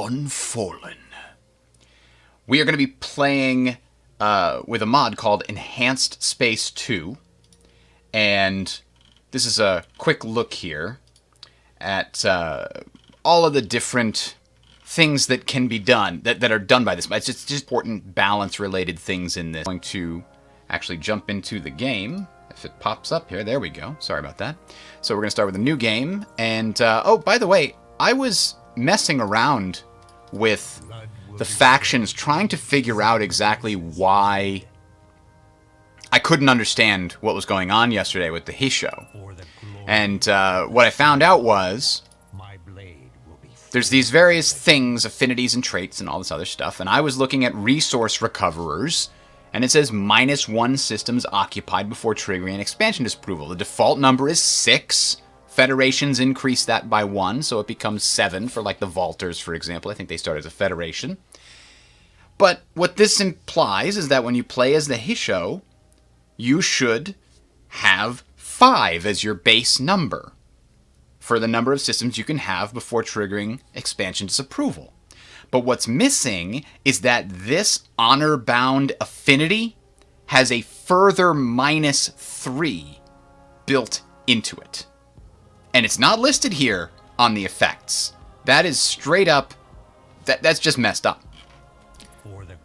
Unfallen. We are going to be playing with a mod called Enhanced Space 2. And this is a quick look here at all of the different things that can be done, that are done by this. It's just important balance-related things in this. I'm going to actually jump into the game. If it pops up here, there we go. Sorry about that. So we're going to start with a new game. And, oh, by the way, I was messing around with the factions, trying to figure out exactly why I couldn't understand what was going on yesterday with the Hisho. And what I found out was there's these various things, affinities and traits and all this other stuff, and I was looking at resource recoverers, and it says -1 systems occupied before triggering an expansion disapproval. The default number is 6. Federations increase that by 1, so it becomes 7 for, like, the Vaulters, for example. I think they start as a federation. But what this implies is that when you play as the Hisho, you should have 5 as your base number for the number of systems you can have before triggering expansion disapproval. But what's missing is that this honor-bound affinity has a further -3 built into it. And it's not listed here on the effects. That is straight up, that's just messed up.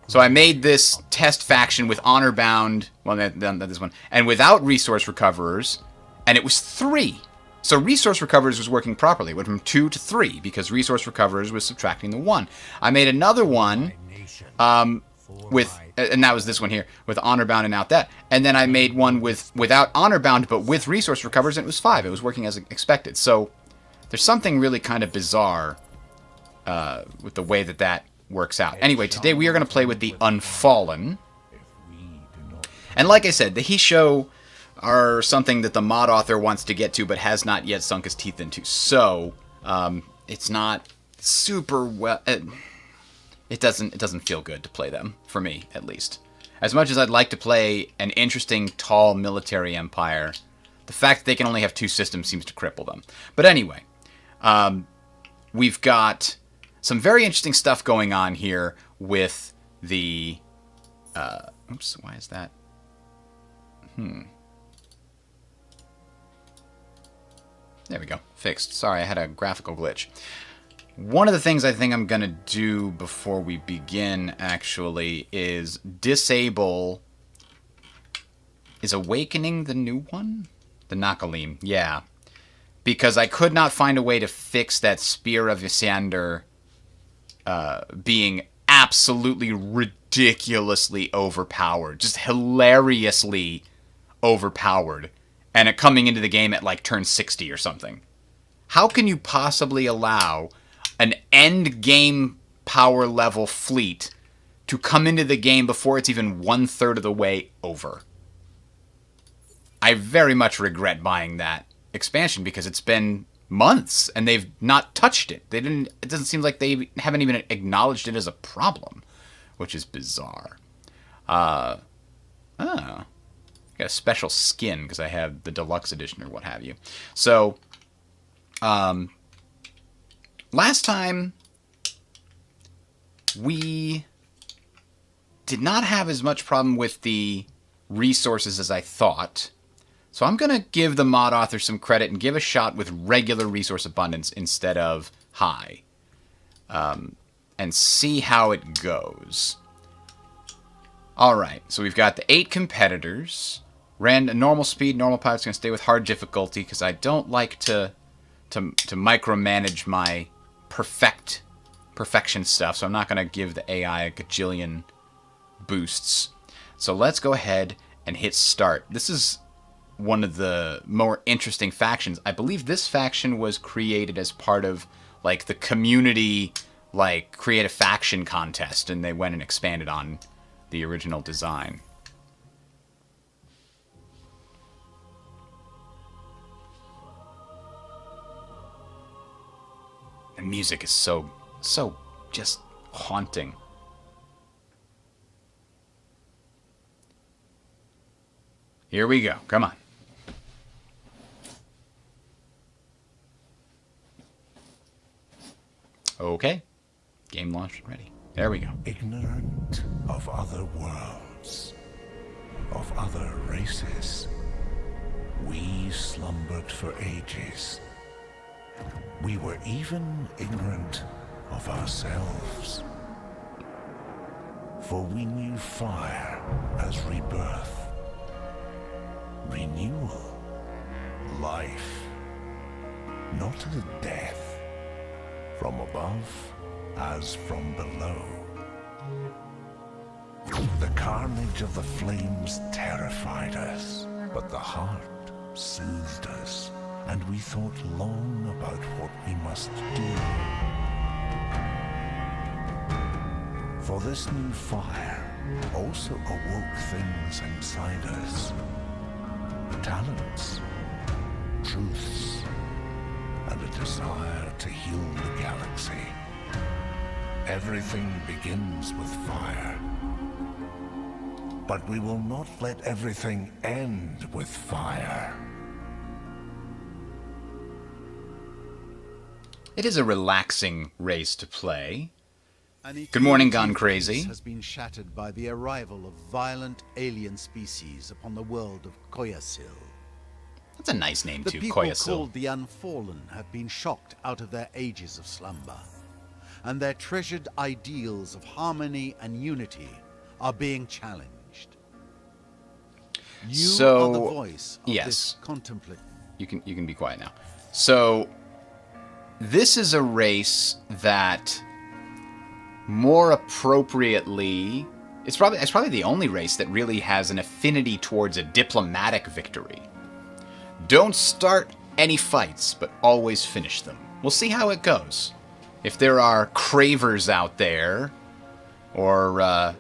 So I made this test faction with honor-bound, well, not this one, and without resource recoverers, and it was 3. So resource recoverers was working properly. It went from 2 to 3 because resource recoverers was subtracting the 1. I made another one with, and that was this one here, with honor bound and out that. And then I made one without honor bound but with resource recoverers, and it was 5. It was working as expected. So there's something really kind of bizarre with the way that works out. Anyway, today we are going to play with the Unfallen. And like I said, the Hisho are something that the mod author wants to get to but has not yet sunk his teeth into. So, it's not super well... It doesn't feel good to play them, for me, at least. As much as I'd like to play an interesting, tall military empire, the fact that they can only have 2 systems seems to cripple them. But anyway, we've got some very interesting stuff going on here with the... oops, why is that? There we go. Fixed. Sorry, I had a graphical glitch. One of the things I think I'm going to do before we begin, actually, is disable... Is Awakening the new one? The Nakalim, yeah. Because I could not find a way to fix that Spear of Isander being absolutely ridiculously overpowered. Just hilariously overpowered. And it coming into the game at like turn 60 or something. How can you possibly allow an end game power level fleet to come into the game before it's even 1/3 of the way over? I very much regret buying that expansion because it's been months and they've not touched it. It doesn't seem like they haven't even acknowledged it as a problem, which is bizarre. Got a special skin because I have the deluxe edition or what have you. So, last time we did not have as much problem with the resources as I thought. So I'm going to give the mod author some credit and give a shot with regular resource abundance instead of high. And see how it goes. Alright, so we've got the 8 competitors. Normal speed, normal pilot's going to stay with hard difficulty because I don't like to micromanage my perfection stuff, so I'm not going to give the AI a gajillion boosts. So let's go ahead and hit start. This is one of the more interesting factions. I believe this faction was created as part of like the community create a faction contest, and they went and expanded on the original design. The music is so just haunting. Here we go. Come on. Okay. Game launched ready. There we go. Ignorant of other worlds, of other races, we slumbered for ages. We were even ignorant of ourselves. For we knew fire as rebirth, renewal, life, not as death, from above as from below. The carnage of the flames terrified us, but the heart soothed us, and we thought long about what we must do. For this new fire also awoke things inside us. Talents, truths, and a desire to heal the galaxy. Everything begins with fire. But we will not let everything end with fire. It is a relaxing race to play. Good morning, Gone Crazy. Has been shattered by the arrival of violent alien species upon the world of Koyasil. That's a nice name, The too, people Koyasil. called the Unfallen have been shocked out of their ages of slumber, and their treasured ideals of harmony and unity are being challenged. You are the voice of this contemplative. You can be quiet now. So, this is a race that more appropriately, it's probably the only race that really has an affinity towards a diplomatic victory. Don't start any fights, but always finish them. We'll see how it goes. If there are cravers out there, or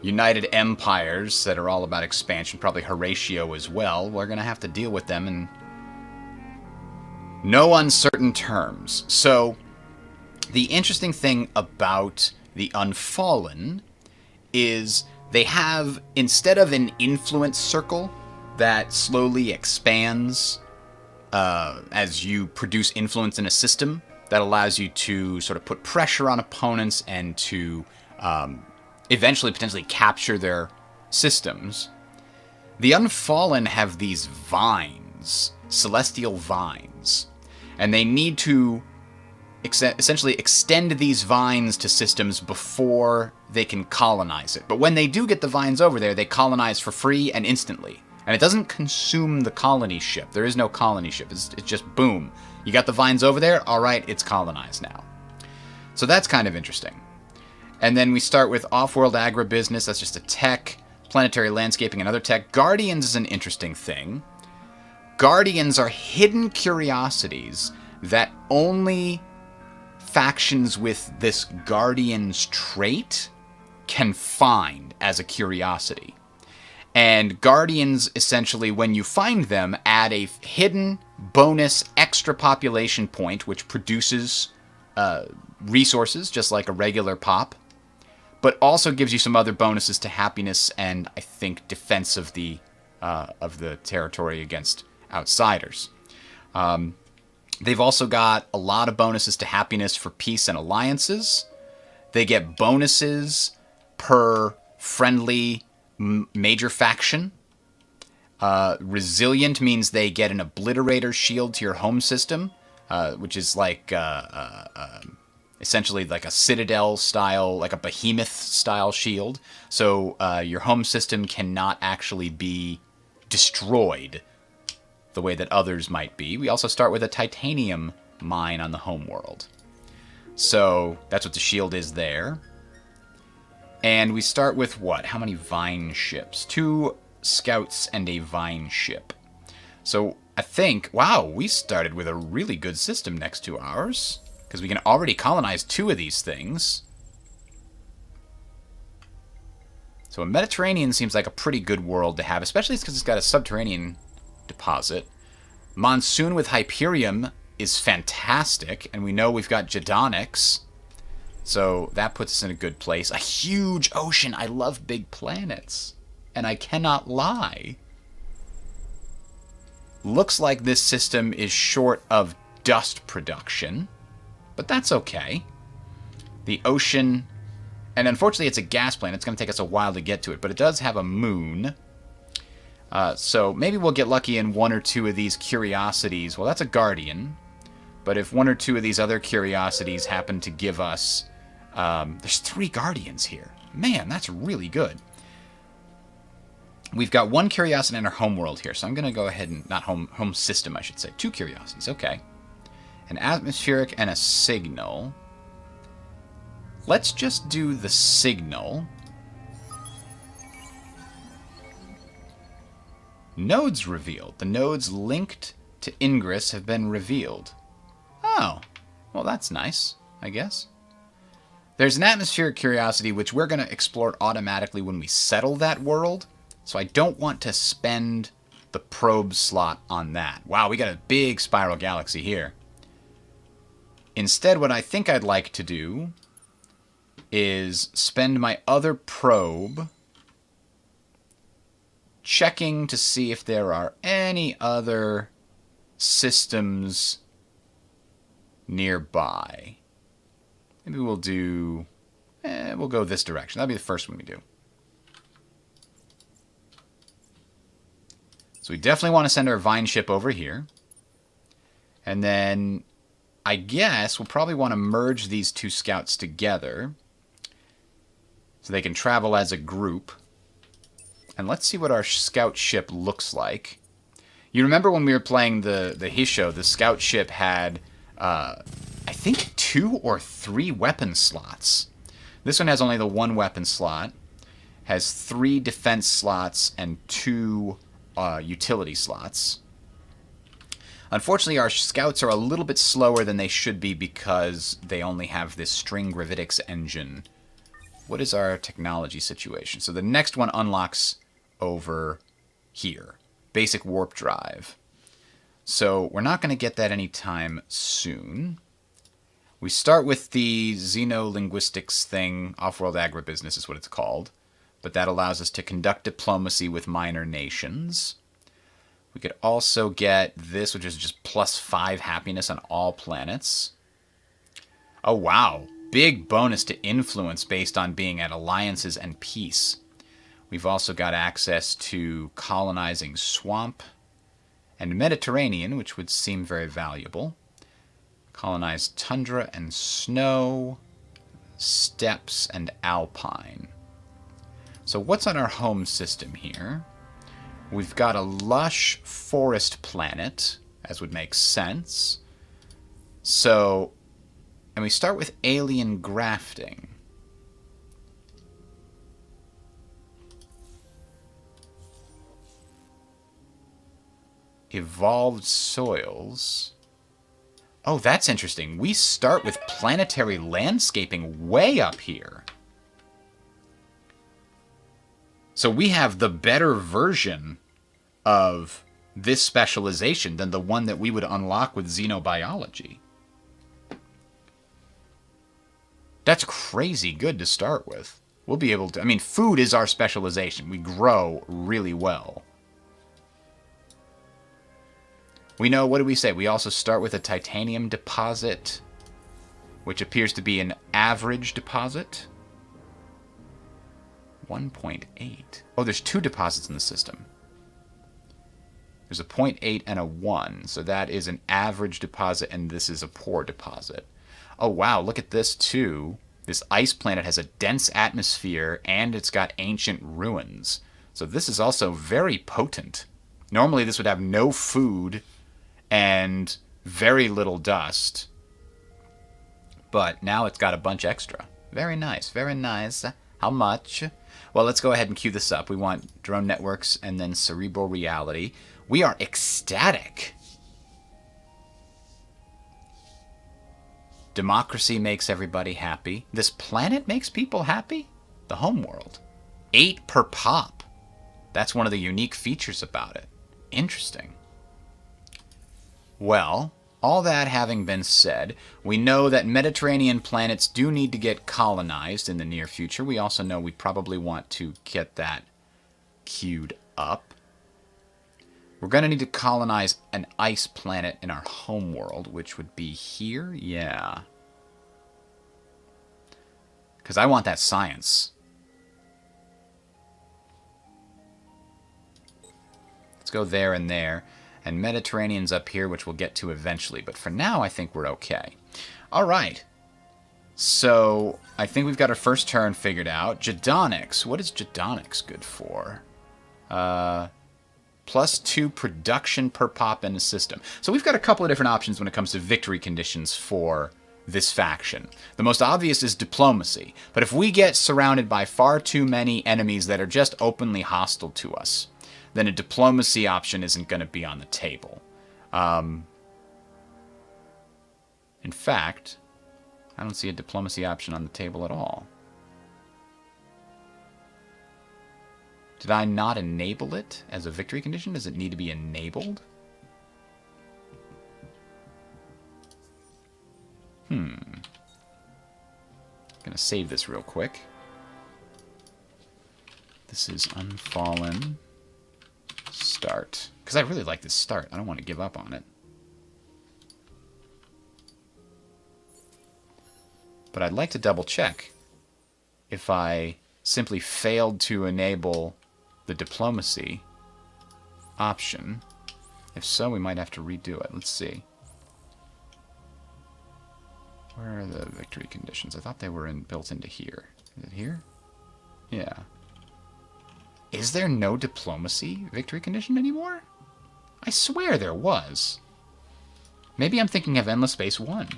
United Empires that are all about expansion, probably Horatio as well, we're going to have to deal with them in no uncertain terms. So, the interesting thing about the Unfallen is they have, instead of an influence circle that slowly expands as you produce influence in a system, that allows you to sort of put pressure on opponents and to eventually potentially capture their systems. The Unfallen have these vines, celestial vines, and they need to essentially extend these vines to systems before they can colonize it. But when they do get the vines over there, they colonize for free and instantly. And it doesn't consume the colony ship. There is no colony ship. It's just boom. You got the vines over there? All right, it's colonized now. So that's kind of interesting. And then we start with off-world agribusiness. That's just a tech. Planetary landscaping, another tech. Guardians is an interesting thing. Guardians are hidden curiosities that only factions with this Guardian's trait can find as a curiosity. And Guardians, essentially, when you find them, add a hidden bonus extra population point, which produces resources, just like a regular pop, but also gives you some other bonuses to happiness and, I think, defense of the territory against outsiders. They've also got a lot of bonuses to happiness for peace and alliances. They get bonuses per friendly major faction. Resilient means they get an obliterator shield to your home system, which is like essentially like a citadel style, like a behemoth style shield. So your home system cannot actually be destroyed the way that others might be. We also start with a titanium mine on the home world. So that's what the shield is there. And we start with what? How many vine ships? 2 scouts and a vine ship. So I think, wow, we started with a really good system next to ours, because we can already colonize 2 of these things. So a Mediterranean seems like a pretty good world to have, especially because it's got a subterranean deposit. Monsoon with Hyperium is fantastic, and we know we've got Jedonics, so that puts us in a good place. A huge ocean. I love big planets, and I cannot lie. Looks like this system is short of dust production, but that's okay. The ocean, and unfortunately it's a gas planet. It's going to take us a while to get to it, but it does have a moon. So maybe we'll get lucky in one or two of these curiosities. Well, that's a guardian. But if one or two of these other curiosities happen to give us... there's 3 guardians here. Man, that's really good. We've got 1 curiosity in our home world here, so I'm going to go ahead and... Not home system, I should say. 2 curiosities, okay. An atmospheric and a signal. Let's just do the signal. Nodes revealed. The nodes linked to Ingress have been revealed. Oh, well that's nice, I guess. There's an atmospheric curiosity which we're going to explore automatically when we settle that world. So I don't want to spend the probe slot on that. Wow, we got a big spiral galaxy here. Instead, what I think I'd like to do is spend my other probe checking to see if there are any other systems nearby. Maybe we'll do... we'll go this direction. That'll be the first one we do. So we definitely want to send our Vine ship over here. And then I guess we'll probably want to merge these 2 scouts together so they can travel as a group. And let's see what our scout ship looks like. You remember when we were playing the Hisho, the scout ship had, I think, 2 or 3 weapon slots. This one has only the 1 weapon slot, has 3 defense slots, and 2 utility slots. Unfortunately, our scouts are a little bit slower than they should be because they only have this string gravitics engine. What is our technology situation? So the next one unlocks over here. Basic warp drive. So we're not going to get that anytime soon. We start with the xenolinguistics thing. Off-world agribusiness is what it's called. But that allows us to conduct diplomacy with minor nations. We could also get this, which is just +5 happiness on all planets. Oh, wow. Big bonus to influence based on being at alliances and peace. We've also got access to colonizing swamp and Mediterranean, which would seem very valuable. Colonize tundra and snow, steppes and alpine. So what's on our home system here? We've got a lush forest planet, as would make sense. So, and we start with alien grafting. Evolved soils. Oh, that's interesting. We start with planetary landscaping way up here. So we have the better version of this specialization than the one that we would unlock with xenobiology. That's crazy good to start with. We'll be able to... I mean, food is our specialization. We grow really well. We know, what do we say? We also start with a titanium deposit, which appears to be an average deposit. 1.8. Oh, there's 2 deposits in the system. There's a 0.8 and a 1, so that is an average deposit, and this is a poor deposit. Oh, wow, look at this, too. This ice planet has a dense atmosphere, and it's got ancient ruins. So this is also very potent. Normally, this would have no food and very little dust. But now it's got a bunch extra. Very nice, very nice. How much? Well, let's go ahead and queue this up. We want drone networks and then cerebral reality. We are ecstatic. Democracy makes everybody happy. This planet makes people happy? The homeworld. 8 per pop. That's one of the unique features about it. Interesting. Well, all that having been said, we know that Mediterranean planets do need to get colonized in the near future. We also know we probably want to get that queued up. We're going to need to colonize an ice planet in our homeworld, which would be here. Yeah. because I want that science. Let's go there and there. And Mediterranean's up here, which we'll get to eventually. But for now, I think we're okay. All right. So, I think we've got our first turn figured out. Jadonics. What is Jadonics good for? +2 production per pop in the system. So we've got a couple of different options when it comes to victory conditions for this faction. The most obvious is diplomacy. But if we get surrounded by far too many enemies that are just openly hostile to us, then a diplomacy option isn't going to be on the table. In fact, I don't see a diplomacy option on the table at all. Did I not enable it as a victory condition? Does it need to be enabled? Gonna save this real quick. This is Unfallen. Start. Because I really like this start. I don't want to give up on it. But I'd like to double check if I simply failed to enable the diplomacy option. If so, we might have to redo it. Let's see. Where are the victory conditions? I thought they were built into here. Is it here? Yeah. Is there no diplomacy victory condition anymore? I swear there was. Maybe I'm thinking of Endless Space 1.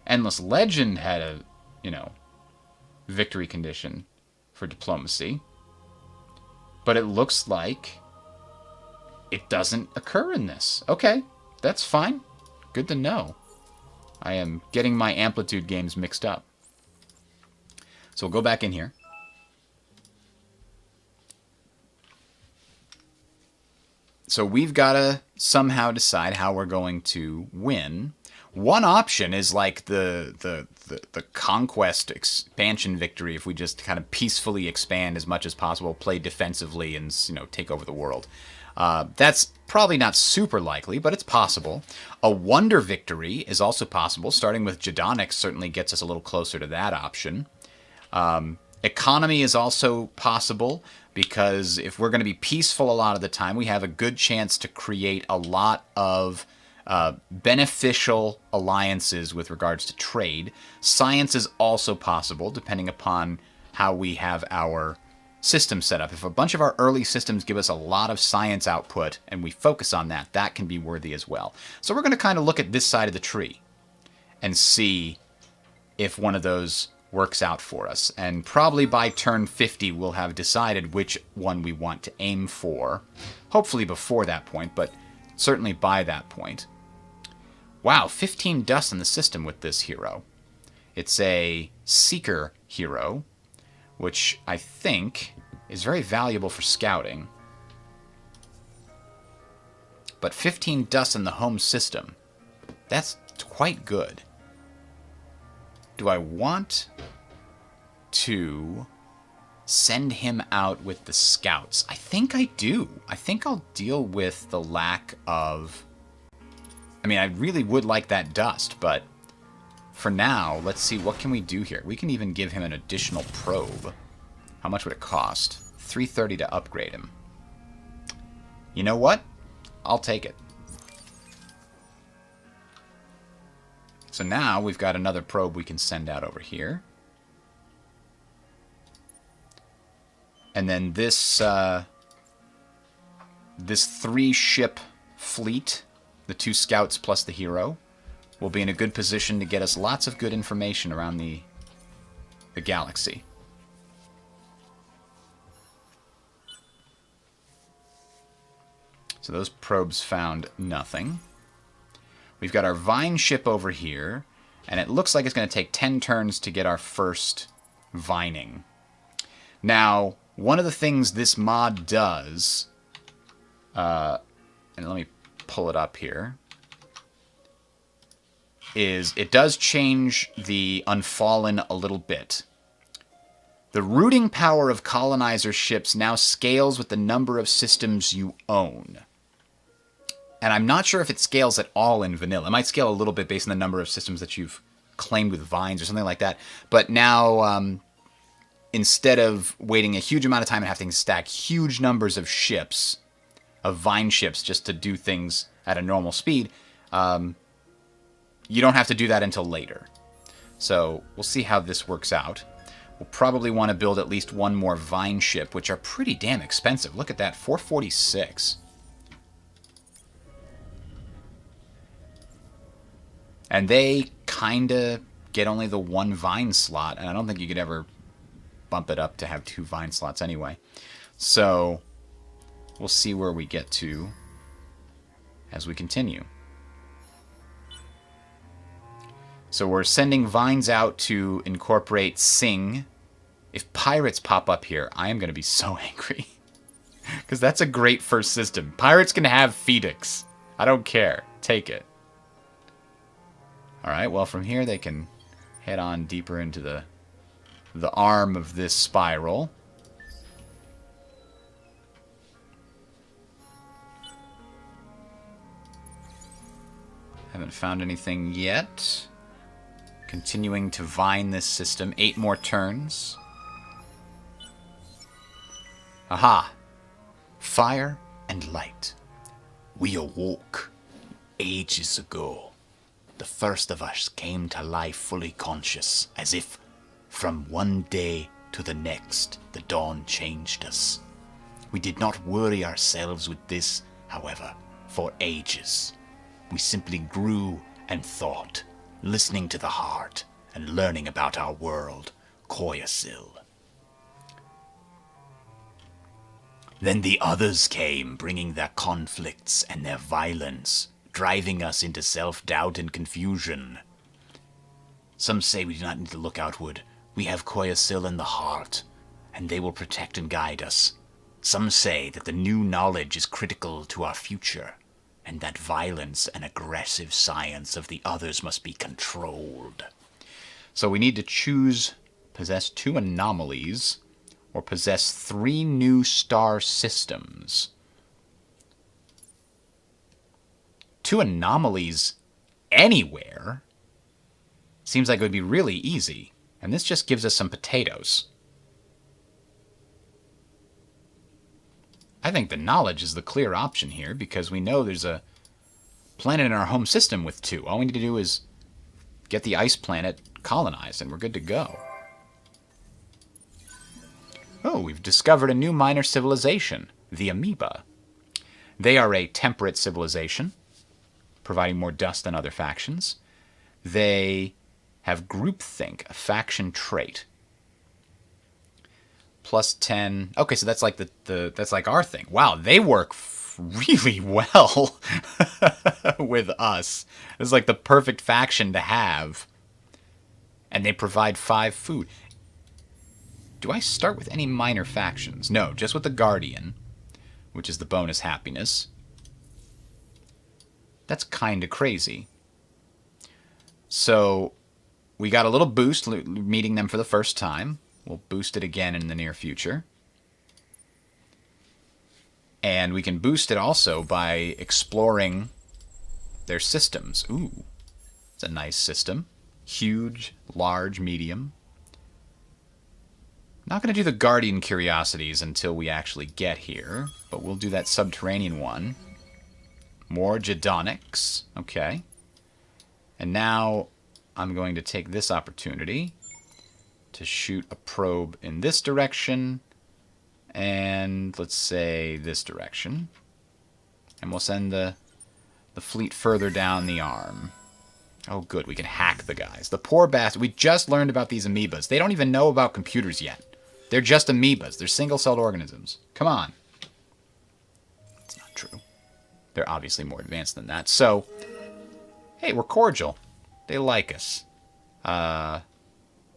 Endless Legend had a, victory condition for diplomacy. But it looks like it doesn't occur in this. Okay, that's fine. Good to know. I am getting my Amplitude games mixed up. So we'll go back in here. So we've got to somehow decide how we're going to win. One option is like the conquest expansion victory, if we just kind of peacefully expand as much as possible, play defensively, and take over the world. That's probably not super likely, but it's possible. A wonder victory is also possible. Starting with Jadonics certainly gets us a little closer to that option. Economy is also possible, because if we're going to be peaceful a lot of the time, we have a good chance to create a lot of beneficial alliances with regards to trade. Science is also possible, depending upon how we have our system set up. If a bunch of our early systems give us a lot of science output and we focus on that, that can be worthy as well. So we're going to kind of look at this side of the tree and see if one of those works out for us. And probably by turn 50, we'll have decided which one we want to aim for. Hopefully before that point, but certainly by that point. Wow, 15 dust in the system with this hero. It's a Seeker hero, which I think is very valuable for scouting. But 15 dust in the home system, that's quite good. Do I want to send him out with the scouts? I think I do. I think I'll deal with the lack of... I really would like that dust, but for now, let's see, what can we do here? We can even give him an additional probe. How much would it cost? 330 to upgrade him. You know what? I'll take it. So now we've got another probe we can send out over here. And then this 3-ship fleet, the 2 scouts plus the hero, will be in a good position to get us lots of good information around the galaxy. So those probes found nothing. We've got our Vine ship over here, and it looks like it's going to take 10 turns to get our first vining. Now, one of the things this mod does, and let me pull it up here, is it does change the Unfallen a little bit. The rooting power of colonizer ships now scales with the number of systems you own. And I'm not sure if it scales at all in vanilla. It might scale a little bit based on the number of systems that you've claimed with vines or something like that. But now, instead of waiting a huge amount of time and having to stack huge numbers of ships, of vine ships, just to do things at a normal speed, you don't have to do that until later. So we'll see how this works out. We'll probably want to build at least one more vine ship, which are pretty damn expensive. Look at that, 446. And they kind of get only the one vine slot, and I don't think you could ever bump it up to have 2 vine slots anyway. So we'll see where we get to as we continue. So we're sending vines out to incorporate Sing. If pirates pop up here, I am going to be so angry. Because that's a great first system. Pirates can have Phoenix. I don't care. Take it. Alright, well from here they can head on deeper into the arm of this spiral. Haven't found anything yet. Continuing to vine this system. 8 more turns. Aha! Fire and light. We awoke ages ago. The first of us came to life fully conscious, as if from one day to the next the dawn changed us. We did not worry ourselves with this, however, for ages. We simply grew and thought, listening to the heart and learning about our world, Koyasil. Then the others came, bringing their conflicts and their violence, driving us into self-doubt and confusion. Some say we do not need to look outward. We have Koyasil in the heart, and they will protect and guide us. Some say that the new knowledge is critical to our future, and that violence and aggressive science of the others must be controlled. So we need to choose, possess 2 anomalies, or possess 3 new star systems. 2 anomalies anywhere seems like it would be really easy. And this just gives us some potatoes. I think the knowledge is the clear option here, because we know there's a planet in our home system with 2. All we need to do is get the ice planet colonized, and we're good to go. Oh, we've discovered a new minor civilization, the Amoeba. They are a temperate civilization, providing more dust than other factions. They have groupthink, a faction trait. Plus 10. Okay, so that's like that's like our thing. Wow, they work really well with us. It's like the perfect faction to have. And they provide 5 food. Do I start with any minor factions? No, just with the Guardian, which is the bonus happiness. That's kind of crazy. So we got a little boost meeting them for the first time. We'll boost it again in the near future. And we can boost it also by exploring their systems. Ooh, it's a nice system. Huge, large, medium. Not going to do the Guardian Curiosities until we actually get here, but we'll do that subterranean one. More Jedonics. Okay. And now I'm going to take this opportunity to shoot a probe in this direction, and let's say this direction. And we'll send the fleet further down the arm. Oh, good. We can hack the guys. The poor bastard. We just learned about these amoebas. They don't even know about computers yet. They're just amoebas. They're single-celled organisms. Come on. That's not true. They're obviously more advanced than that. So, hey, we're cordial. They like us.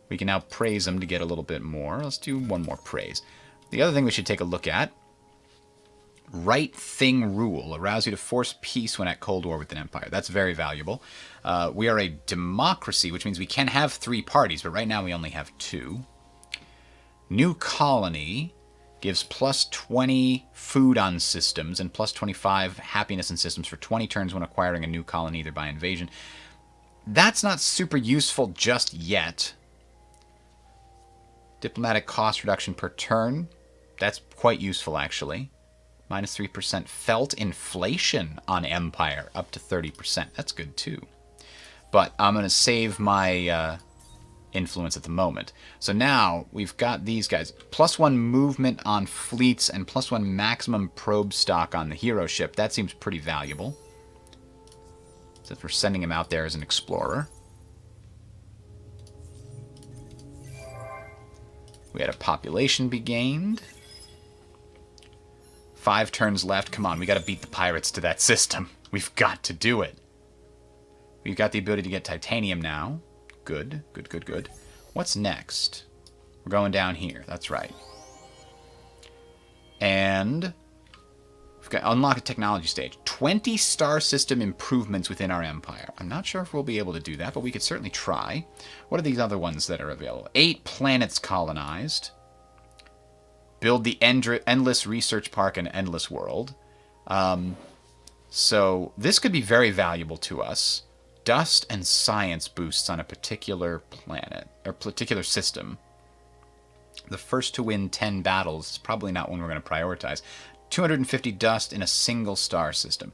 We can now praise them to get a little bit more. Let's do one more praise. The other thing we should take a look at. Right thing rule. Allows you to force peace when at Cold War with an empire. That's very valuable. We are a democracy, which means we can have 3 parties, but right now we only have 2. New colony. Gives plus 20 food on systems and plus 25 happiness in systems for 20 turns when acquiring a new colony, either by invasion. That's not super useful just yet. Diplomatic cost reduction per turn. That's quite useful, actually. Minus 3% felt inflation on Empire, up to 30%. That's good, too. But I'm going to save my influence at the moment. So now we've got these guys. +1 movement on fleets and +1 maximum probe stock on the hero ship. That seems pretty valuable, since we're sending him out there as an explorer. We had a population be gained. 5 turns left. Come on, we got to beat the pirates to that system. We've got to do it. We've got the ability to get titanium now. Good, good, good, good. What's next? We're going down here. That's right. And we've got unlock a technology stage. 20 star system improvements within our empire. I'm not sure if we'll be able to do that, but we could certainly try. What are these other ones that are available? 8 planets colonized. Build the Endless Research Park and Endless World. So this could be very valuable to us. Dust and science boosts on a particular planet, or particular system. The first to win 10 battles is probably not one we're going to prioritize. 250 dust in a single star system.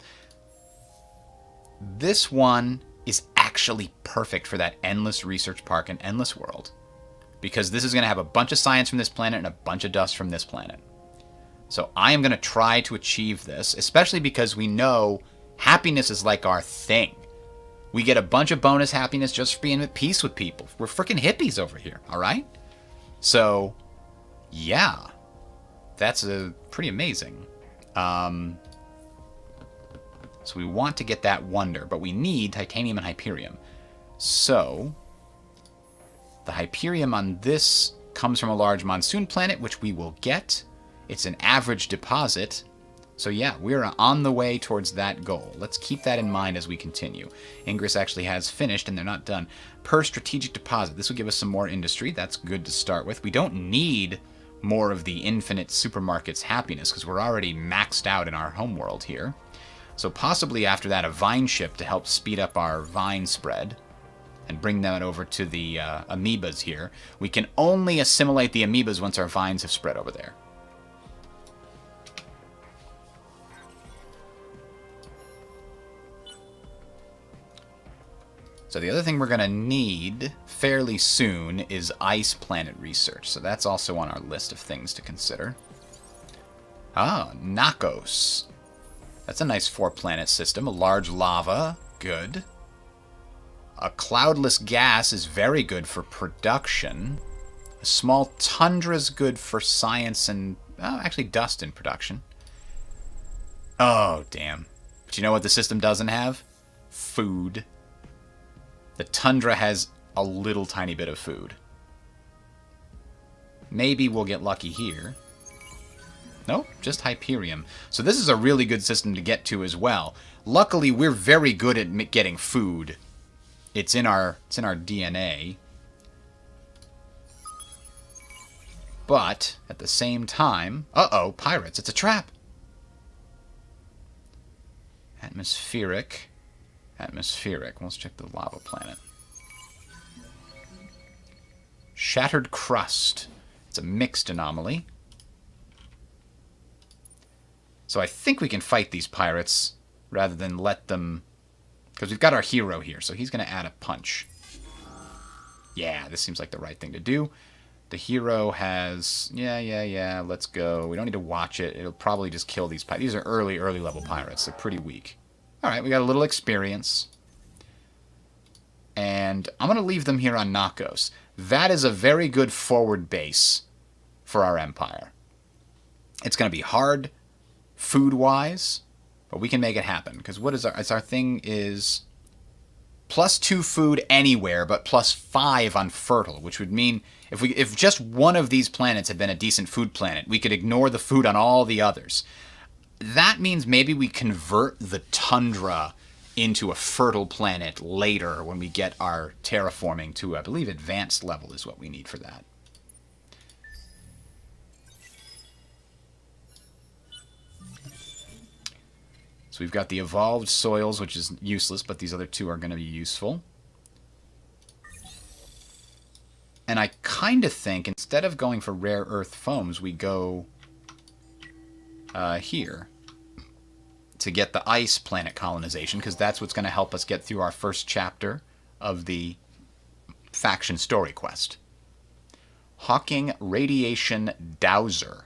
This one is actually perfect for that Endless Research Park and Endless World, because this is going to have a bunch of science from this planet and a bunch of dust from this planet. So I am going to try to achieve this, especially because we know happiness is like our thing. We get a bunch of bonus happiness just for being at peace with people. We're freaking hippies over here, all right? So, yeah. That's pretty amazing. So we want to get that wonder, but we need titanium and hyperium. So, the hyperium on this comes from a large monsoon planet, which we will get. It's an average deposit. So yeah, we're on the way towards that goal. Let's keep that in mind as we continue. Ingress actually has finished, and they're not done. Per strategic deposit. This will give us some more industry. That's good to start with. We don't need more of the infinite supermarket's happiness, because we're already maxed out in our homeworld here. So possibly after that, a vine ship to help speed up our vine spread and bring them over to the amoebas here. We can only assimilate the amoebas once our vines have spread over there. So the other thing we're going to need fairly soon is ice planet research. So that's also on our list of things to consider. Ah, Nakos. That's a nice 4-planet system. A large lava, good. A cloudless gas is very good for production. A small tundra is good for science and actually dust in production. Oh, damn. But you know what the system doesn't have? Food. The tundra has a little tiny bit of food. Maybe we'll get lucky here. Nope, just hyperium. So this is a really good system to get to as well. Luckily, we're very good at getting food. It's in our DNA. But at the same time, uh-oh, pirates, it's a trap. Atmospheric. Let's check the lava planet. Shattered crust. It's a mixed anomaly. So I think we can fight these pirates rather than let them... Because we've got our hero here, so he's going to add a punch. Yeah, this seems like the right thing to do. The hero has... Yeah, let's go. We don't need to watch it. It'll probably just kill these pirates. These are early level pirates. They're pretty weak. Alright, we got a little experience. And I'm going to leave them here on Nakos. That is a very good forward base for our empire. It's going to be hard food-wise, but we can make it happen. Because what is our thing is +2 food anywhere, but +5 on fertile, which would mean if just one of these planets had been a decent food planet, we could ignore the food on all the others. That means maybe we convert the tundra into a fertile planet later when we get our terraforming to, I believe, advanced level is what we need for that. So we've got the evolved soils, which is useless, but these other two are going to be useful. And I kind of think instead of going for rare earth foams, we go here to get the ice planet colonization, because that's what's going to help us get through our first chapter of the faction story quest. Hawking Radiation Dowser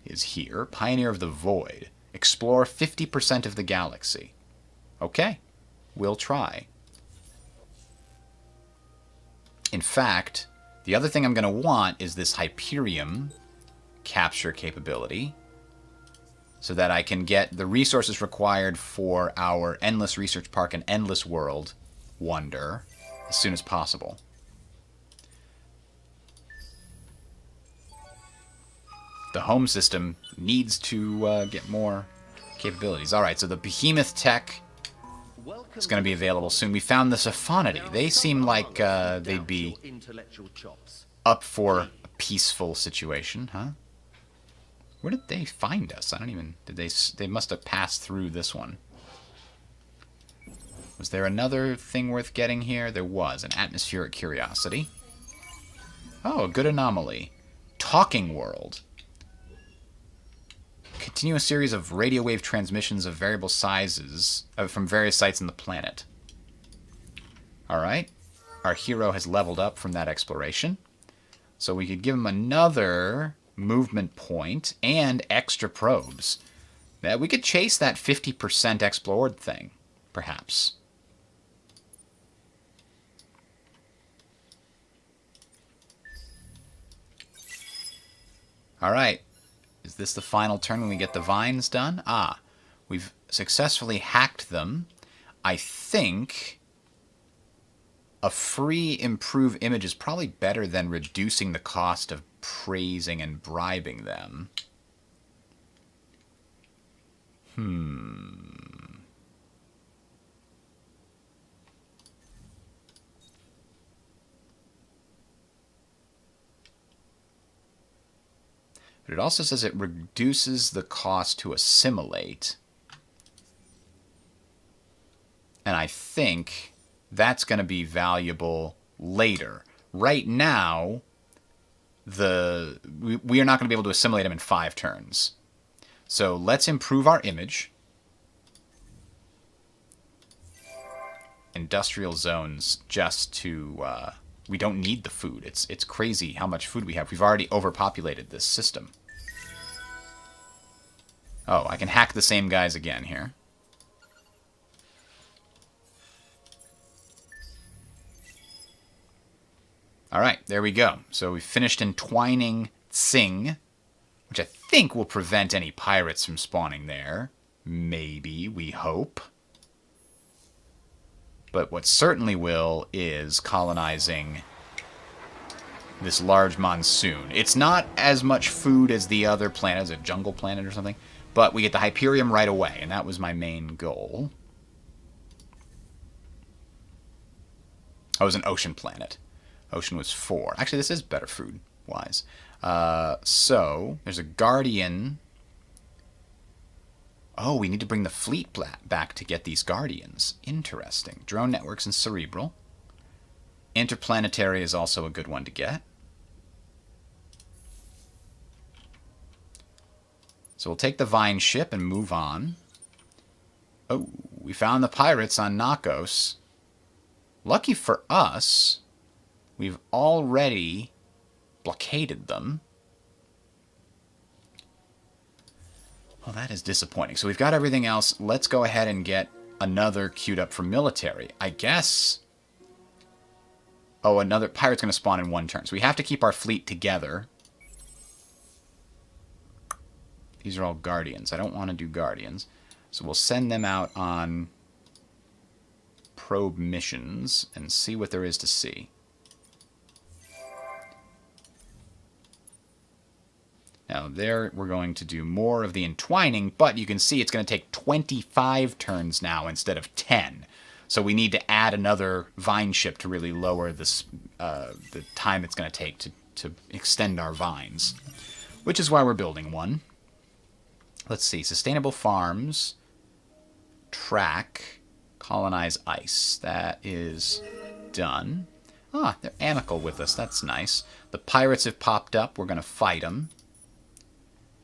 is here. Pioneer of the Void. Explore 50% of the galaxy. Okay, we'll try. In fact, the other thing I'm going to want is this Hyperium capture capability, so that I can get the resources required for our Endless Research Park and Endless World wonder as soon as possible. The home system needs to get more capabilities. Alright, so the Behemoth Tech is going to be available soon. We found the Sophanity. They seem like they'd be up for a peaceful situation, huh? Where did they find us? I don't even... They must have passed through this one. Was there another thing worth getting here? There was. An atmospheric curiosity. Oh, a good anomaly. Talking World. Continue a series of radio wave transmissions of variable sizes from various sites on the planet. Alright. Our hero has leveled up from that exploration. So we could give him another movement point and extra probes. We could chase that 50% explored thing, perhaps. Alright. Is this the final turn when we get the vines done? Ah, we've successfully hacked them. I think a free improve image is probably better than reducing the cost of praising and bribing them. But it also says it reduces the cost to assimilate. And I think that's going to be valuable later. Right now, we are not going to be able to assimilate them in 5 turns. So let's improve our image. Industrial zones just to... we don't need the food. It's crazy how much food we have. We've already overpopulated this system. Oh, I can hack the same guys again here. Alright, there we go. So we finished entwining Tsing, which I think will prevent any pirates from spawning there. Maybe, we hope. But what certainly will is colonizing this large monsoon. It's not as much food as the other planet, as a jungle planet or something, but we get the Hyperium right away, and that was my main goal. Oh, it was an ocean planet. Ocean was 4. Actually, this is better food-wise. So, there's a Guardian. Oh, we need to bring the fleet back to get these Guardians. Interesting. Drone networks and Cerebral. Interplanetary is also a good one to get. So we'll take the Vine ship and move on. Oh, we found the pirates on Nakos. Lucky for us, we've already blockaded them. Well, that is disappointing. So we've got everything else. Let's go ahead and get another queued up for military. I guess... Oh, another pirate's going to spawn in 1 turn. So we have to keep our fleet together. These are all Guardians. I don't want to do Guardians. So we'll send them out on probe missions and see what there is to see. Now there we're going to do more of the entwining, but you can see it's going to take 25 turns now instead of 10. So we need to add another vine ship to really lower this, the time it's going to take to extend our vines. Which is why we're building one. Let's see. Sustainable farms. Track. Colonize ice. That is done. Ah, they're amicable with us. That's nice. The pirates have popped up. We're going to fight them.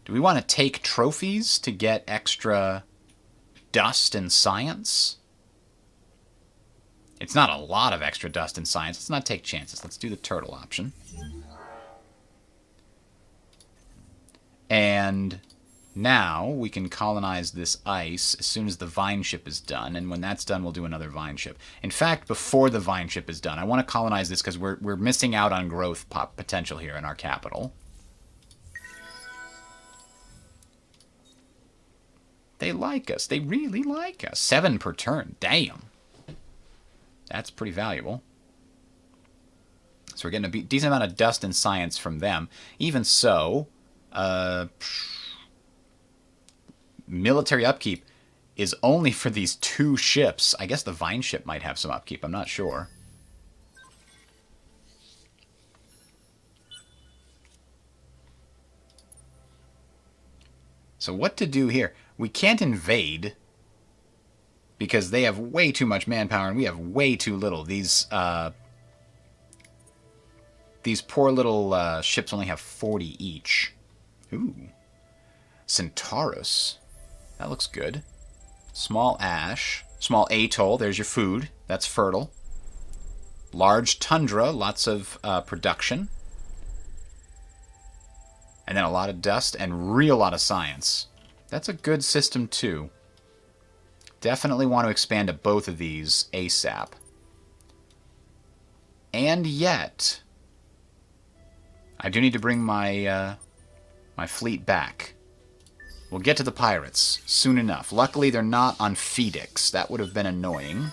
Do we want to take trophies to get extra dust and science? It's not a lot of extra dust and science. Let's not take chances. Let's do the turtle option. And now we can colonize this ice as soon as the vine ship is done. And when that's done, we'll do another vine ship. In fact, before the vine ship is done, I want to colonize this because we're missing out on growth potential here in our capital. They like us. They really like us. 7 per turn. Damn. That's pretty valuable. So we're getting a decent amount of dust and science from them. Even so, military upkeep is only for these 2 ships. I guess the vine ship might have some upkeep. I'm not sure. So what to do here? We can't invade because they have way too much manpower and we have way too little. These poor little ships only have 40 each. Ooh. Centaurus. That looks good. Small ash. Small atoll. There's your food. That's fertile. Large tundra. Lots of production. And then a lot of dust and real lot of science. That's a good system too. Definitely want to expand to both of these ASAP. And yet, I do need to bring my my fleet back. We'll get to the pirates soon enough. Luckily, they're not on Phoenix. That would have been annoying.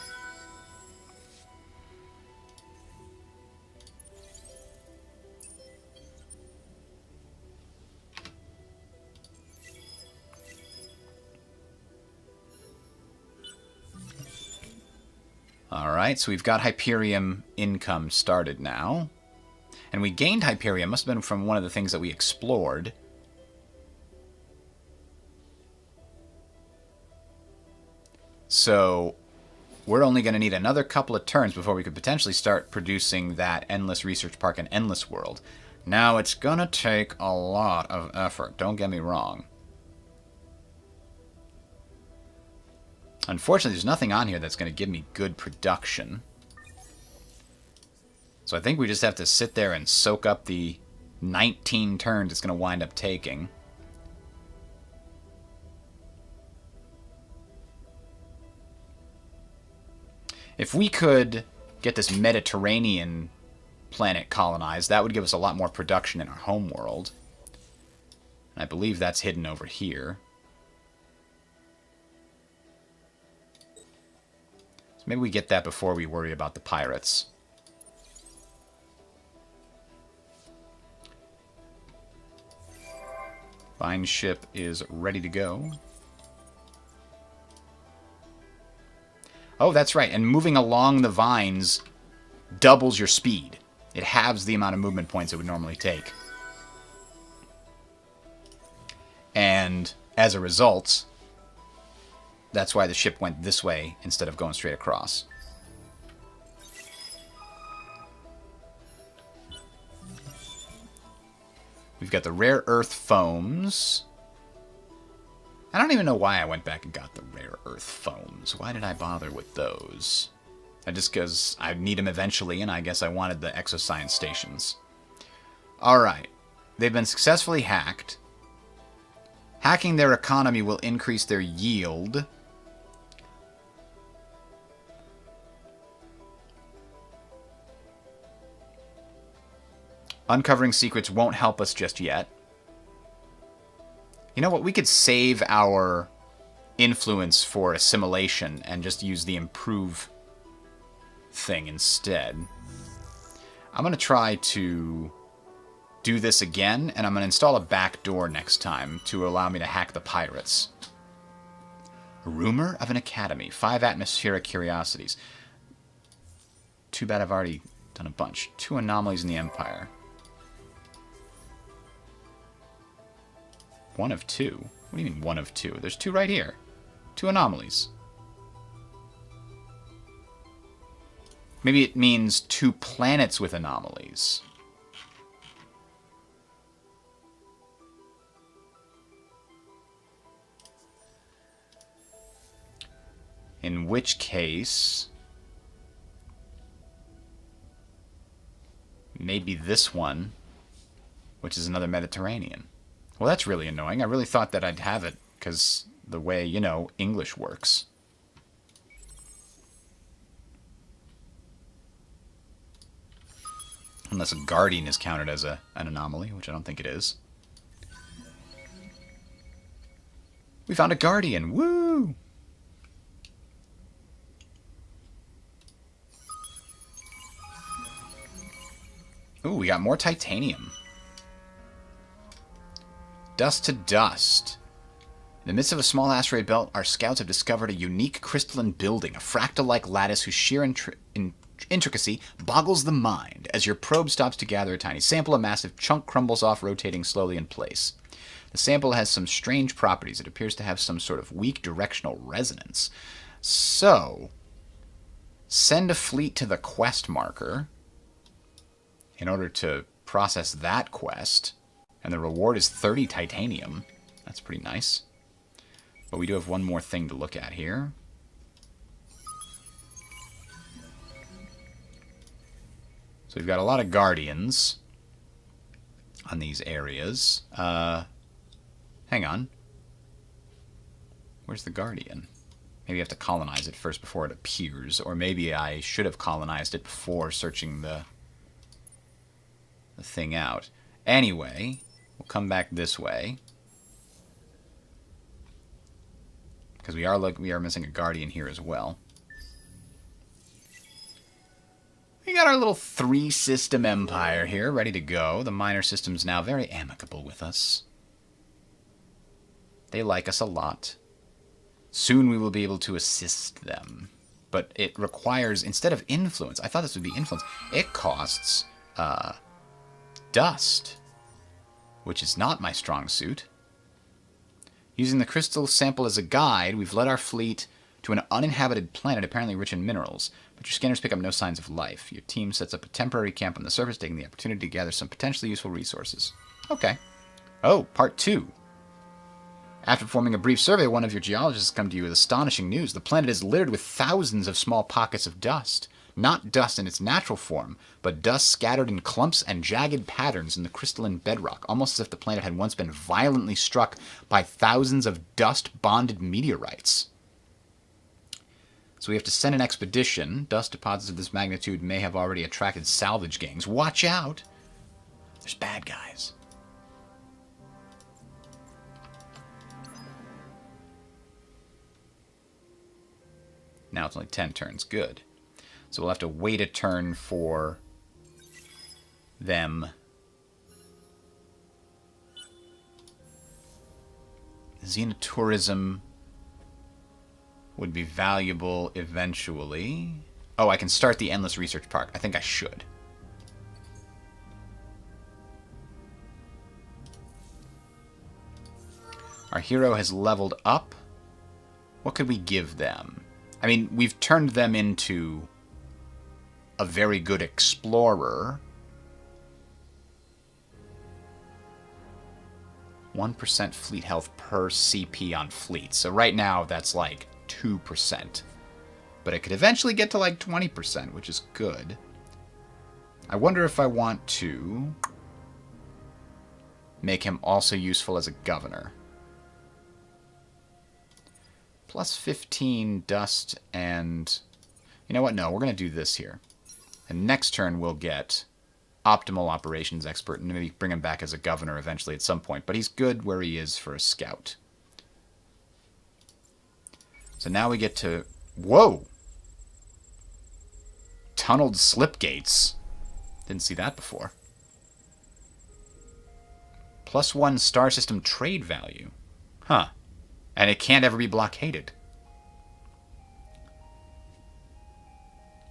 Alright, so we've got Hyperium income started now. And we gained Hyperium. Must have been from one of the things that we explored. So we're only going to need another couple of turns before we could potentially start producing that Endless Research Park and Endless World. Now, it's going to take a lot of effort. Don't get me wrong. Unfortunately, there's nothing on here that's going to give me good production. So I think we just have to sit there and soak up the 19 turns it's going to wind up taking. If we could get this Mediterranean planet colonized, that would give us a lot more production in our home world. And I believe that's hidden over here. Maybe we get that before we worry about the pirates. Vine ship is ready to go. Oh, that's right. And moving along the vines doubles your speed. It halves the amount of movement points it would normally take. And as a result, that's why the ship went this way instead of going straight across. We've got the rare earth foams. I don't even know why I went back and got the rare earth foams. Why did I bother with those? Just because I need them eventually, and I guess I wanted the exoscience stations. Alright. They've been successfully hacked. Hacking their economy will increase their yield. Uncovering secrets won't help us just yet. You know what? We could save our influence for assimilation and just use the improve thing instead. I'm going to try to do this again, and I'm going to install a back door next time to allow me to hack the pirates. Rumor of an academy. 5 atmospheric curiosities. Too bad I've already done a bunch. 2 anomalies in the Empire. 1 of 2. What do you mean one of two? There's two right here. Two anomalies. Maybe it means two planets with anomalies. In which case, maybe this one, which is another Mediterranean. Well, that's really annoying. I really thought that I'd have it, because the way, you know, English works. Unless a Guardian is counted as an anomaly, which I don't think it is. We found a Guardian! Woo! Ooh, we got more titanium. Dust to dust. In the midst of a small asteroid belt, our scouts have discovered a unique crystalline building, a fractal-like lattice whose sheer intricacy boggles the mind. As your probe stops to gather a tiny sample, a massive chunk crumbles off, rotating slowly in place. The sample has some strange properties. It appears to have some sort of weak directional resonance. So, send a fleet to the quest marker in order to process that quest. And the reward is 30 titanium. That's pretty nice. But we do have one more thing to look at here. So we've got a lot of Guardians on these areas. Hang on. Where's the Guardian? Maybe I have to colonize it first before it appears. Or maybe I should have colonized it before searching the thing out. Anyway, we'll come back this way. Because we are missing a Guardian here as well. We got our little 3-system empire here, ready to go. The minor system's now very amicable with us. They like us a lot. Soon we will be able to assist them. But it requires, instead of influence, I thought this would be influence, it costs dust, which is not my strong suit. Using the crystal sample as a guide, we've led our fleet to an uninhabited planet apparently rich in minerals, but your scanners pick up no signs of life. Your team sets up a temporary camp on the surface, taking the opportunity to gather some potentially useful resources. Okay. Oh, part 2. After performing a brief survey, one of your geologists come to you with astonishing news. The planet is littered with thousands of small pockets of dust. Not dust in its natural form, but dust scattered in clumps and jagged patterns in the crystalline bedrock, almost as if the planet had once been violently struck by thousands of dust-bonded meteorites. So we have to send an expedition. Dust deposits of this magnitude may have already attracted salvage gangs. Watch out! There's bad guys. Now it's only 10 turns. Good. So we'll have to wait a turn for them. Xenotourism would be valuable eventually. Oh, I can start the Endless Research Park. I think I should. Our hero has leveled up. What could we give them? I mean, we've turned them into a very good explorer. 1% fleet health per CP on fleet. So right now, that's like 2%. But it could eventually get to like 20%, which is good. I wonder if I want to make him also useful as a governor. Plus 15 dust and... You know what? No, we're going to do this here. And next turn we'll get optimal operations expert and maybe bring him back as a governor eventually at some point. But he's good where he is for a scout. So now we get to... Whoa! Tunneled slip gates. Didn't see that before. +1 star system trade value. Huh. And it can't ever be blockaded.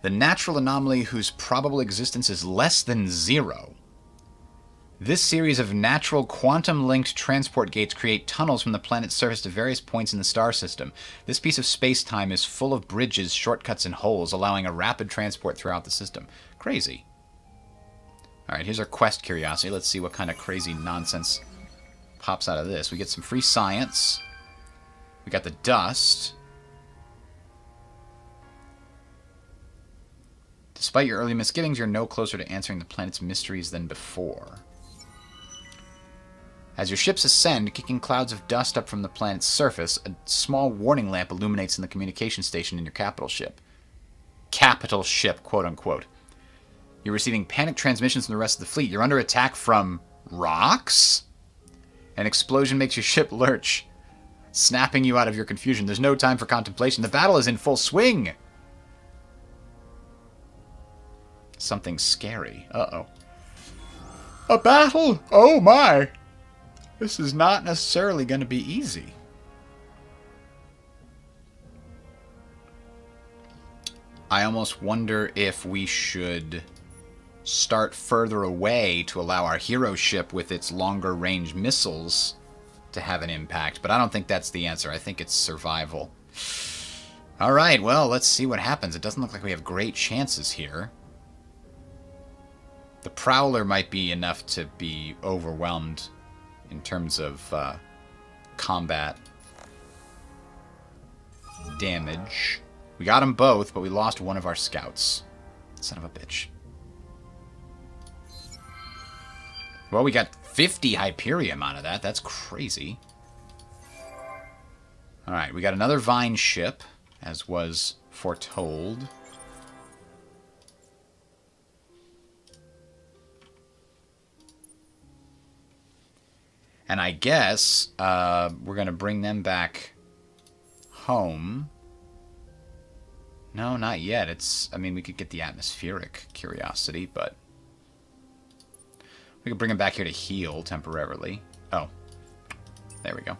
The natural anomaly whose probable existence is less than 0. This series of natural quantum-linked transport gates create tunnels from the planet's surface to various points in the star system. This piece of space-time is full of bridges, shortcuts, and holes, allowing a rapid transport throughout the system. Crazy. Alright, here's our quest curiosity. Let's see what kind of crazy nonsense pops out of this. We get some free science. We got the dust. Despite your early misgivings, you're no closer to answering the planet's mysteries than before. As your ships ascend, kicking clouds of dust up from the planet's surface, a small warning lamp illuminates in the communication station in your capital ship. Capital ship, quote-unquote. You're receiving panic transmissions from the rest of the fleet. You're under attack from rocks? An explosion makes your ship lurch, snapping you out of your confusion. There's no time for contemplation. The battle is in full swing! Something scary. Uh-oh. A battle? Oh my! This is not necessarily going to be easy. I almost wonder if we should start further away to allow our hero ship with its longer range missiles to have an impact, but I don't think that's the answer. I think it's survival. Alright, well, let's see what happens. It doesn't look like we have great chances here. The Prowler might be enough to be overwhelmed in terms of combat damage. We got them both, but we lost one of our scouts. Son of a bitch. Well, we got 50 Hyperium out of that. That's crazy. Alright, we got another Vine ship, as was foretold. And I guess we're going to bring them back home. No, not yet. I mean, we could get the atmospheric curiosity, but we could bring them back here to heal temporarily. Oh, there we go.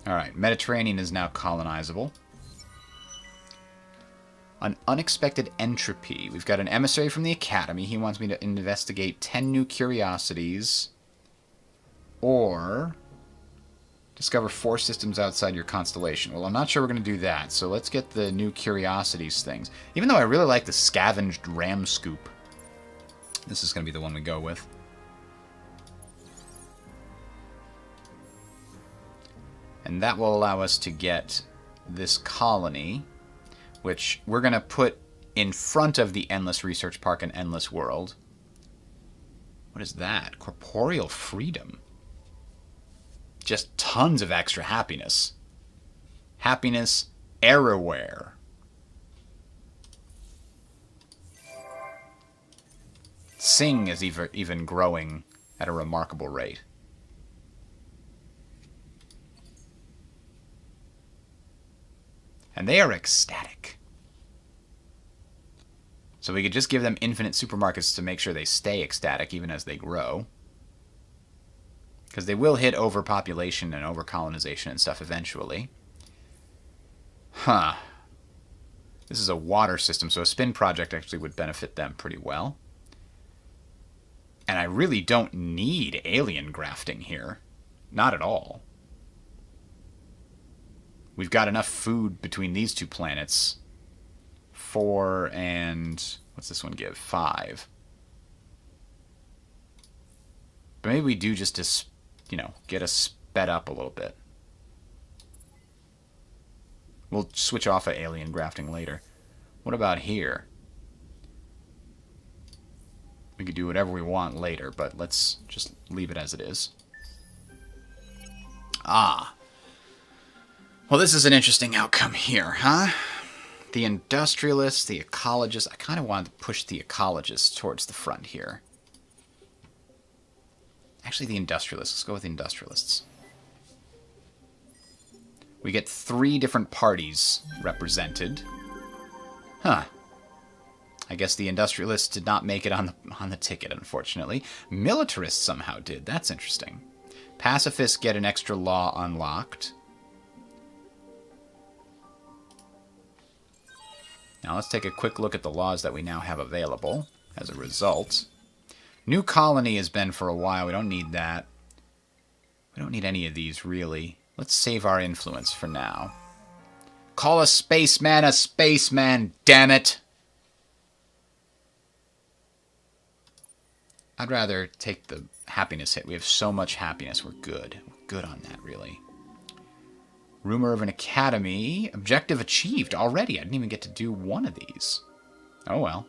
All right, Mediterranean is now colonizable. An unexpected entropy. We've got an emissary from the Academy. He wants me to investigate 10 new curiosities. Or discover 4 systems outside your constellation. Well, I'm not sure we're going to do that, so let's get the new curiosities things. Even though I really like the scavenged ram scoop. This is going to be the one we go with. And that will allow us to get this colony, which we're going to put in front of the Endless Research Park and Endless World. What is that? Corporeal freedom. Just tons of extra happiness. Happiness everywhere. Sing is even growing at a remarkable rate. And they are ecstatic. So we could just give them infinite supermarkets to make sure they stay ecstatic even as they grow. Because they will hit overpopulation and overcolonization and stuff eventually. Huh. This is a water system, so a spin project actually would benefit them pretty well. And I really don't need alien grafting here. Not at all. We've got enough food between these 2 planets. 4 and... what's this one give? 5. But maybe we do just to, you know, get us sped up a little bit. We'll switch off of alien grafting later. What about here? We could do whatever we want later, but let's just leave it as it is. Ah. Well, this is an interesting outcome here, huh? The industrialists, the ecologists. I kind of wanted to push the ecologists towards the front here. Actually, the industrialists. Let's go with the industrialists. We get 3 different parties represented. Huh. I guess the industrialists did not make it on the ticket, unfortunately. Militarists somehow did. That's interesting. Pacifists get an extra law unlocked. Now let's take a quick look at the laws that we now have available as a result. New colony has been for a while. We don't need that. We don't need any of these, really. Let's save our influence for now. Call a spaceman, damn it! I'd rather take the happiness hit. We have so much happiness. We're good. We're good on that, really. Rumor of an academy. Objective achieved already. I didn't even get to do one of these. Oh well.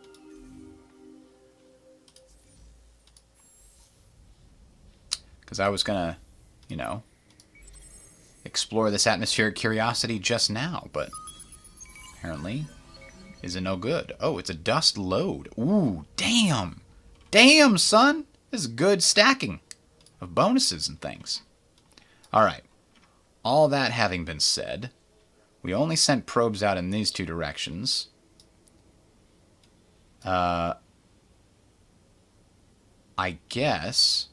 Because I was gonna, you know, explore this atmospheric curiosity just now, but apparently is it no good. Oh, it's a dust load. Ooh, damn. Damn, son. This is good stacking of bonuses and things. Alright. All that having been said, we only sent probes out in these two directions. I guess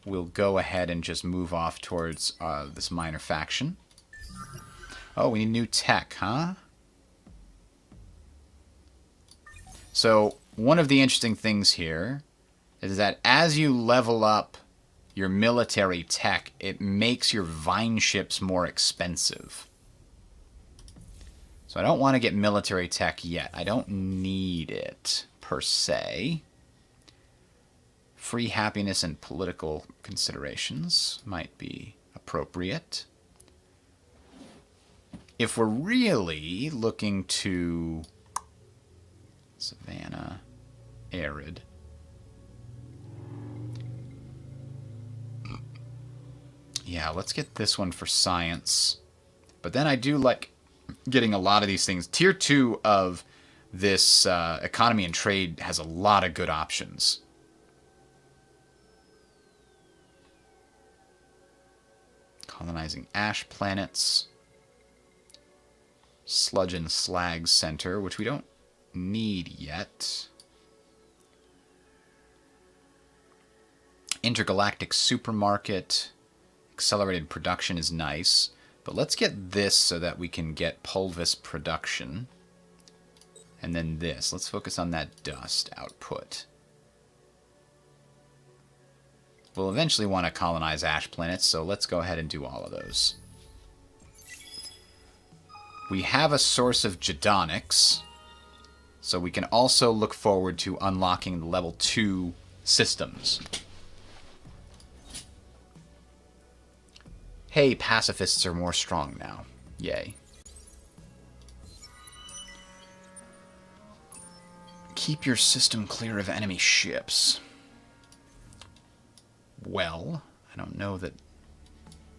we'll go ahead and just move off towards this minor faction. Oh, we need new tech, huh? So, one of the interesting things here is that as you level up your military tech, it makes your vine ships more expensive. So I don't want to get military tech yet. I don't need it, per se. Free happiness and political considerations might be appropriate. If we're really looking to Savannah, arid. Yeah, let's get this one for science. But then I do like getting a lot of these things. Tier 2 of this economy and trade has a lot of good options. Colonizing ash planets. Sludge and Slag Center, which we don't need yet. Intergalactic Supermarket. Accelerated production is nice. But let's get this so that we can get pulvis production. And then this. Let's focus on that dust output. We'll eventually want to colonize ash planets, so let's go ahead and do all of those. We have a source of Jedonics, so we can also look forward to unlocking the level 2 systems. Hey, pacifists are more strong now. Yay. Keep your system clear of enemy ships. Well, I don't know that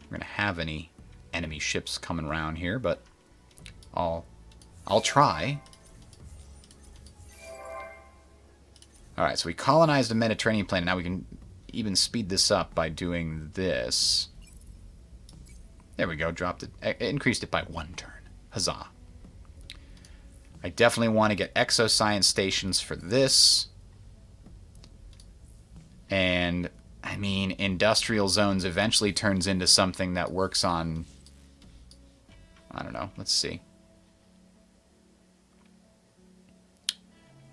we're going to have any enemy ships coming around here, but I'll try. Alright, so we colonized the Mediterranean planet. Now we can even speed this up by doing this. There we go, dropped it. Increased it by 1 turn. Huzzah. I definitely want to get exoscience stations for this. And, I mean, industrial zones eventually turns into something that works on... I don't know, let's see.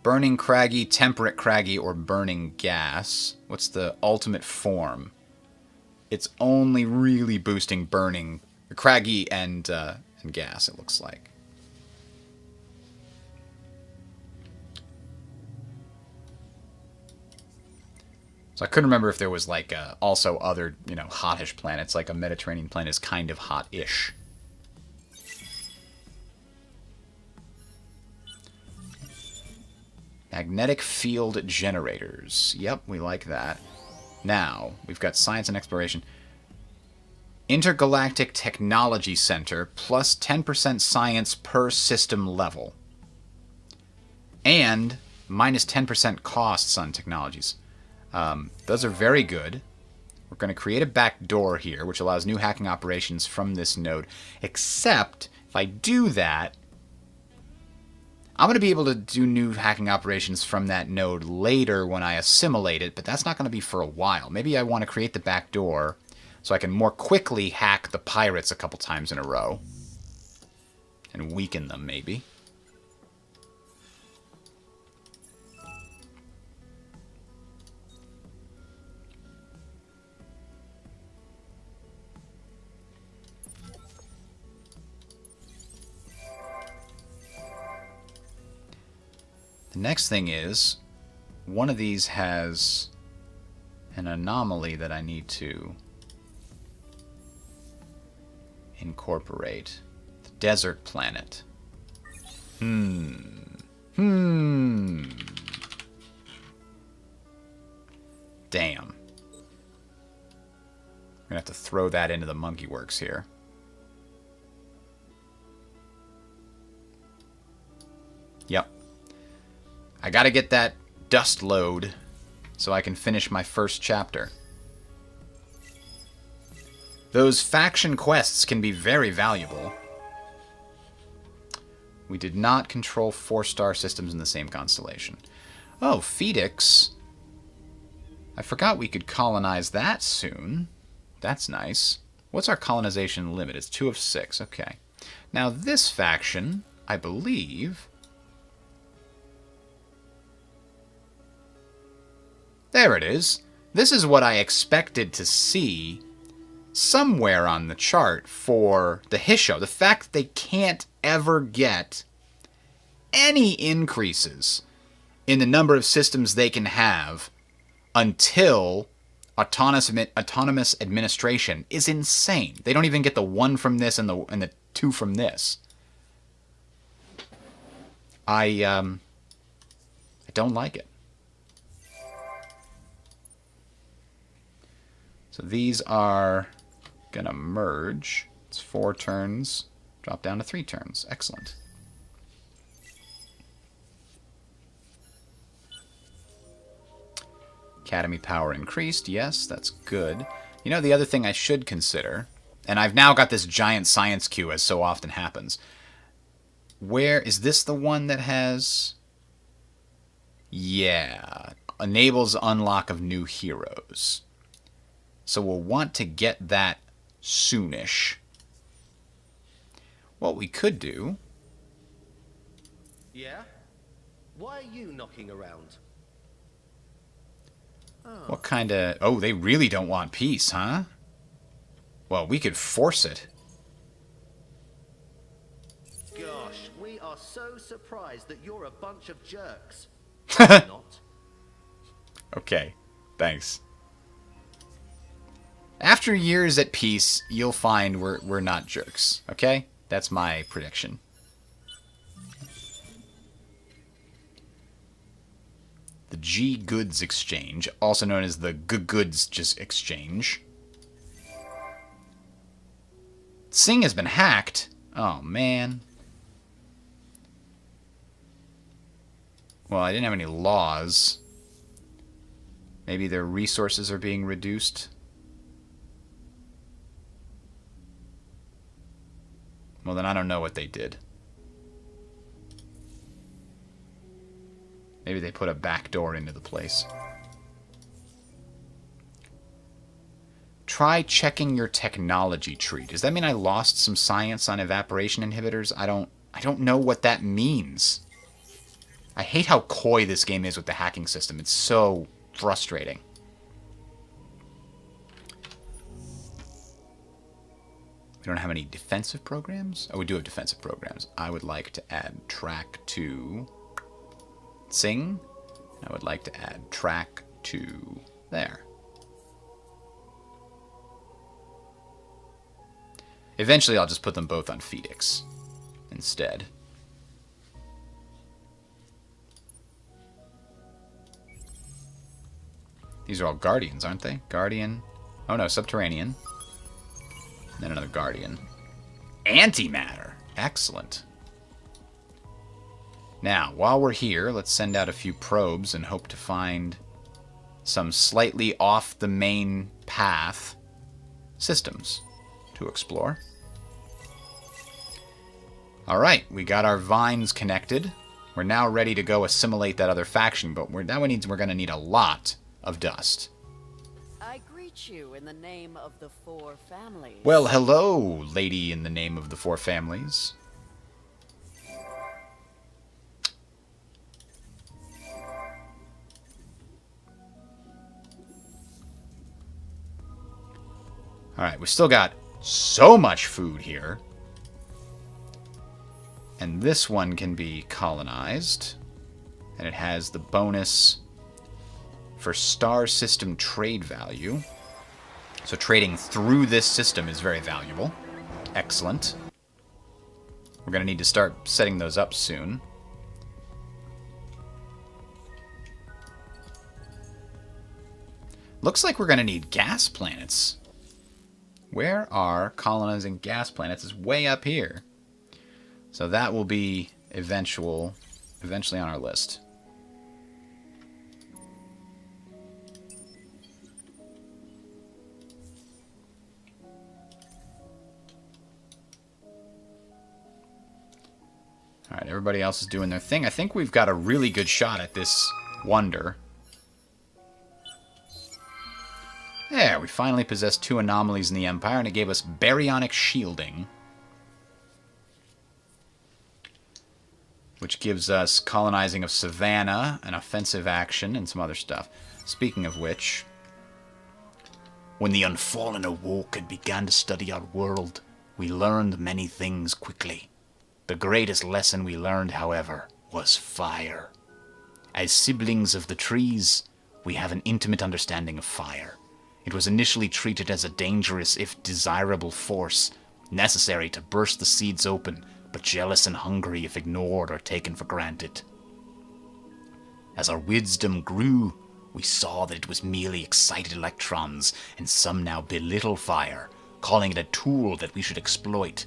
Burning craggy, temperate craggy, or burning gas. What's the ultimate form? It's only really boosting burning, craggy and gas, it looks like. So I couldn't remember if there was like also other, you know, hotish planets, like a Mediterranean planet is kind of hot-ish. Magnetic field generators. Yep, we like that. Now, we've got science and exploration. Intergalactic Technology Center, plus 10% science per system level. And minus 10% costs on technologies. Those are very good. We're going to create a back door here, which allows new hacking operations from this node. Except, if I do that, I'm going to be able to do new hacking operations from that node later when I assimilate it, but that's not going to be for a while. Maybe I want to create the back door so I can more quickly hack the pirates a couple times in a row. And weaken them, maybe. The next thing is, one of these has an anomaly that I need to incorporate. The desert planet. Damn. I'm gonna have to throw that into the monkey works here. Yep. I gotta get that dust load so I can finish my first chapter. Those faction quests can be very valuable. We did not control 4-star systems in the same constellation. Oh, Phoenix. I forgot we could colonize that soon. That's nice. What's our colonization limit? It's 2 of 6. Okay. Now this faction, I believe... There it is. This is what I expected to see somewhere on the chart for the Hisho. The fact that they can't ever get any increases in the number of systems they can have until autonomous administration is insane. They don't even get the 1 from this and the 2 from this. I don't like it. So these are gonna merge. It's 4 turns. Drop down to 3 turns. Excellent. Academy power increased. Yes, that's good. You know, the other thing I should consider, and I've now got this giant science queue as so often happens. Where is this the one that has... Yeah. Enables unlock of new heroes. So we'll want to get that soonish. What we could do... Yeah? Why are you knocking around? What kind of... Oh, they really don't want peace, huh? Well, we could force it. Gosh, we are so surprised that you're a bunch of jerks. Not. Okay, thanks. After years at peace, you'll find we're not jerks, okay? That's my prediction. The G Goods Exchange, also known as the Goods just Exchange. Sing has been hacked. Oh, man. Well, I didn't have any laws. Maybe their resources are being reduced. Well, then I don't know what they did. Maybe they put a back door into the place. Try checking your technology tree. Does that mean I lost some science on evaporation inhibitors? I don't know what that means. I hate how coy this game is with the hacking system. It's so frustrating. We don't have any defensive programs? Oh, we do have defensive programs. I would like to add track to Sing. I would like to add track to there. Eventually, I'll just put them both on Phoenix instead. These are all Guardians, aren't they? Guardian. Oh no, Subterranean. And then another Guardian. Antimatter. Excellent. Now, while we're here, let's send out a few probes and hope to find some slightly off the main path systems to explore. Alright, we got our vines connected. We're now ready to go assimilate that other faction, but that means we're going to need a lot of dust. I greet you in the name of the 4 families. Well, hello, lady in the name of the 4 families. Alright, we still got so much food here. And this one can be colonized. And it has the bonus for star system trade value. So trading through this system is very valuable. Excellent. We're going to need to start setting those up soon. Looks like we're going to need gas planets. Where are colonizing gas planets? It's way up here. So that will be eventually on our list. Alright, everybody else is doing their thing. I think we've got a really good shot at this wonder. There, we finally possessed 2 anomalies in the Empire, and it gave us baryonic shielding. Which gives us colonizing of Savannah, an offensive action, and some other stuff. Speaking of which, when the Unfallen awoke and began to study our world, we learned many things quickly. The greatest lesson we learned, however, was fire. As siblings of the trees, we have an intimate understanding of fire. It was initially treated as a dangerous, if desirable, force, necessary to burst the seeds open, but jealous and hungry if ignored or taken for granted. As our wisdom grew, we saw that it was merely excited electrons, and some now belittle fire, calling it a tool that we should exploit.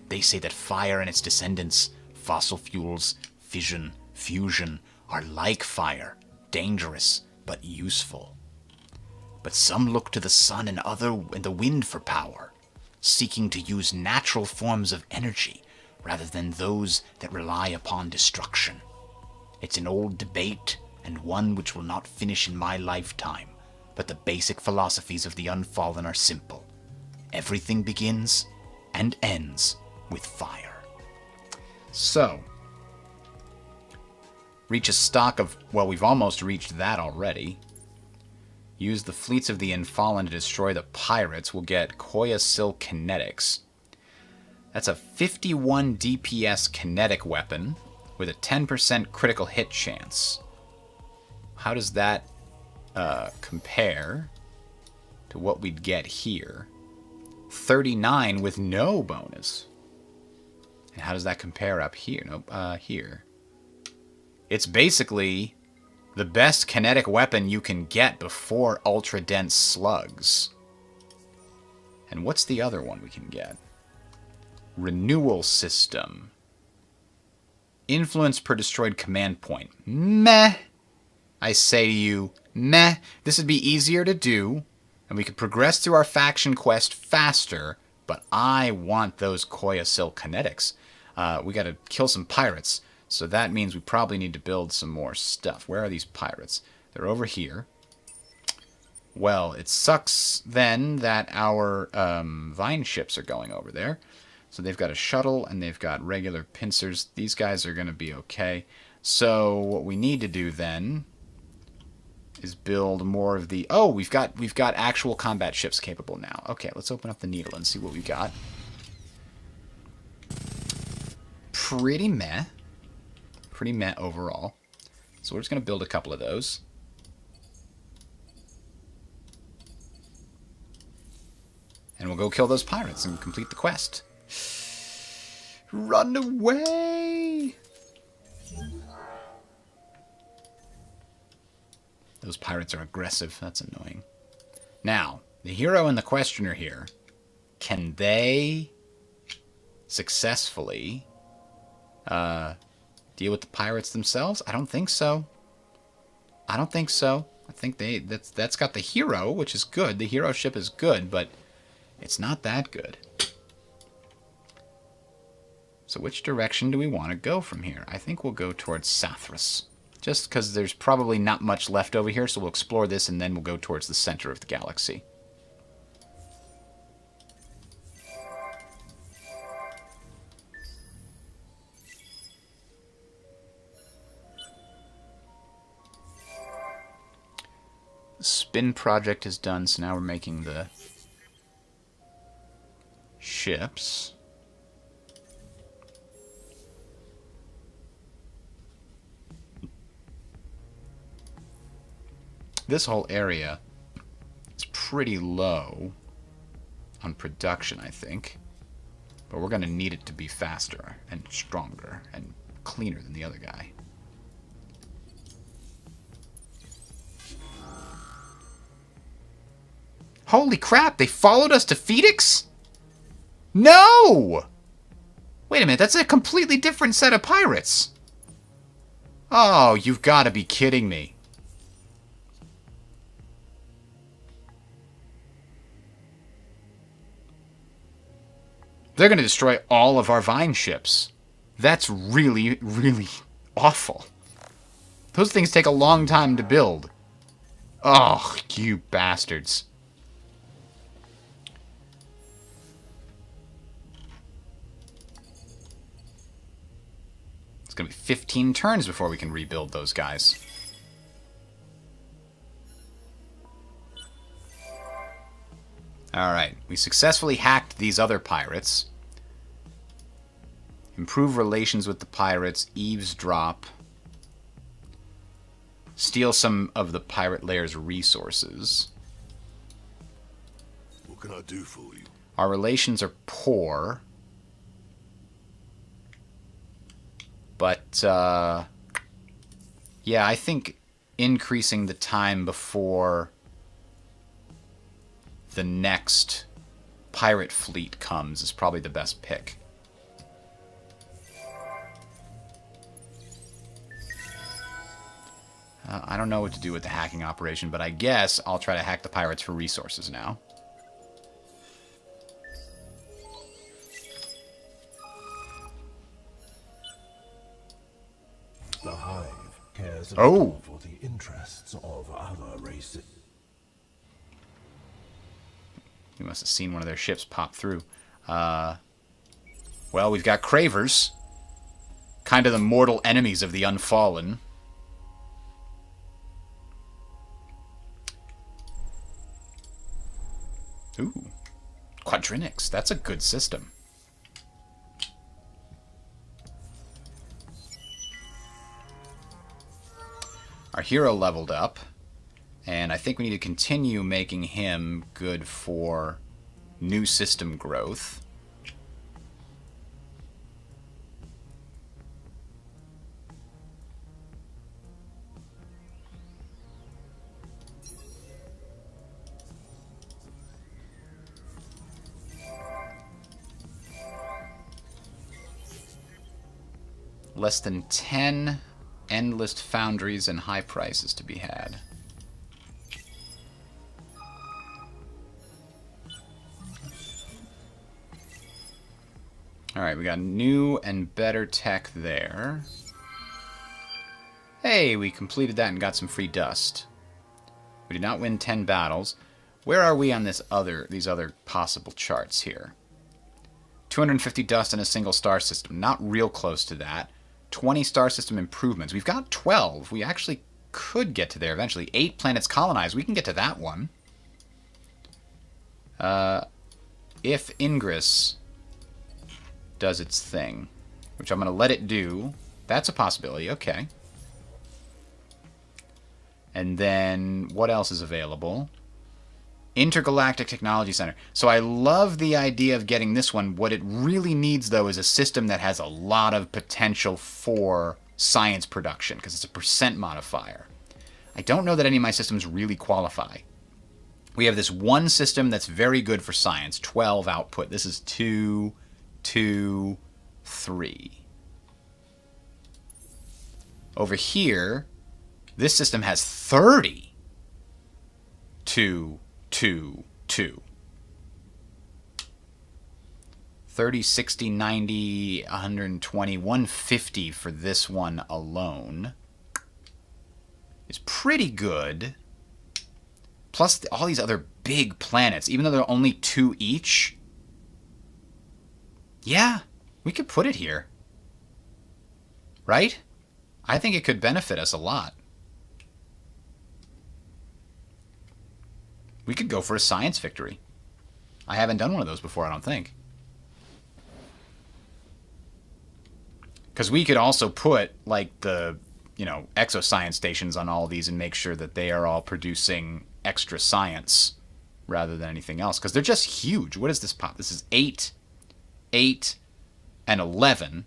They say that fire and its descendants, fossil fuels, fission, fusion, are like fire, dangerous but useful. But some look to the sun and the wind for power, seeking to use natural forms of energy rather than those that rely upon destruction. It's an old debate, and one which will not finish in my lifetime, but the basic philosophies of the Unfallen are simple. Everything begins and ends with fire. So, reach a stock of, well, we've almost reached that already. Use the fleets of the Unfallen to destroy the pirates. We'll get Koya Sil Kinetics. That's a 51 DPS kinetic weapon with a 10% critical hit chance. How does that compare to what we'd get here? 39 with no bonus. And how does that compare up here? Nope, here. It's basically the best kinetic weapon you can get before ultra-dense slugs. And what's the other one we can get? Renewal system. Influence per destroyed command point. Meh. I say to you, meh. This would be easier to do, and we could progress through our faction quest faster, but I want those Koya Sil Kinetics. We gotta kill some pirates, so that means we probably need to build some more stuff. Where are these pirates? They're over here. Well, it sucks then that our vine ships are going over there. So they've got a shuttle and they've got regular pincers. These guys are going to be okay. So what we need to do then is build more of the... Oh, we've got actual combat ships capable now. Okay, let's open up the needle and see what we've got. Pretty meh. Pretty meh overall. So we're just going to build a couple of those. And we'll go kill those pirates and complete the quest. Run away! Those pirates are aggressive. That's annoying. Now, the hero and the questioner here, can they successfully deal with the pirates themselves? I don't think so. I don't think so. I think that's got the hero, which is good. The hero ship is good, but it's not that good. So which direction do we want to go from here? I think we'll go towards Sathras. Just because there's probably not much left over here, so we'll explore this and then we'll go towards the center of the galaxy. The spin project is done, so now we're making the ships. this whole area is pretty low on production, I think. But we're going to need it to be faster and stronger and cleaner than the other guy. Holy crap, they followed us to Phoenix? No! Wait a minute, that's a completely different set of pirates. Oh, you've got to be kidding me. They're going to destroy all of our Vine ships. That's really, really awful. Those things take a long time to build. Oh, you bastards. It's going to be 15 turns before we can rebuild those guys. Alright, we successfully hacked these other pirates. Improve relations with the pirates, eavesdrop. Steal some of the pirate layer's resources. What can I do for you? Our relations are poor. But, yeah, I think increasing the time before the next pirate fleet comes is probably the best pick. I don't know what to do with the hacking operation, but I guess I'll try to hack the pirates for resources now. The Hive cares Oh. little for the interests of other races. We must have seen one of their ships pop through. Well, we've got Cravers. Kind of the mortal enemies of the Unfallen. Ooh. Quadrinics. That's a good system. Our hero leveled up. And I think we need to continue making him good for new system growth. Less than 10 endless foundries and high prices to be had. Alright, we got new and better tech there. Hey, we completed that and got some free dust. We did not win 10 battles. Where are we on these other possible charts here? 250 dust in a single star system. Not real close to that. 20 star system improvements. We've got 12. We actually could get to there eventually. 8 planets colonized. We can get to that one. If Ingress does its thing, which I'm going to let it do. That's a possibility. Okay. And then what else is available? Intergalactic Technology Center. So I love the idea of getting this one. What it really needs, though, is a system that has a lot of potential for science production, because it's a percent modifier. I don't know that any of my systems really qualify. We have this one system that's very good for science, 12 output. This is 2, 2, 3. Over here, this system has 30. 2, 2, 2. 30, 60, 90, 120, 150 for this one alone. It's pretty good. Plus all these other big planets, even though they're only 2 each. Yeah, we could put it here. Right? I think it could benefit us a lot. We could go for a science victory. I haven't done one of those before, I don't think. Because we could also put, like, the you know, exoscience stations on all of these and make sure that they are all producing extra science rather than anything else. Because they're just huge. What is this pop? This is 8, 8, and 11.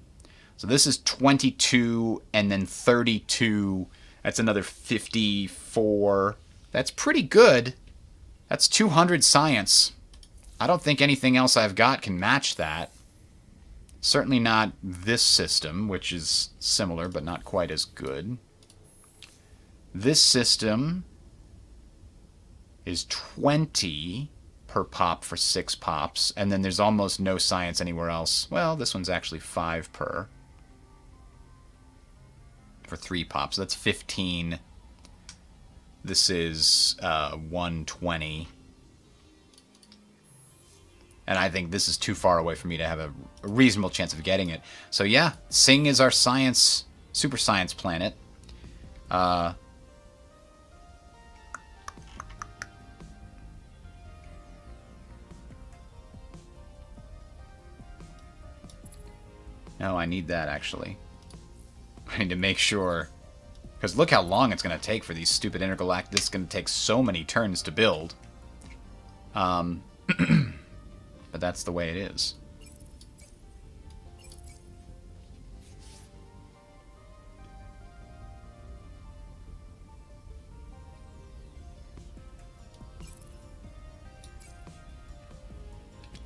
So this is 22 and then 32. That's another 54. That's pretty good. That's 200 science. I don't think anything else I've got can match that. Certainly not this system, which is similar but not quite as good. This system is 20 per pop for 6 pops, and then there's almost no science anywhere else. Well, this one's actually 5 per for 3 pops. That's 15. This is 120. And I think this is too far away for me to have a reasonable chance of getting it. So yeah, Sing is our science, super science planet. No, I need that, actually. I need to make sure. Because look how long it's going to take for these stupid intergalactic... This is going to take so many turns to build. But that's the way it is.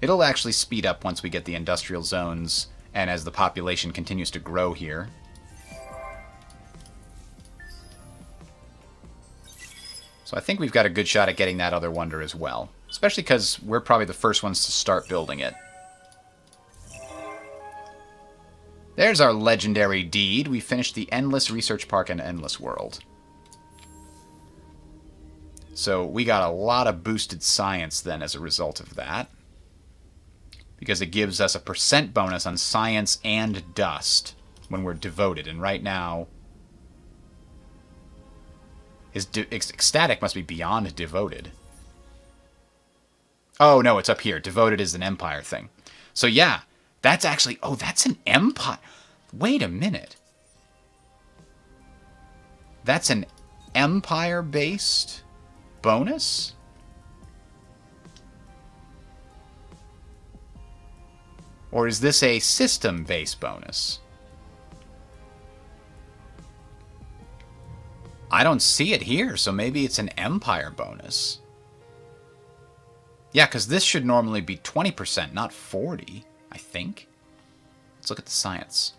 It'll actually speed up once we get the industrial zones and as the population continues to grow here. So I think we've got a good shot at getting that other wonder as well. Especially because we're probably the first ones to start building it. There's our legendary deed. We finished the Endless Research Park and Endless World. So we got a lot of boosted science then as a result of that. Because it gives us a % bonus on science and dust when we're devoted. And right now... Ecstatic must be beyond devoted. Oh, no, it's up here. Devoted is an empire thing. So, yeah, that's actually... Oh, that's an empire. Wait a minute. That's an empire-based bonus? Or is this a system-based bonus? I don't see it here, so maybe it's an empire bonus. Yeah, because this should normally be 20%, not 40, I think. Let's look at the science.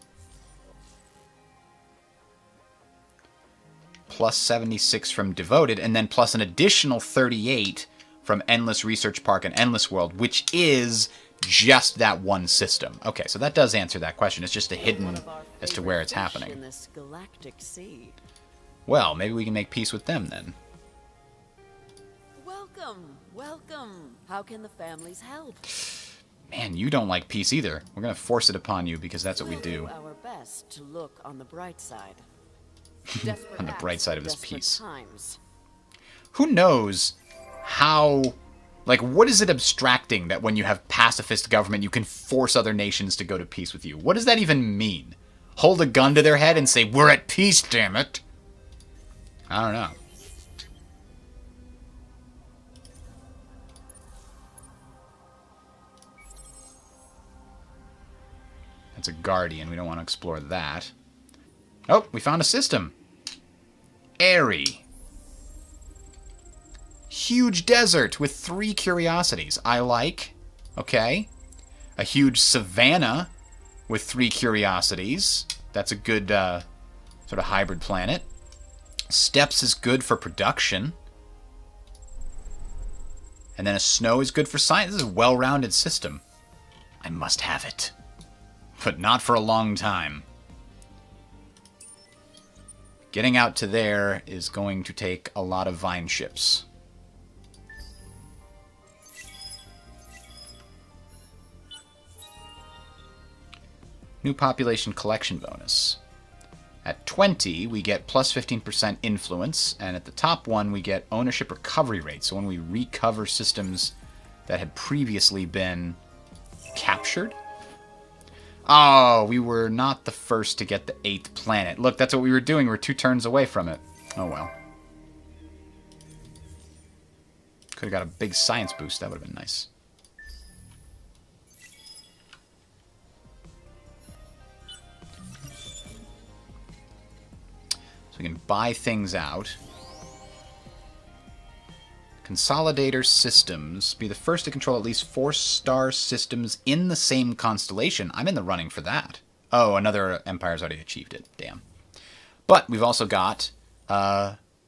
Plus 76 from Devoted, and then plus an additional 38 from Endless Research Park and Endless World, which is just that one system. Okay, so that does answer that question. It's just a hidden as to where it's happening. In this galactic sea. Well, maybe we can make peace with them then. Welcome, welcome. How can the families help? Man, you don't like peace either. We're going to force it upon you because that's what we do. We'll do our best to look on the bright side. On the bright side of this Desperate peace. times. Who knows how... Like, what is it abstracting that when you have pacifist government, you can force other nations to go to peace with you? What does that even mean? Hold a gun to their head and say, we're at peace, damn it. I don't know. That's a guardian. We don't want to explore that. Oh, we found a system. Airy. Huge desert with 3 curiosities. I like. Okay. A huge savanna with 3 curiosities. That's a good sort of hybrid planet. Steppes is good for production. And then a snow is good for science. This is a well-rounded system. I must have it. But not for a long time. Getting out to there is going to take a lot of vine ships. New population collection bonus. At 20, we get plus 15% influence, and at the top one, we get ownership recovery rate. So when we recover systems that had previously been captured. Oh, we were not the first to get the 8th planet. Look, that's what we were doing. We're 2 turns away from it. Oh, well. Could have got a big science boost. That would have been nice. So we can buy things out. Consolidator systems. Be the first to control at least 4-star systems in the same constellation. I'm in the running for that. Oh, another empire's already achieved it. Damn. But we've also got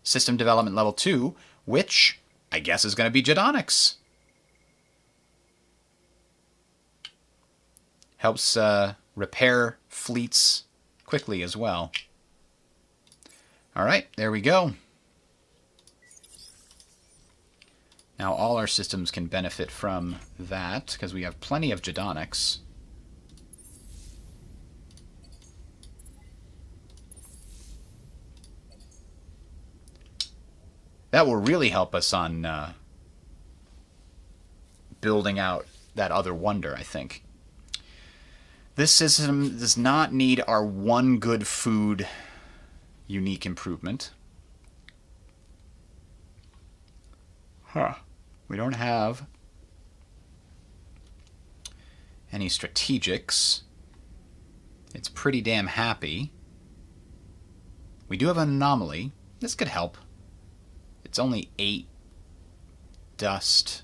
system development level 2, which I guess is going to be Jedonics. Helps repair fleets quickly as well. All right, there we go. Now all our systems can benefit from that, because we have plenty of Jedonics. That will really help us on building out that other wonder, I think. This system does not need our 1 good food unique improvement. Huh. We don't have any strategics. It's pretty damn happy. We do have an anomaly. This could help. It's only 8 dust.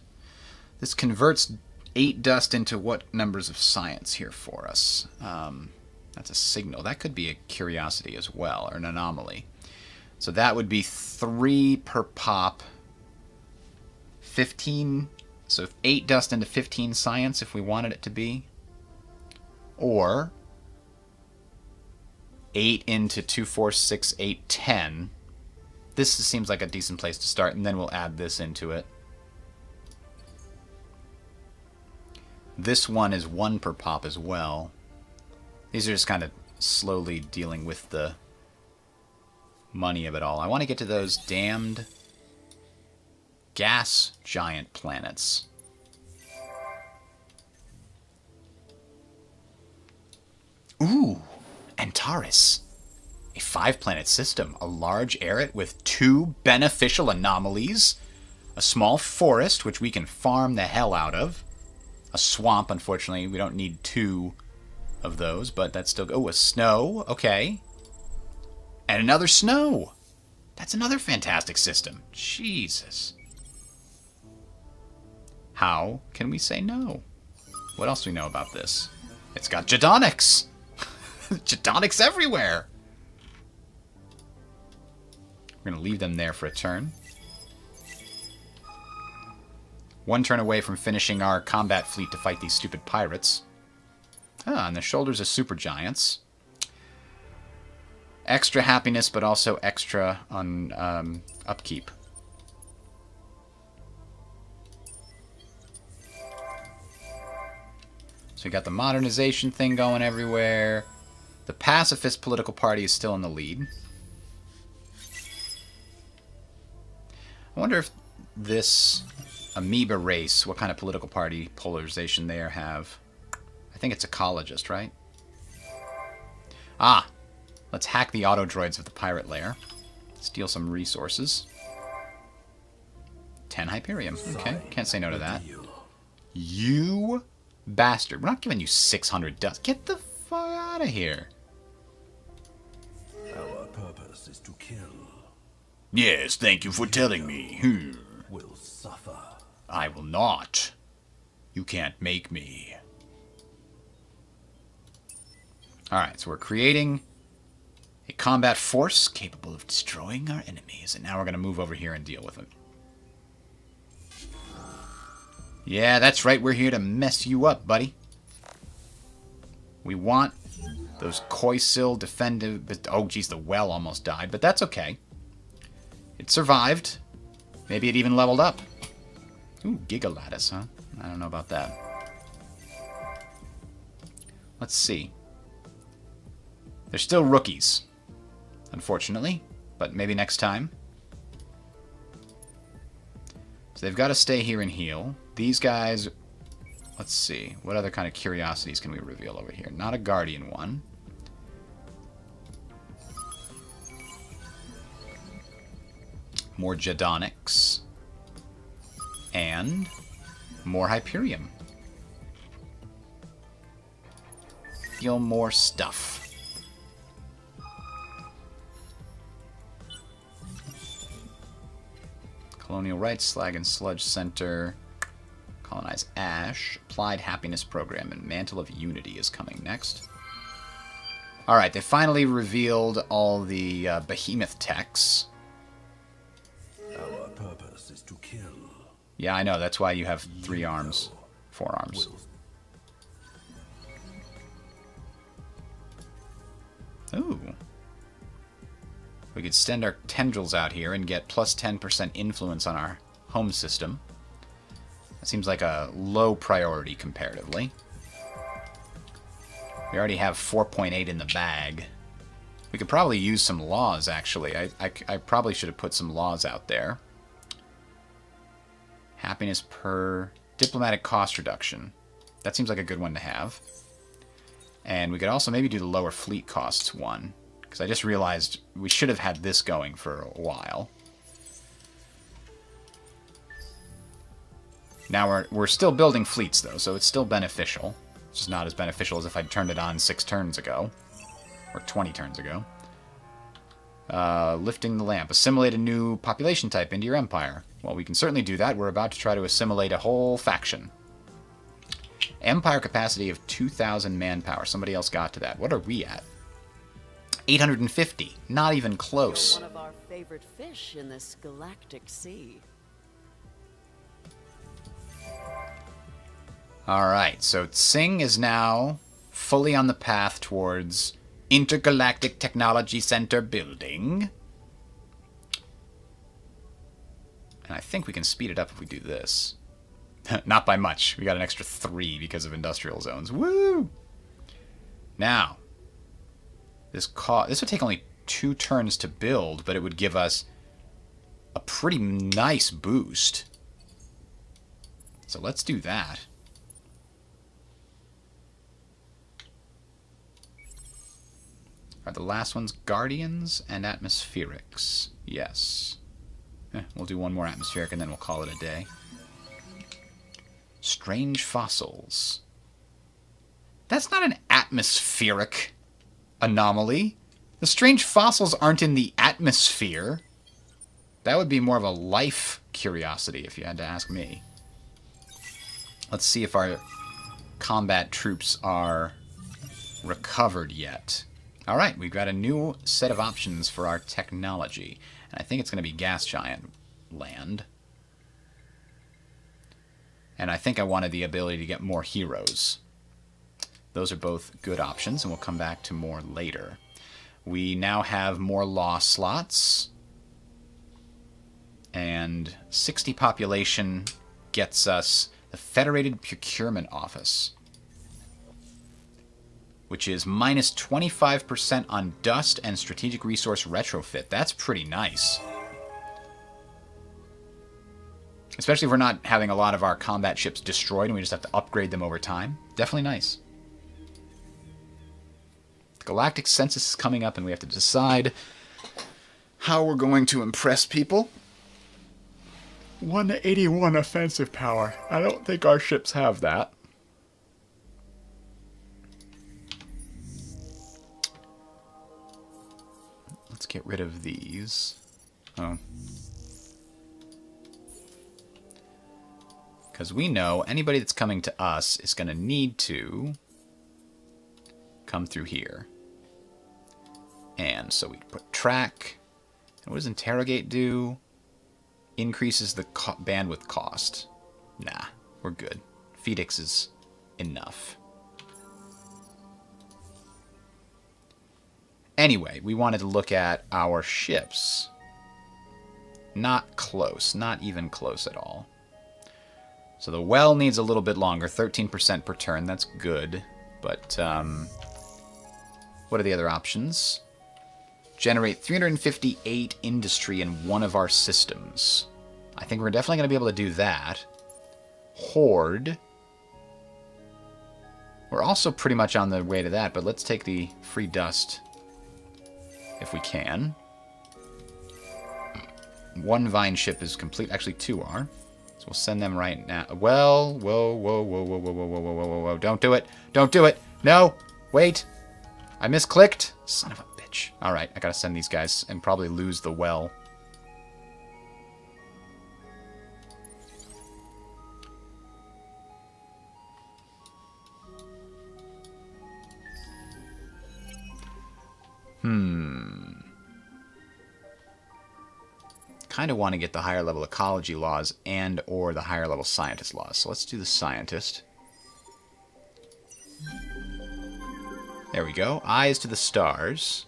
This converts 8 dust into what numbers of science here for us? That's a signal. That could be a curiosity as well, or an anomaly. So that would be 3 per pop. 15, so 8 dust into 15 science if we wanted it to be. Or 8 into 2, 4, 6, 8, 10. This seems like a decent place to start, and then we'll add this into it. This one is 1 per pop as well. These are just kind of slowly dealing with the money of it all. I want to get to those damned gas giant planets. Ooh, Antares. A 5-planet system. A large area with 2 beneficial anomalies. A small forest, which we can farm the hell out of. A swamp, unfortunately. We don't need 2 of those, but that's still... Oh, a snow. Okay. And another snow. That's another fantastic system. Jesus. How can we say no? What else do we know about this? It's got Jedonics! Jedonics everywhere! We're going to leave them there for a turn. 1 turn away from finishing our combat fleet to fight these stupid pirates. Ah, on the shoulders of supergiants. Extra happiness, but also extra on upkeep. So we got the modernization thing going everywhere. The pacifist political party is still in the lead. I wonder if this amoeba race, what kind of political party polarization they have. I think it's ecologist, right? Ah! Let's hack the auto-droids of the pirate lair. Steal some resources. 10 Hyperium. Okay, can't say no to that. You bastard. We're not giving you 600 dust. Get the fuck out of here. Our purpose is to kill. Yes, thank you for telling me. Will suffer. I will not. You can't make me. Alright, so we're creating a combat force capable of destroying our enemies. And now we're going to move over here and deal with them. Yeah, that's right. We're here to mess you up, buddy. We want those Koisil defensive... Oh, geez, the well almost died, but that's okay. It survived. Maybe it even leveled up. Ooh, Giga Lattice, huh? I don't know about that. Let's see. They're still rookies, unfortunately, but maybe next time. So they've got to stay here and heal. These guys Let's see. What other kind of curiosities can we reveal over here? Not a Guardian one. More Jedonics. And more Hyperium. Feel more stuff. Colonial Rights, Slag and Sludge Center. Colonize Ash. Applied Happiness Program and Mantle of Unity is coming next. Alright, they finally revealed all the behemoth techs. Our purpose is to kill. Yeah, I know. That's why you have 3 arms. 4 arms. Ooh. We could send our tendrils out here and get plus 10% influence on our home system. That seems like a low priority comparatively. We already have 4.8 in the bag. We could probably use some laws, actually. I probably should have put some laws out there. Happiness per diplomatic cost reduction. That seems like a good one to have. And we could also maybe do the lower fleet costs one. Because I just realized we should have had this going for a while. Now we're still building fleets, though, so it's still beneficial. It's just not as beneficial as if I'd turned it on 6 turns ago. Or 20 turns ago. Lifting the lamp. Assimilate a new population type into your empire. Well, we can certainly do that. We're about to try to assimilate a whole faction. Empire capacity of 2,000 manpower. Somebody else got to that. What are we at? 850. Not even close. You're one of our favorite fish in this galactic sea. Alright, so Tsing is now fully on the path towards Intergalactic Technology Center building. And I think we can speed it up if we do this. Not by much. We got an extra 3 because of industrial zones. Woo! Now, this would take only 2 turns to build, but it would give us a pretty nice boost. So let's do that. Are the last ones Guardians and Atmospherics? Yes. We'll do one more Atmospheric and then we'll call it a day. Strange Fossils. That's not an atmospheric anomaly. The strange fossils aren't in the atmosphere. That would be more of a life curiosity if you had to ask me. Let's see if our combat troops are recovered yet. Alright, we've got a new set of options for our technology. And I think it's going to be gas giant land. And I think I wanted the ability to get more heroes. Those are both good options, and we'll come back to more later. We now have more law slots. And 60 population gets us the Federated Procurement Office, which is minus 25% on dust and strategic resource retrofit. That's pretty nice. Especially if we're not having a lot of our combat ships destroyed and we just have to upgrade them over time. Definitely nice. The Galactic Census is coming up and we have to decide how we're going to impress people. 181 offensive power. I don't think our ships have that. Let's get rid of these. Oh. Because we know anybody that's coming to us is going to need to come through here. And so we put track. And what does interrogate do? Increases the bandwidth cost. Nah, we're good. Phoenix is enough. Anyway, we wanted to look at our ships. Not close. Not even close at all. So the well needs a little bit longer. 13% per turn. That's good. But, what are the other options? Generate 358 industry in one of our systems. I think we're definitely going to be able to do that. Hoard. We're also pretty much on the way to that, but let's take the free dust if we can. One vine ship is complete. Actually, two are. So we'll send them right now. Well, whoa, whoa, whoa, whoa, whoa, whoa, whoa, whoa, whoa, whoa. Don't do it. Don't do it. No. Wait. I misclicked. Son of a bitch. All right, I gotta send these guys and probably lose the well. Kind of want to get the higher level ecology laws and or the higher level scientist laws. So let's do the scientist. There we go. Eyes to the stars.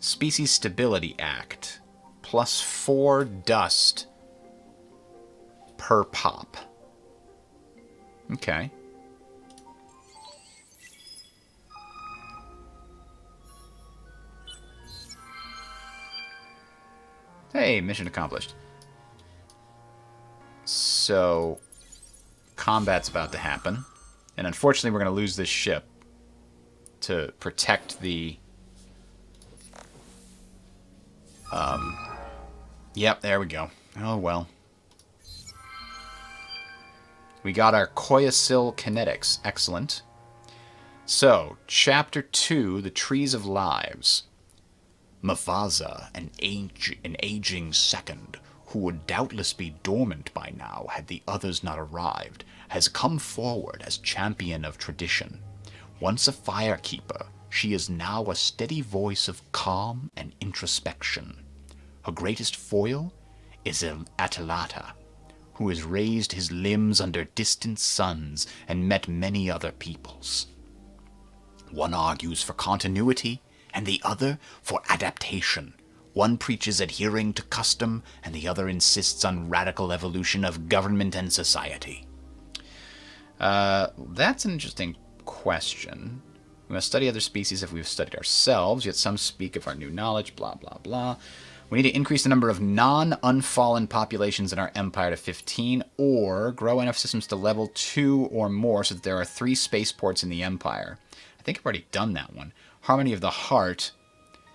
Species Stability Act. +4 dust per pop. Okay. Hey, mission accomplished. So, combat's about to happen. And unfortunately, we're going to lose this ship to protect the... Yep, there we go. Oh, well. We got our Koyasil kinetics. Excellent. So, Chapter 2, The Trees of Lives. Mavaza, an aging second, who would doubtless be dormant by now had the others not arrived, has come forward as champion of tradition. Once a firekeeper, she is now a steady voice of calm and introspection. Her greatest foil is Atalata, who has raised his limbs under distant suns and met many other peoples. One argues for continuity, and the other for adaptation. One preaches adhering to custom, and the other insists on radical evolution of government and society. That's an interesting question. We must study other species if we've studied ourselves, yet some speak of our new knowledge, blah, blah, blah. We need to increase the number of non-unfallen populations in our empire to 15, or grow enough systems to level 2 or more so that there are 3 spaceports in the empire. I think I've already done that one. Harmony of the Heart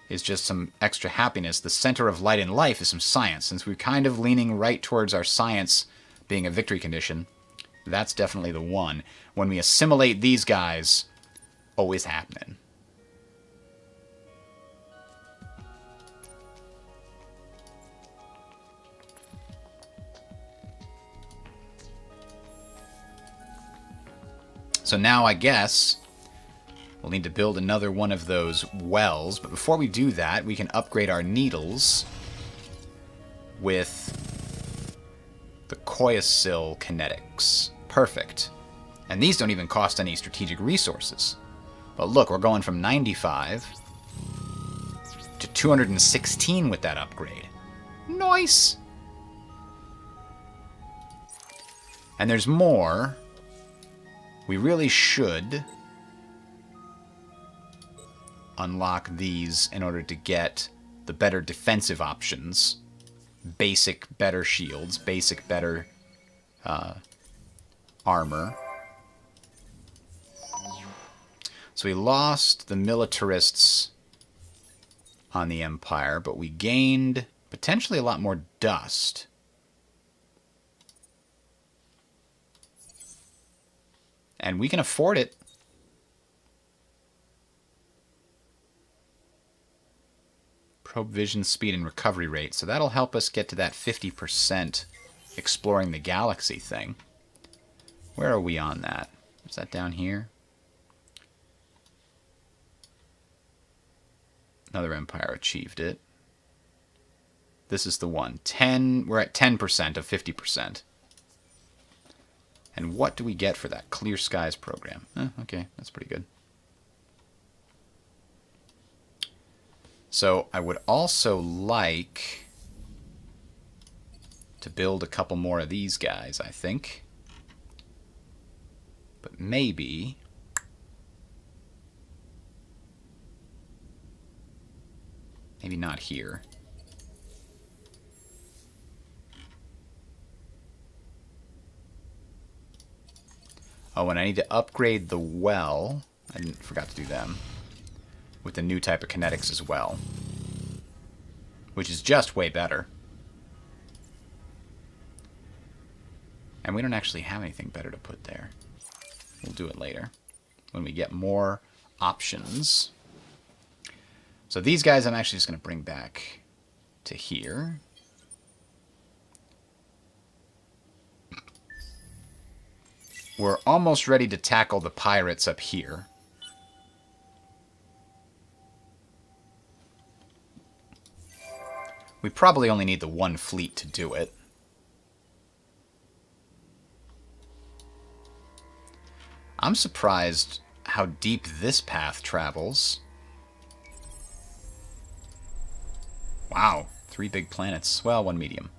is just some extra happiness. The Center of Light and Life is some science. Since we're kind of leaning right towards our science being a victory condition, that's definitely the one. When we assimilate these guys, always happening. So now I guess we'll need to build another one of those wells, but before we do that, we can upgrade our needles with the Koyasil kinetics. Perfect. And these don't even cost any strategic resources. But look, we're going from 95 to 216 with that upgrade. Nice! And there's more. We really should unlock these in order to get the better defensive options. Basic better shields, basic better armor. So we lost the militarists on the Empire, but we gained potentially a lot more dust. And we can afford it. Probe vision, speed, and recovery rate. So that'll help us get to that 50% exploring the galaxy thing. Where are we on that? Is that down here? Another Empire achieved it. This is the one. We're at 10% of 50%. And what do we get for that? Clear Skies program. Okay, that's pretty good. So I would also like to build a couple more of these guys, I think. But maybe not here. Oh, and I need to upgrade the well. I forgot to do them. With the new type of kinetics as well. Which is just way better. And we don't actually have anything better to put there. We'll do it later. When we get more options. So these guys I'm actually just going to bring back to here. We're almost ready to tackle the pirates up here. We probably only need the one fleet to do it. I'm surprised how deep this path travels. Wow, 3 big planets. Well, 1 medium.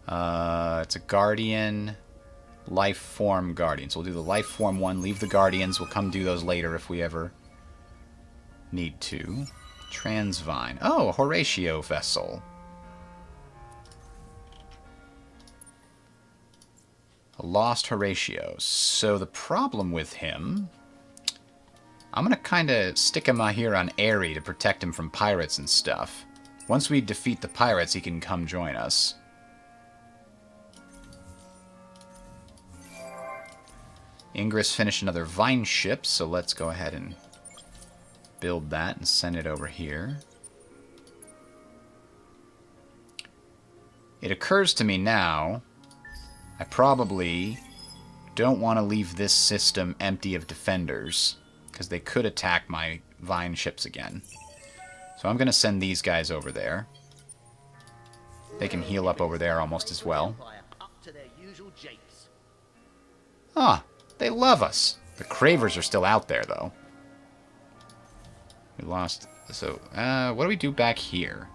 It's a guardian, life form guardian. So we'll do the life form one, leave the guardians. We'll come do those later if we ever need to. Transvine. Oh, a Horatio vessel. A lost Horatio. So the problem with him... I'm going to kind of stick him here on Airy to protect him from pirates and stuff. Once we defeat the pirates, he can come join us. Ingress finished another Vine ship, so let's go ahead and build that and send it over here. It occurs to me now, I probably don't want to leave this system empty of defenders, because they could attack my Vine ships again. So I'm going to send these guys over there. They can heal up over there almost as well. Ah, they love us. The Cravers are still out there, though. We lost... So, what do we do back here?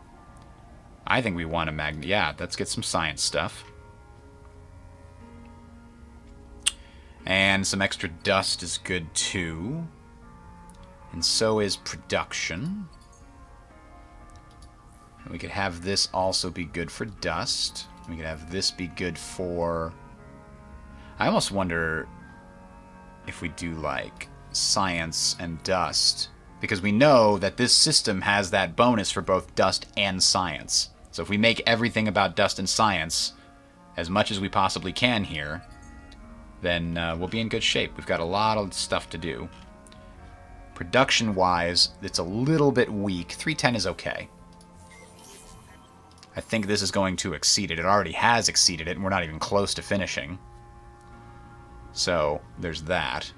I think we want a Yeah, let's get some science stuff. And some extra dust is good, too. And so is production. And we could have this also be good for dust. We could have this be good for... I almost wonder if we do, like, science and dust. Because we know that this system has that bonus for both dust and science. So if we make everything about dust and science, as much as we possibly can here, then we'll be in good shape. We've got a lot of stuff to do. Production-wise, it's a little bit weak. 310 is okay. I think this is going to exceed it. It already has exceeded it, and we're not even close to finishing. So, there's that.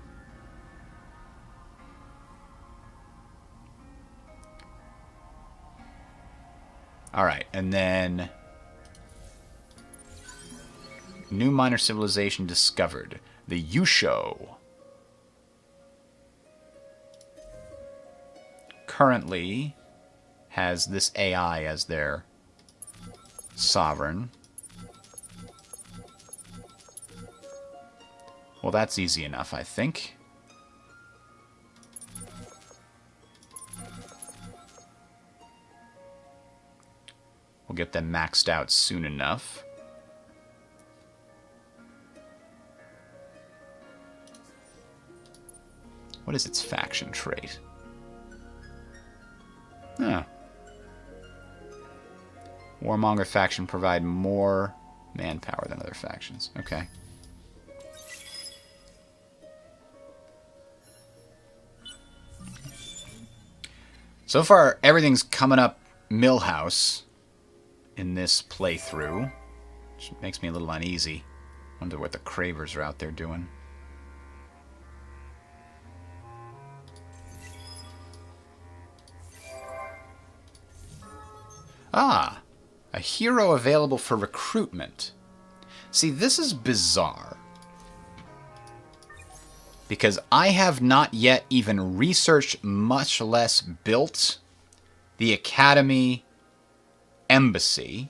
Alright, and then... New minor civilization discovered. The Yusho. Currently has this AI as their sovereign. Well, that's easy enough, I think. We'll get them maxed out soon enough. What is its faction trait? Huh. Warmonger faction provide more manpower than other factions. Okay. So far, everything's coming up Millhouse in this playthrough, which makes me a little uneasy. Wonder what the Cravers are out there doing. Ah, a hero available for recruitment. See, this is bizarre. Because I have not yet even researched, much less built, the Academy Embassy.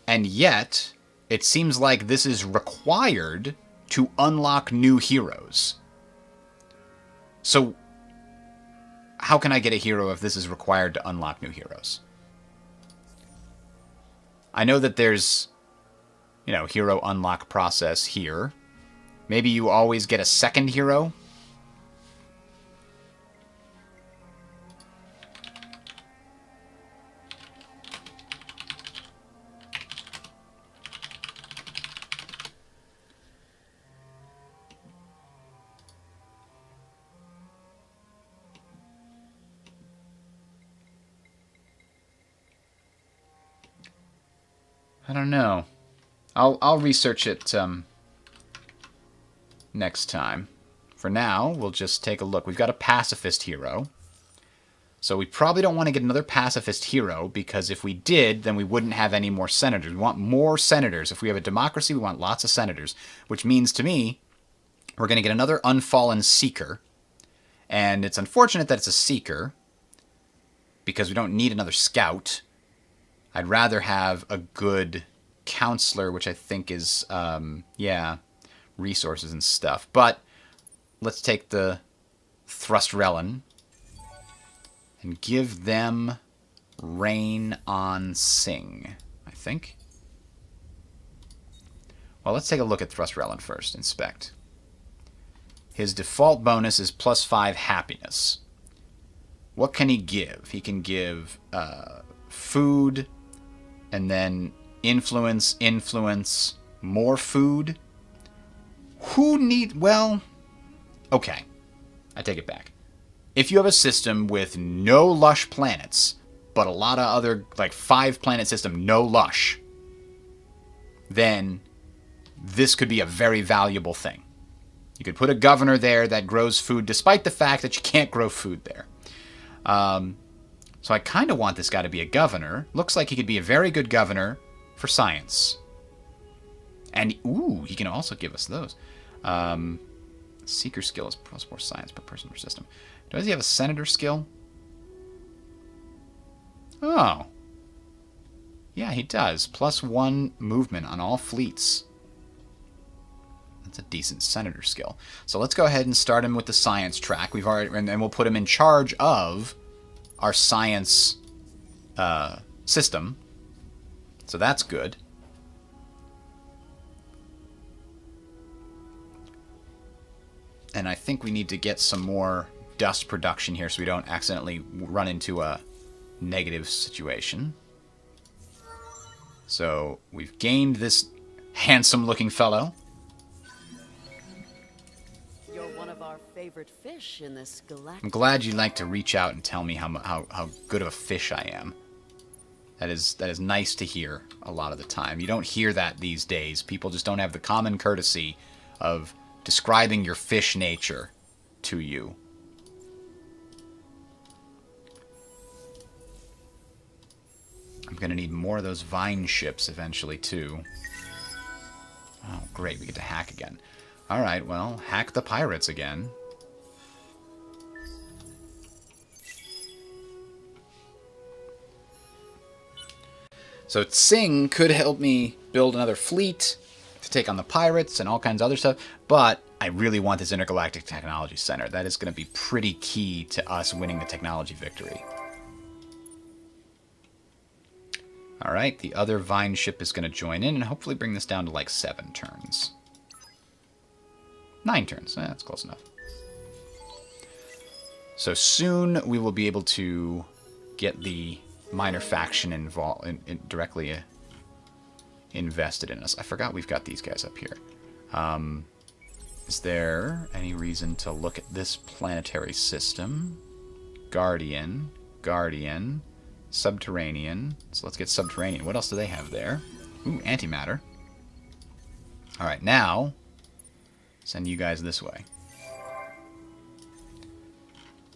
And yet, it seems like this is required to unlock new heroes. So, how can I get a hero if this is required to unlock new heroes? I know that there's, hero unlock process here. Maybe you always get a second hero? I don't know. I'll research it next time. For now, we'll just take a look. We've got a pacifist hero. So we probably don't want to get another pacifist hero, because if we did, then we wouldn't have any more senators. We want more senators. If we have a democracy, we want lots of senators. Which means, to me, we're going to get another Unfallen Seeker. And it's unfortunate that it's a Seeker, because we don't need another Scout. I'd rather have a good Counselor, which I think is, yeah, resources and stuff. But let's take the Thrustrellen and give them Rain on Sing, I think. Well, let's take a look at Thrustrellen first. Inspect. His default bonus is +5 happiness. What can he give? He can give food, and then influence, more food. Who need... Well, okay. I take it back. If you have a system with no lush planets, but a lot of other, like 5-planet system, no lush, then this could be a very valuable thing. You could put a governor there that grows food, despite the fact that you can't grow food there. So I kind of want this guy to be a governor. Looks like he could be a very good governor for science. And, ooh, he can also give us those. Seeker skill is +4 science per person per system. Does he have a senator skill? Oh. Yeah, he does. +1 movement on all fleets. That's a decent senator skill. So let's go ahead and start him with the science track. We've already, and we'll put him in charge of our science system. So that's good. And I think we need to get some more dust production here so we don't accidentally run into a negative situation. So we've gained this handsome-looking fellow. You're one of our favorite fish in this galactic... I'm glad you'd like to reach out and tell me how good of a fish I am. That is nice to hear a lot of the time. You don't hear that these days. People just don't have the common courtesy of describing your fish nature to you. I'm going to need more of those vine ships eventually, too. Oh, great. We get to hack again. All right, well, hack the pirates again. So Tsing could help me build another fleet to take on the pirates and all kinds of other stuff, but I really want this Intergalactic Technology Center. That is going to be pretty key to us winning the technology victory. Alright, the other Vine ship is going to join in and hopefully bring this down to like 7 turns. 9 turns, that's close enough. So soon we will be able to get the minor faction involved, directly invested in us. I forgot we've got these guys up here. Is there any reason to look at this planetary system? Guardian, Subterranean. So let's get Subterranean. What else do they have there? Ooh, antimatter. Alright, now send you guys this way.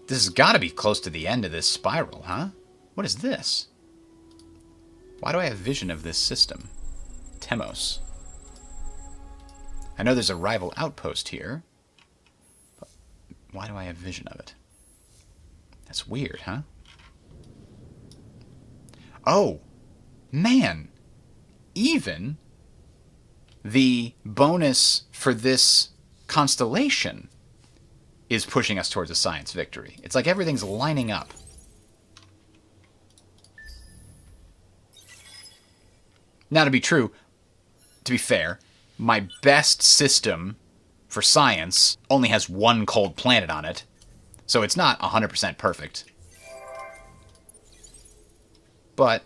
This has got to be close to the end of this spiral, huh? What is this? Why do I have vision of this system? Temos. I know there's a rival outpost here, but why do I have vision of it? That's weird, huh? Oh, man. Even the bonus for this constellation is pushing us towards a science victory. It's like everything's lining up. Now, to be fair, my best system for science, only has one cold planet on it. So it's not 100% perfect. But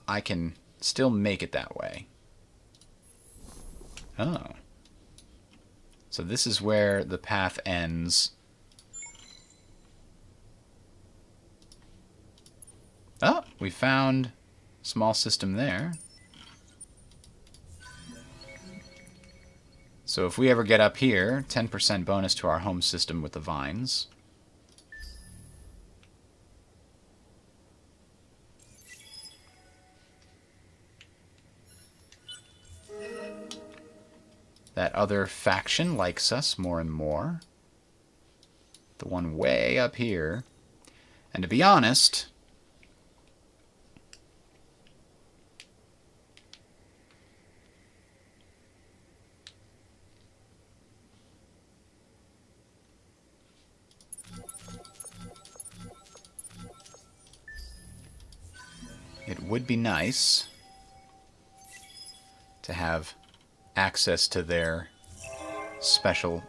I can still make it that way. Oh. So this is where the path ends. Oh, we found a small system there. So if we ever get up here, 10% bonus to our home system with the vines. That other faction likes us more and more. The one way up here. And to be honest, it would be nice to have access to their special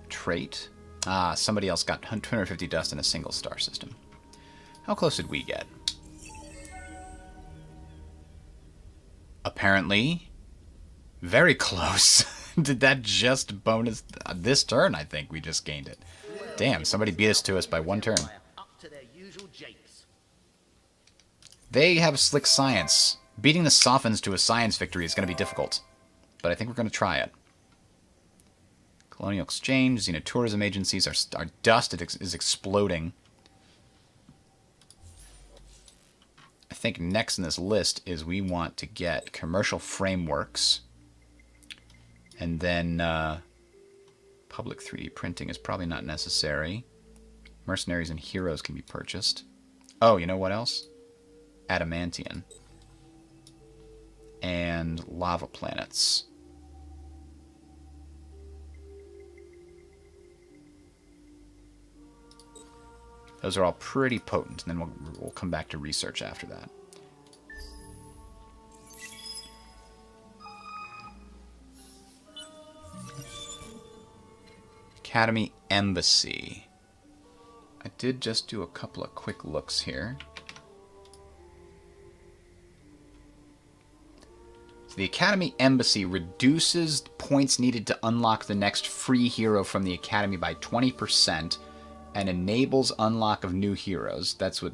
trait. Ah, somebody else got 250 dust in a single star system. How close did we get? Apparently, very close. Did that just bonus this turn? I think we just gained it. Damn, somebody beat us to us by one turn. Up to their usual japes. They have slick science. Beating the Sophons to a science victory is going to be difficult. But I think we're going to try it. Colonial Exchange, Xenotourism agencies, our dust is exploding. I think next in this list is we want to get commercial frameworks. And then public 3D printing is probably not necessary. Mercenaries and heroes can be purchased. Oh, you know what else? Adamantium. And lava planets. Those are all pretty potent, and then we'll come back to research after that. Academy Embassy. I did just do a couple of quick looks here. So the Academy Embassy reduces points needed to unlock the next free hero from the Academy by 20%. And enables unlock of new heroes. That's what...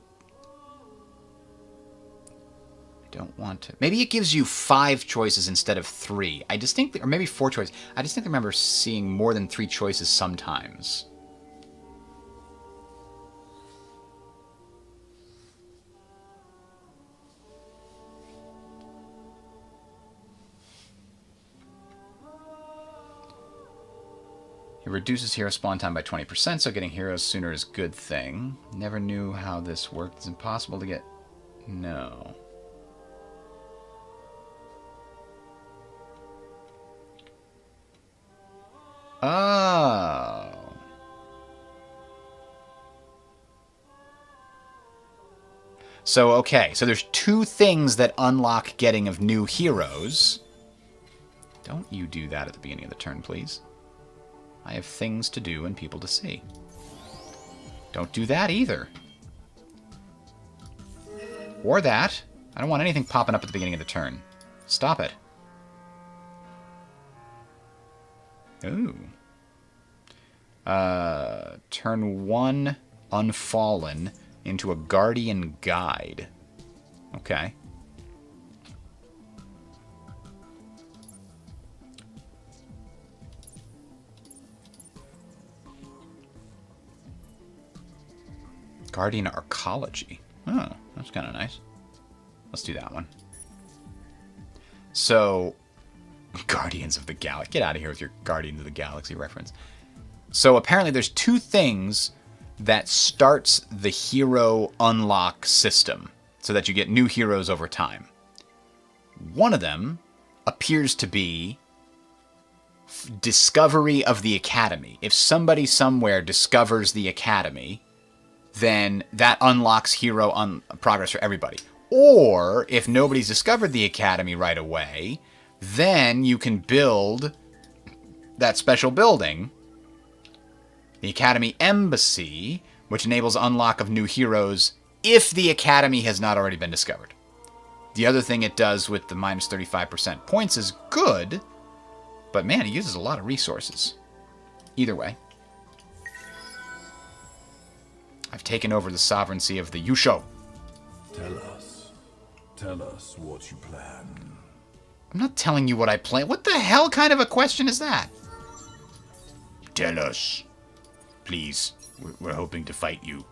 I don't want to... Maybe it gives you 5 choices instead of 3. I distinctly... Or maybe 4 choices. I distinctly remember seeing more than 3 choices sometimes. It reduces hero spawn time by 20%, so getting heroes sooner is a good thing. Never knew how this worked. It's impossible to get... No. Oh. So, okay. So there's 2 things that unlock getting of new heroes. Don't you do that at the beginning of the turn, please. I have things to do and people to see. Don't do that either. Or that. I don't want anything popping up at the beginning of the turn. Stop it. Ooh. Turn 1 Unfallen into a Guardian Guide. Okay. Guardian Arcology. Oh, that's kind of nice. Let's do that one. So, Guardians of the Galaxy. Get out of here with your Guardians of the Galaxy reference. So apparently there's 2 things that starts the hero unlock system so that you get new heroes over time. One of them appears to be discovery of the Academy. If somebody somewhere discovers the Academy, then that unlocks hero progress for everybody. Or, if nobody's discovered the Academy right away, then you can build that special building, the Academy Embassy, which enables unlock of new heroes if the Academy has not already been discovered. The other thing it does with the minus 35% points is good, but man, it uses a lot of resources. Either way. I've taken over the sovereignty of the Yusho. Tell us what you plan. I'm not telling you what I plan. What the hell kind of a question is that? Tell us. Please. We're hoping to fight you.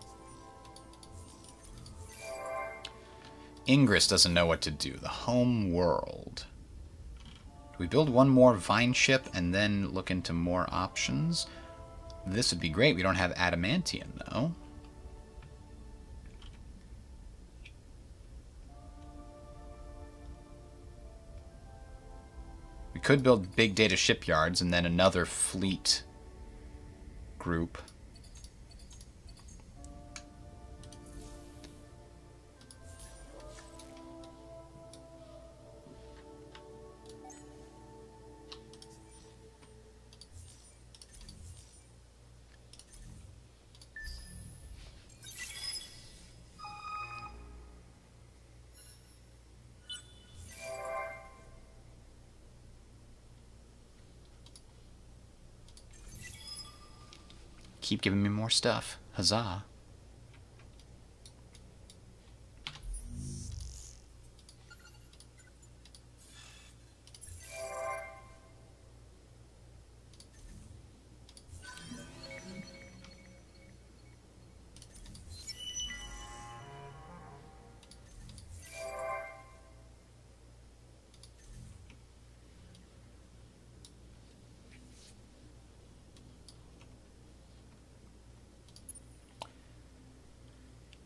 Ingress doesn't know what to do. The home world. Do we build one more vine ship and then look into more options? This would be great. We don't have adamantium, though. We could build big data shipyards and then another fleet group. Keep giving me more stuff. Huzzah.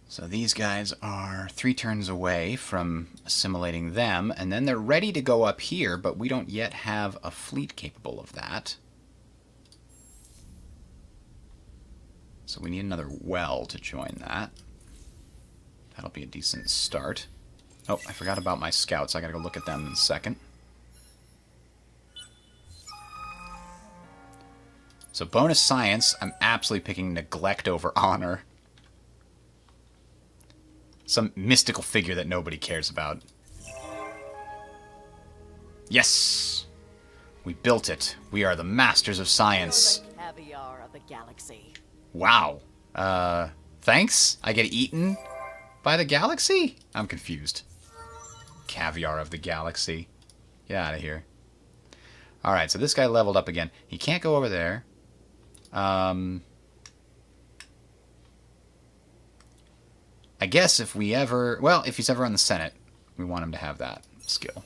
So these guys are 3 turns away from assimilating them, and then they're ready to go up here, but we don't yet have a fleet capable of that. So we need another well to join that. That'll be a decent start. Oh, I forgot about my scouts. I gotta go look at them in a second. So bonus science, I'm absolutely picking neglect over honor. Some mystical figure that nobody cares about. Yes! We built it. We are the masters of science. You're the caviar of the galaxy. Wow. Thanks? I get eaten by the galaxy? I'm confused. Caviar of the galaxy. Get out of here. Alright, so this guy leveled up again. He can't go over there. I guess if we ever... Well, if he's ever on the Senate, we want him to have that skill.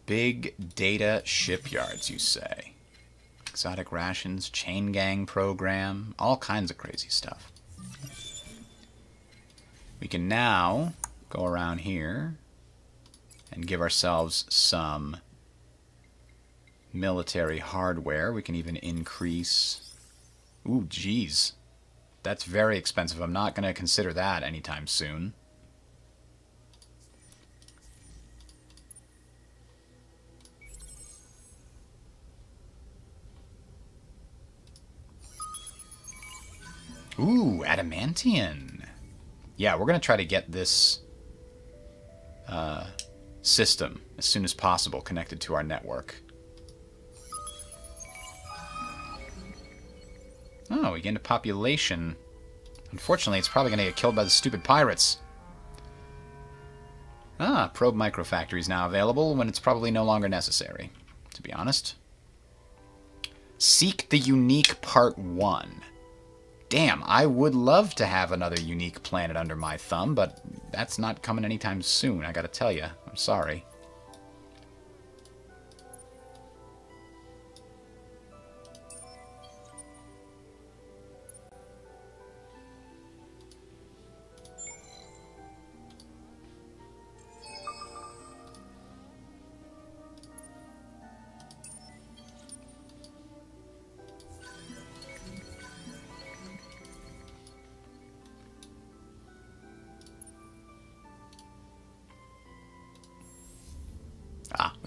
Big data shipyards, you say. Exotic rations, chain gang program, all kinds of crazy stuff. We can now go around here and give ourselves some military hardware. We can even increase... Ooh, geez. That's very expensive. I'm not going to consider that anytime soon. Ooh, adamantium. Yeah, we're going to try to get this system as soon as possible connected to our network. Oh, we gained a population. Unfortunately, it's probably going to get killed by the stupid pirates. Ah, probe microfactory is now available when it's probably no longer necessary, to be honest. Seek the unique part 1. Damn, I would love to have another unique planet under my thumb, but that's not coming anytime soon, I gotta tell you. I'm sorry.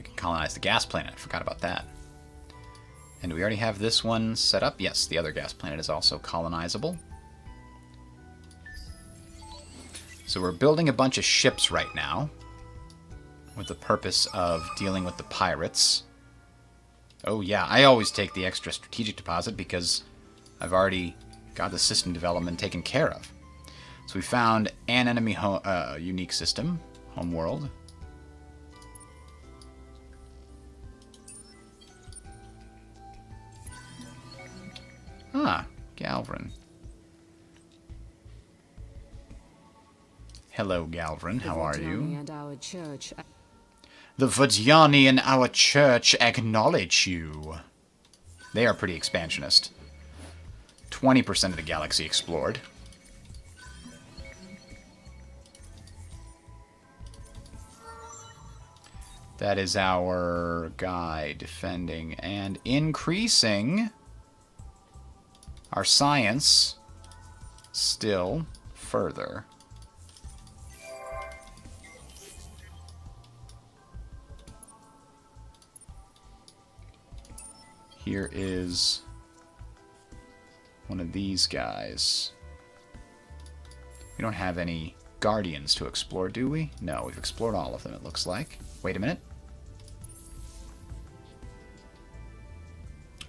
we can colonize the gas planet. I forgot about that. And do we already have this one set up? Yes, the other gas planet is also colonizable. So we're building a bunch of ships right now with the purpose of dealing with the pirates. Oh yeah, I always take the extra strategic deposit because I've already got the system development taken care of. So we found an enemy unique system, homeworld. Ah, Galvin. Hello, Galvin. How are you? And our church. The Vajani and our church acknowledge you. They are pretty expansionist. 20% of the galaxy explored. That is our guy defending and increasing our science still further. Here is one of these guys. We don't have any guardians to explore, do we? No, we've explored all of them, it looks like. Wait a minute.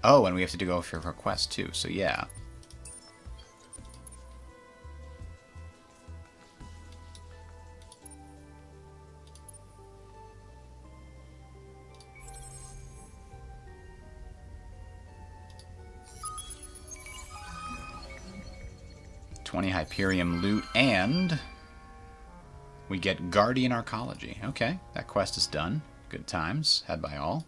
Oh, and we have to go for a quest too, so yeah. Hyperium loot, and we get Guardian Arcology. Okay, that quest is done. Good times, had by all.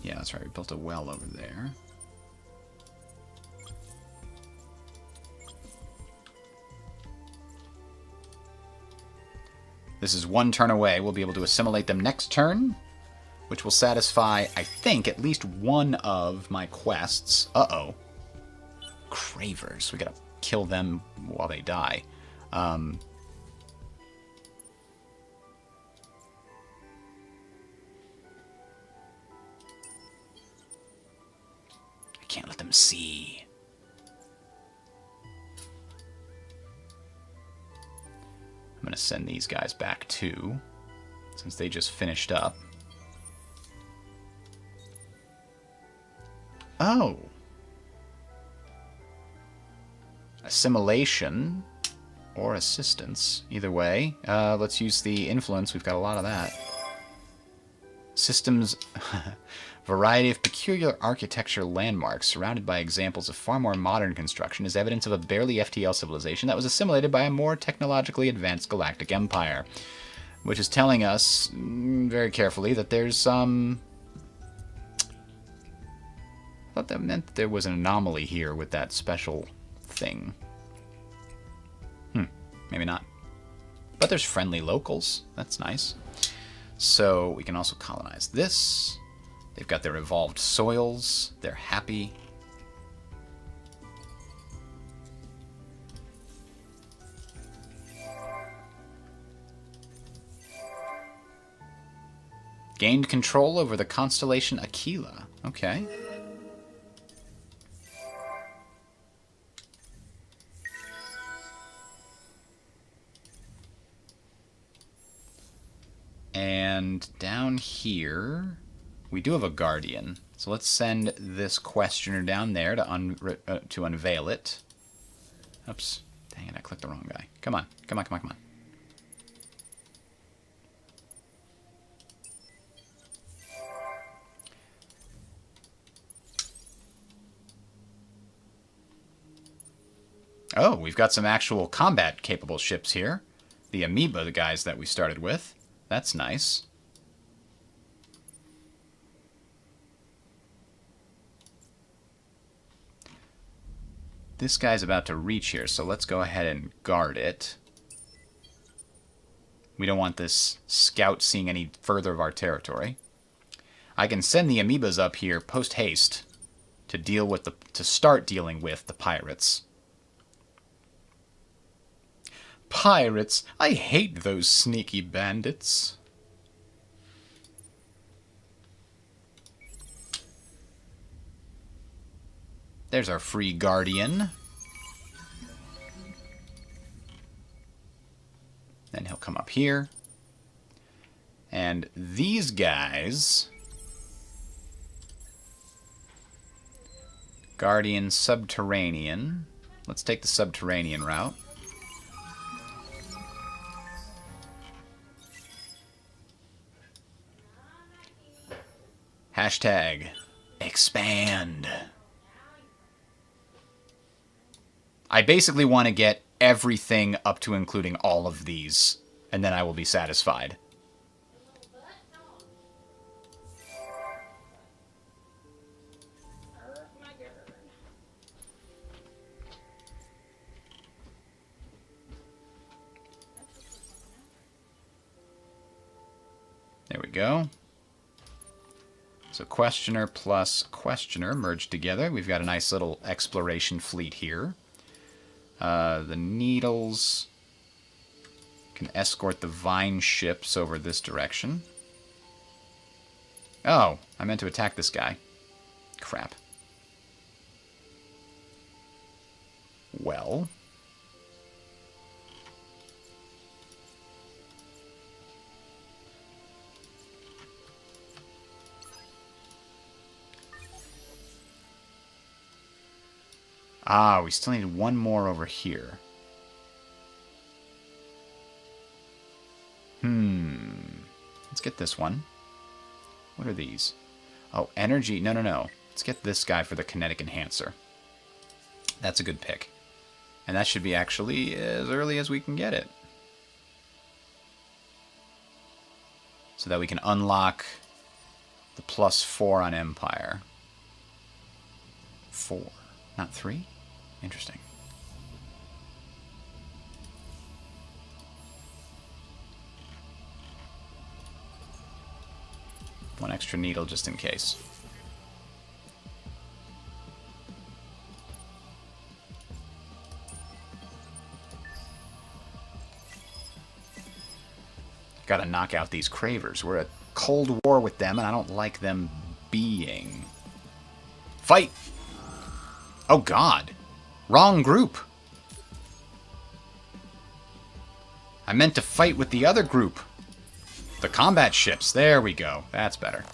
Yeah, that's right, we built a well over there. This is one turn away. We'll be able to assimilate them next turn, which will satisfy, I think, at least one of my quests. Uh-oh. Cravers. We gotta kill them while they die. I can't let them see. I'm going to send these guys back too, since they just finished up. Oh. Assimilation or assistance. Either way. Let's use the influence. We've got a lot of that. Systems... Variety of peculiar architecture landmarks surrounded by examples of far more modern construction is evidence of a barely FTL civilization that was assimilated by a more technologically advanced galactic empire. Which is telling us, very carefully, that there's some... I thought that meant that there was an anomaly here with that special thing. Maybe not. But there's friendly locals. That's nice. So we can also colonize this. They've got their evolved soils. They're happy. Gained control over the constellation Aquila. Okay. And down here... we do have a guardian, so let's send this questioner down there to unveil it. Oops, dang it, I clicked the wrong guy. Come on, come on, come on, come on. Oh, we've got some actual combat-capable ships here. The amoeba, the guys that we started with. That's nice. This guy's about to reach here, so let's go ahead and guard it. We don't want this scout seeing any further of our territory. I can send the amoebas up here post-haste to start dealing with the pirates. Pirates! I hate those sneaky bandits. There's our free guardian. Then he'll come up here. And these guys... Guardian, subterranean. Let's take the subterranean route. Hashtag expand. I basically want to get everything up to including all of these, and then I will be satisfied. There we go. So questioner plus questioner merged together. We've got a nice little exploration fleet here. The needles can escort the vine ships over this direction. Oh, I meant to attack this guy. Crap. Well... Ah, we still need one more over here. Let's get this one. What are these? Oh, energy. No. Let's get this guy for the kinetic enhancer. That's a good pick. And that should be actually as early as we can get it. So that we can unlock the +4 on Empire. 4, not 3? Interesting. One extra needle just in case. Gotta knock out these cravers. We're at cold war with them, and I don't like them being. Fight! Oh god! Wrong group! I meant to fight with the other group. The combat ships. There we go. That's better.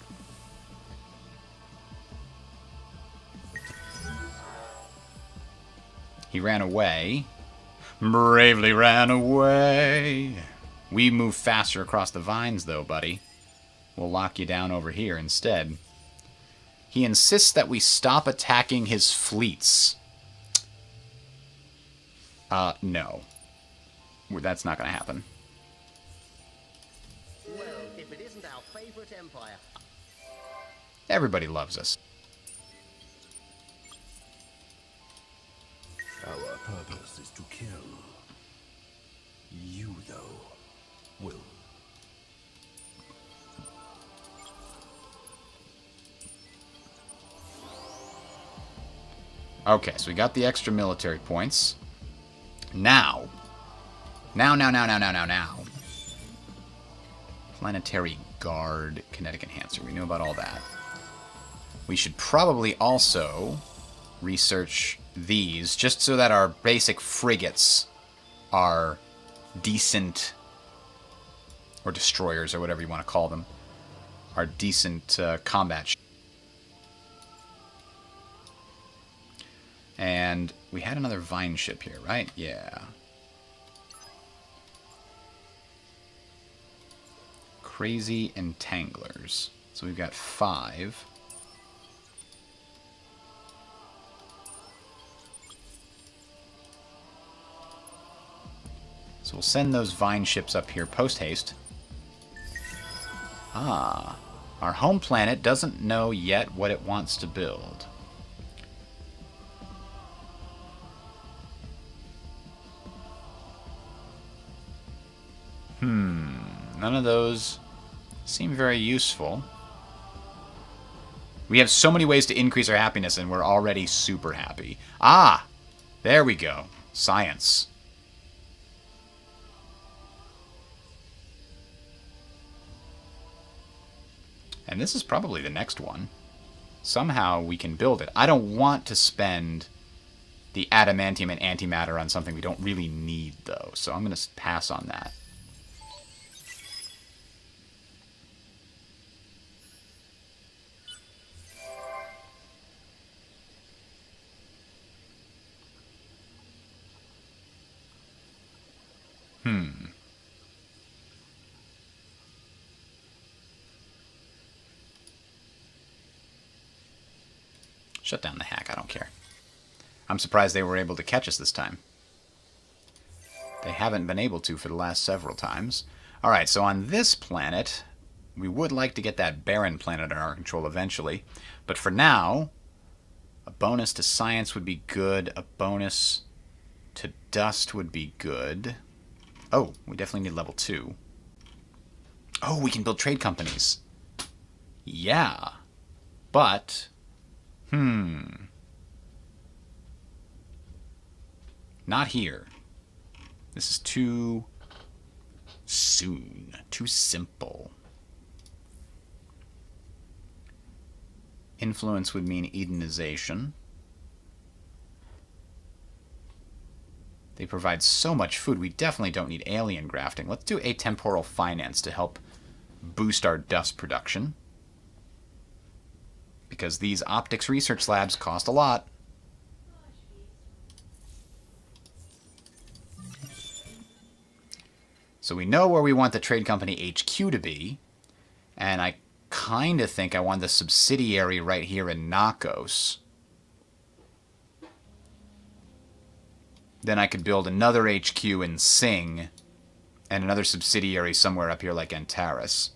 He ran away. Bravely ran away. We move faster across the vines, though, buddy. We'll lock you down over here instead. He insists that we stop attacking his fleets. No. That's not going to happen. Well, if it isn't our favorite empire. Everybody loves us. Our purpose is to kill. You, though, will. Okay, so we got the extra military points. Now. Planetary Guard, Kinetic Enhancer. We knew about all that. We should probably also research these, just so that our basic frigates are decent, or destroyers, or whatever you want to call them, are decent combat ships. And we had another vine ship here, right? Yeah. Crazy Entanglers. So we've got 5. So we'll send those vine ships up here post-haste. Ah. Our home planet doesn't know yet what it wants to build. None of those seem very useful. We have so many ways to increase our happiness, and we're already super happy. Ah! There we go. Science. And this is probably the next one. Somehow we can build it. I don't want to spend the adamantium and antimatter on something we don't really need, though. So I'm going to pass on that. Shut down the hack, I don't care. I'm surprised they were able to catch us this time. They haven't been able to for the last several times. Alright, so on this planet, we would like to get that barren planet under our control eventually. But for now, a bonus to science would be good. A bonus to dust would be good. Oh, we definitely need level 2. Oh, we can build trade companies. Yeah. But... Not here. This is too soon. Too simple. Influence would mean Edenization. They provide so much food, we definitely don't need alien grafting. Let's do atemporal finance to help boost our dust production. Because these optics research labs cost a lot. So we know where we want the trade company HQ to be. And I kind of think I want the subsidiary right here in Nakos. Then I could build another HQ in Sing. And another subsidiary somewhere up here like Antares.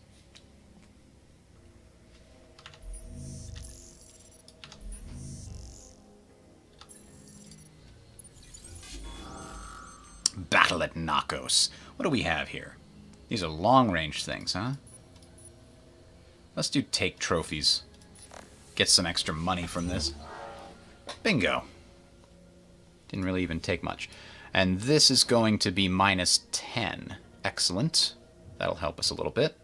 Battle at Nakos. What do we have here? These are long-range things, huh? Let's do take trophies. Get some extra money from this. Bingo. Didn't really even take much. And this is going to be -10. Excellent. That'll help us a little bit.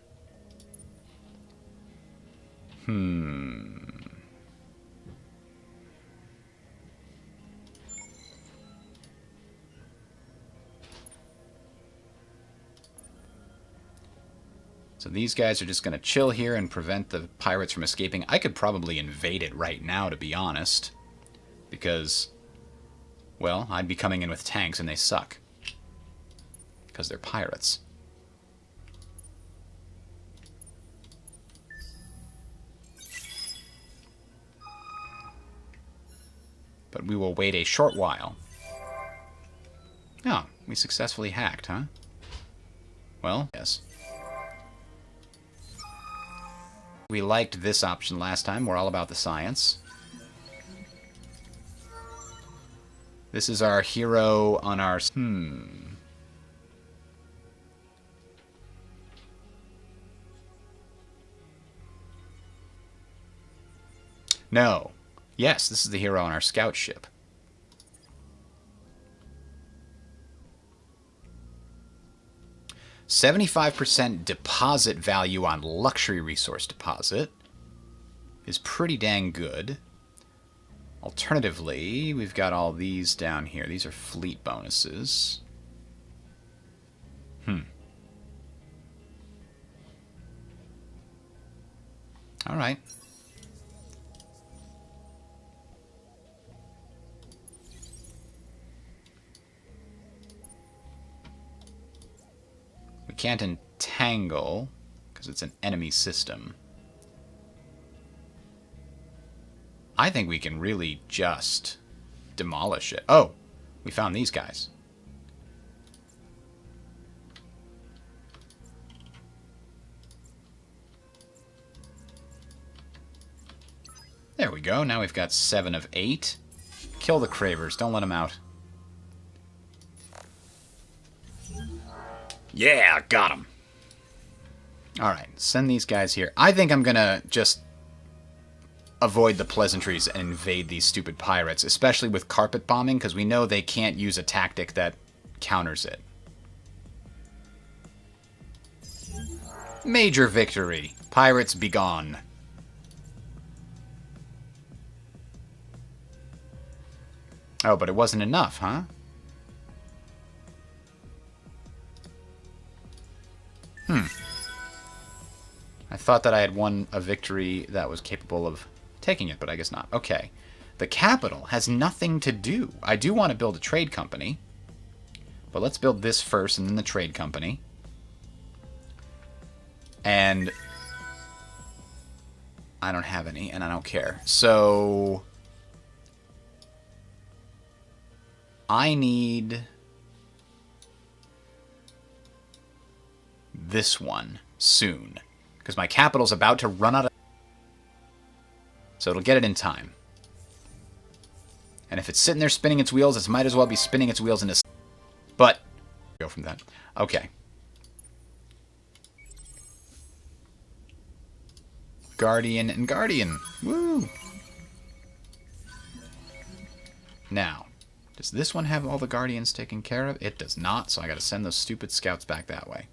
So these guys are just going to chill here and prevent the pirates from escaping. I could probably invade it right now, to be honest. Because, well, I'd be coming in with tanks and they suck. Because they're pirates. But we will wait a short while. Oh, we successfully hacked, huh? Well, yes. We liked this option last time. We're all about the science. This is our hero on our... No. Yes, this is the hero on our scout ship. $75% deposit value on luxury resource deposit is pretty dang good. Alternatively, we've got all these down here. These are fleet bonuses. All right. We can't entangle because it's an enemy system. I think we can really just demolish it. Oh, we found these guys. There we go. Now we've got 7 of 8. Kill the cravers. Don't let them out. Yeah, got him. Alright, send these guys here. I think I'm gonna just avoid the pleasantries and invade these stupid pirates, especially with carpet bombing, because we know they can't use a tactic that counters it. Major victory. Pirates be gone. Oh, but it wasn't enough, huh? I thought that I had won a victory that was capable of taking it, but I guess not. Okay. The capital has nothing to do. I do want to build a trade company. But let's build this first and then the trade company. And I don't have any, and I don't care. So I need this one soon. Because my capital's about to run out of... So it'll get it in time. And if it's sitting there spinning its wheels, it might as well be spinning its wheels into... But, go from that. Okay. Guardian and Guardian. Woo! Now, does this one have all the Guardians taken care of? It does not, so I gotta send those stupid scouts back that way.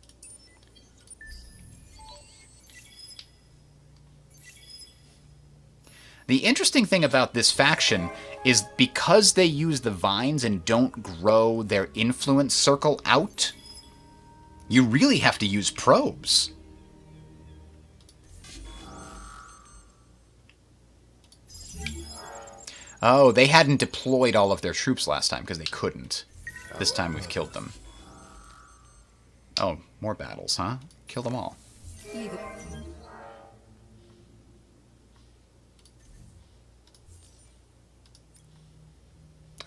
The interesting thing about this faction is because they use the vines and don't grow their influence circle out, you really have to use probes. Oh, they hadn't deployed all of their troops last time because they couldn't. This time we've killed them. Oh, more battles, huh? Kill them all.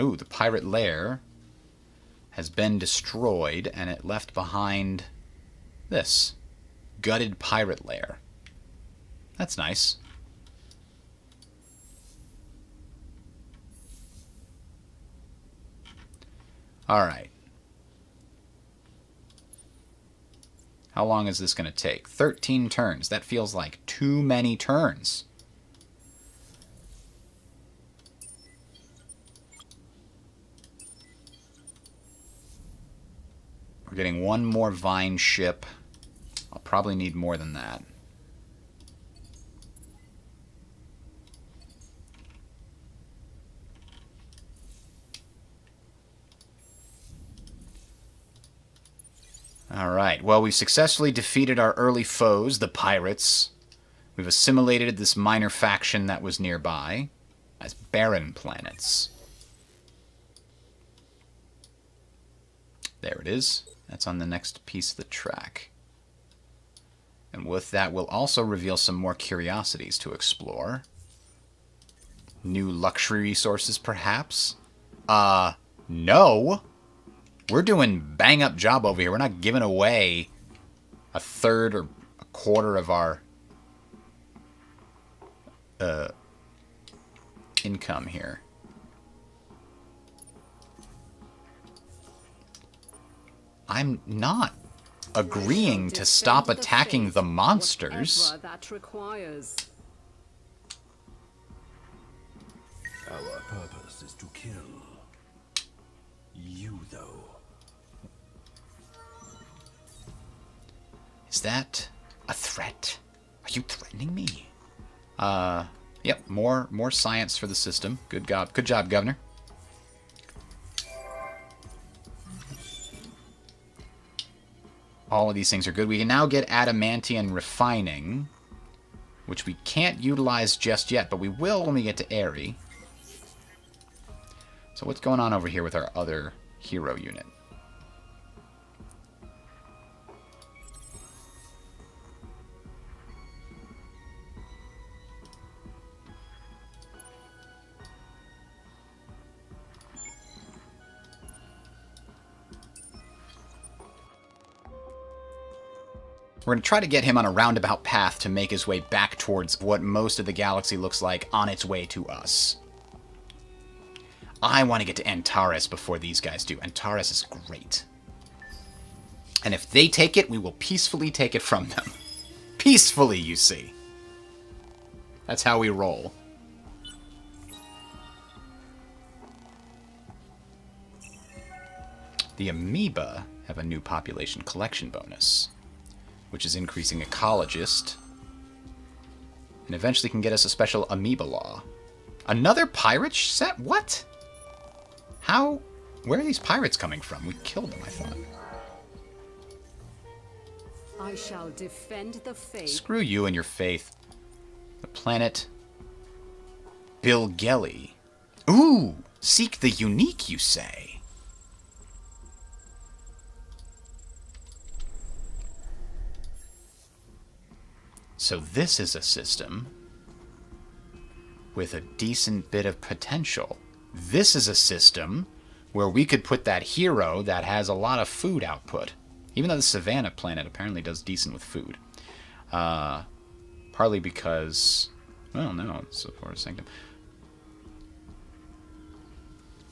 Ooh, the pirate lair has been destroyed, and it left behind this. Gutted pirate lair. That's nice. Alright. How long is this going to take? 13 turns. That feels like too many turns. We're getting one more vine ship. I'll probably need more than that. Alright, well, we've successfully defeated our early foes, the pirates. We've assimilated this minor faction that was nearby as barren planets. There it is. That's on the next piece of the track. And with that, we'll also reveal some more curiosities to explore. New luxury resources, perhaps? No! We're doing bang-up job over here. We're not giving away a third or a quarter of our income here. I'm not agreeing to stop attacking the monsters. That requires. Our purpose is to kill. You, though. Is that a threat? Are you threatening me? Yep, more science for the system. Good job, Governor. All of these things are good. We can now get adamantium refining, which we can't utilize just yet, but we will when we get to Aerie. So what's going on over here with our other hero unit? We're going to try to get him on a roundabout path to make his way back towards what most of the galaxy looks like on its way to us. I want to get to Antares before these guys do. Antares is great. And if they take it, we will peacefully take it from them. Peacefully, you see. That's how we roll. The amoeba have a new population collection bonus, which is increasing ecologist, and eventually can get us a special amoeba law. Another pirate set? What? How? Where are these pirates coming from? We killed them, I thought. I shall defend the faith. Screw you and your faith. The planet Bilgelli. Ooh! Seek the unique, you say? So this is a system with a decent bit of potential. This is a system where we could put that hero that has a lot of food output. Even though the Savannah planet apparently does decent with food. Partly because... Well, no, it's a forest sanctum.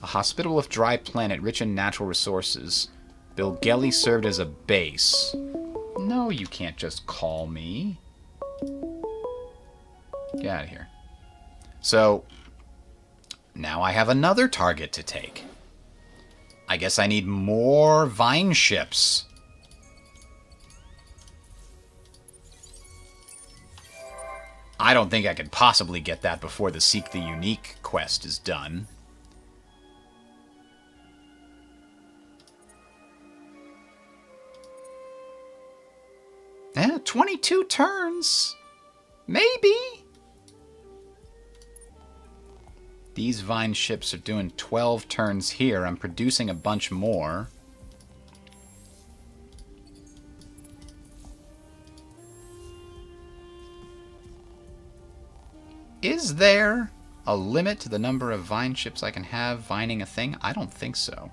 A hospitable if dry planet rich in natural resources. Bilgelli served as a base. No, you can't just call me. Get out of here. So, now I have another target to take. I guess I need more vine ships. I don't think I could possibly get that before the Seek the Unique quest is done. Yeah, 22 turns. Maybe. These vine ships are doing 12 turns here. I'm producing a bunch more. Is there a limit to the number of vine ships I can have vining a thing? I don't think so.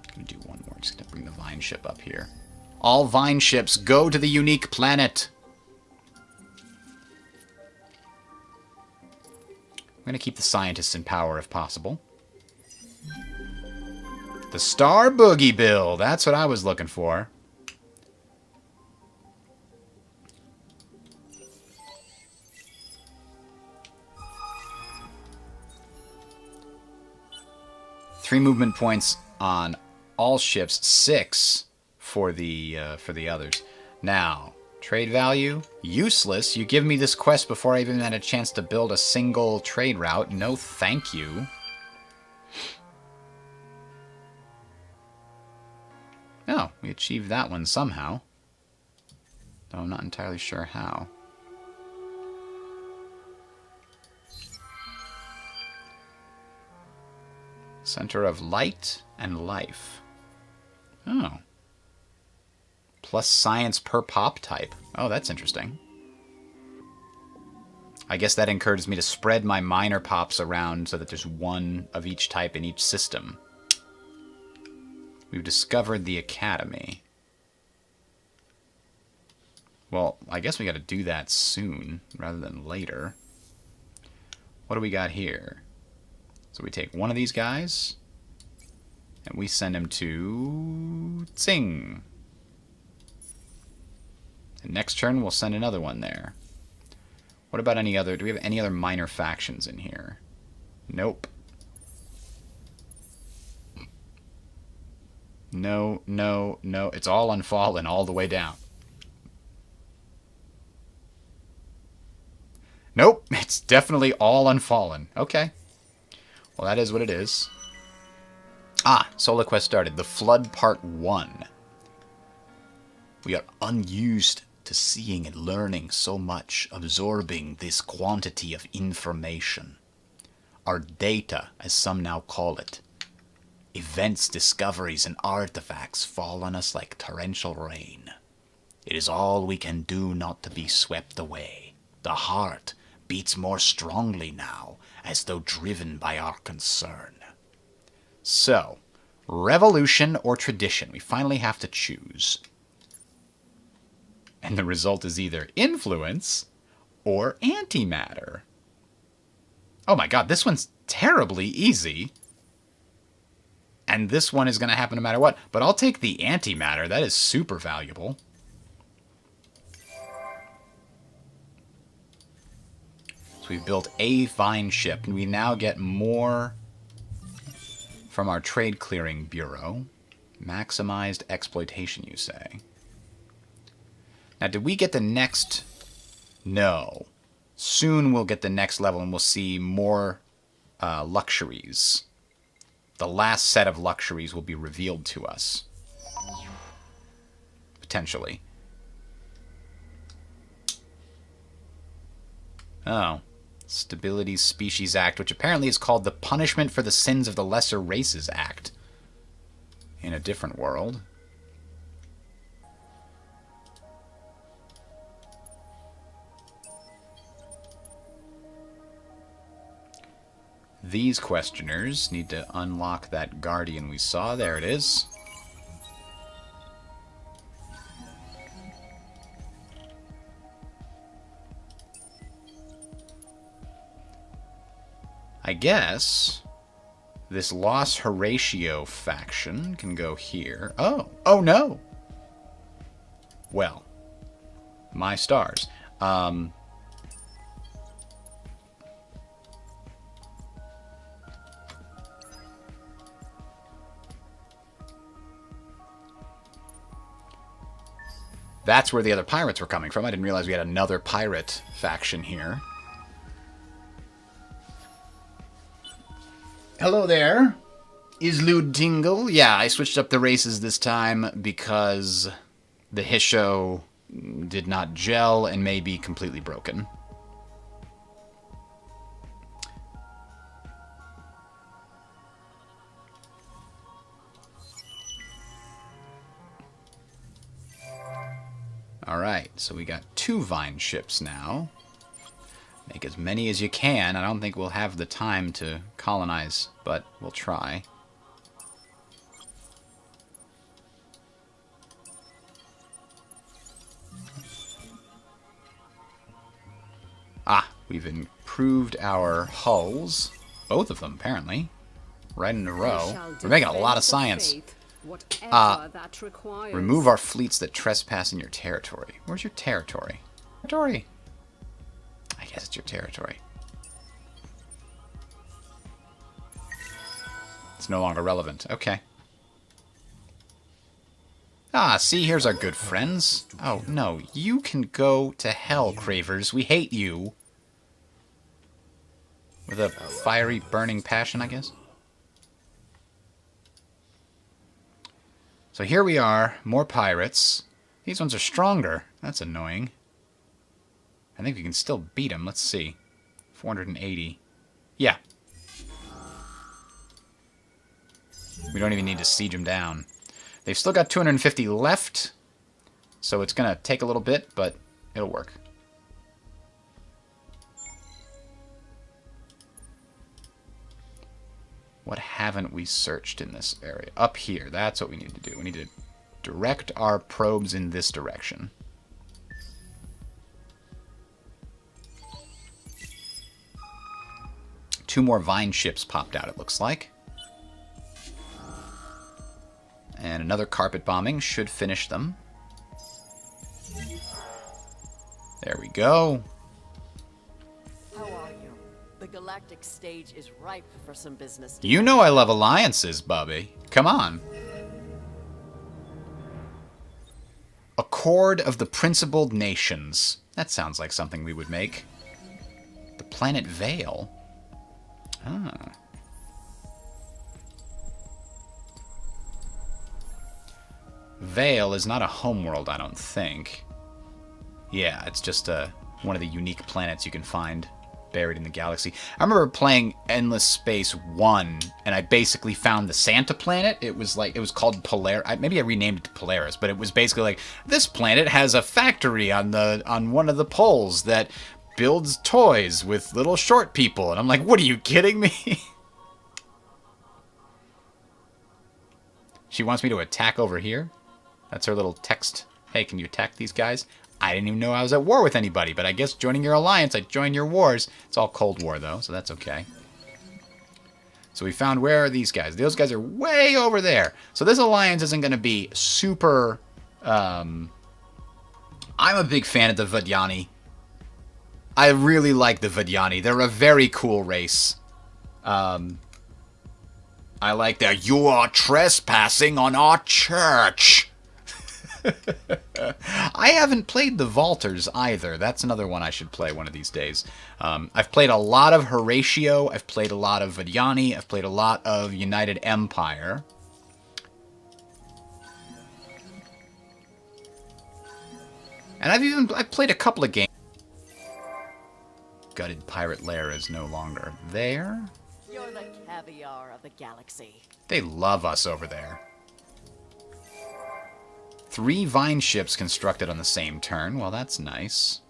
I'm going to do one more. Just going to bring the vine ship up here. All vine ships go to the unique planet. I'm going to keep the scientists in power if possible. The Star Boogie Bill. That's what I was looking for. Three movement points on all ships. 6 for the others. Now, trade value, useless. You give me this quest before I even had a chance to build a single trade route. No, thank you. Oh, we achieved that one somehow. Though I'm not entirely sure how. Center of light and life. Oh. Plus science per pop type. Oh, that's interesting. I guess that encourages me to spread my minor pops around so that there's one of each type in each system. We've discovered the academy. Well, I guess we got to do that soon rather than later. What do we got here? So we take one of these guys, and we send him to Tsing. And next turn, we'll send another one there. What about any other... Do we have any other minor factions in here? Nope. No, no, no. It's all Unfallen all the way down. Nope, it's definitely all Unfallen. Okay. Well, that is what it is. Ah, solo quest started. The Flood Part 1. We are unused to seeing and learning so much, absorbing this quantity of information. Our data, as some now call it. Events, discoveries, and artifacts fall on us like torrential rain. It is all we can do not to be swept away. The heart beats more strongly now, as though driven by our concern. So, revolution or tradition? We finally have to choose. And the result is either influence or antimatter. Oh my god, this one's terribly easy. And this one is going to happen no matter what. But I'll take the antimatter. That is super valuable. So we've built a vine ship, and we now get more from our Trade Clearing Bureau. Maximized exploitation, you say. Now, did we get the next... No. Soon we'll get the next level and we'll see more luxuries. The last set of luxuries will be revealed to us. Potentially. Oh. Stability Species Act, which apparently is called the Punishment for the Sins of the Lesser Races Act. In a different world. These questioners need to unlock that guardian we saw. There it is. I guess this Los Horatio faction can go here. Oh. Oh, no. Well. My stars. That's where the other pirates were coming from. I didn't realize we had another pirate faction here. Hello there. Is Lude Tingle? Yeah, I switched up the races this time because the Hisho did not gel and may be completely broken. Alright, so we got 2 vine ships now. Make as many as you can. I don't think we'll have the time to colonize, but we'll try. Ah, we've improved our hulls. Both of them, apparently. Right in a row. We're making a lot of science. Remove our fleets that trespass in your territory. Where's your territory? Territory. I guess it's your territory. It's no longer relevant. Okay. Ah, see, here's our good friends. Oh, no. You can go to hell, Cravers. We hate you. With a fiery, burning passion, I guess. So here we are. More pirates. These ones are stronger. That's annoying. I think we can still beat them. Let's see. 480. Yeah. We don't even need to siege them down. They've still got 250 left. So it's going to take a little bit, but it'll work. What haven't we searched in this area? Up here. That's what we need to do. We need to direct our probes in this direction. Two more vine ships popped out, it looks like. And another carpet bombing should finish them. There we go. How are you? The galactic stage is ripe for some business. You know I love alliances, Bubby. Come on. Accord of the Principled Nations. That sounds like something we would make. The planet Vale. Ah. Vale is not a homeworld, I don't think. Yeah, it's just one of the unique planets you can find buried in the galaxy. I remember playing Endless Space 1, and I basically found the Santa planet. It was called Polaris. Maybe I renamed it to Polaris, but it was basically like, this planet has a factory on one of the poles that builds toys with little short people. And I'm like, what are you kidding me? She wants me to attack over here? That's her little text. Hey, can you attack these guys? I didn't even know I was at war with anybody, but I guess joining your alliance, I join your wars. It's all Cold War, though, so that's okay. So we found, where are these guys? Those guys are way over there. So this alliance isn't going to be super... I'm a big fan of the Vidyani. I really like the Vidyani. They're a very cool race. I I like that. You are trespassing on our church. I haven't played the Vaulters either. That's another one I should play one of these days. I've played a lot of Horatio. I've played a lot of Vidyani. I've played a lot of United Empire. And I've played a couple of games. Gutted Pirate Lair is no longer there. You're the caviar of the galaxy. They love us over there. 3 vine ships constructed on the same turn. Well, that's nice.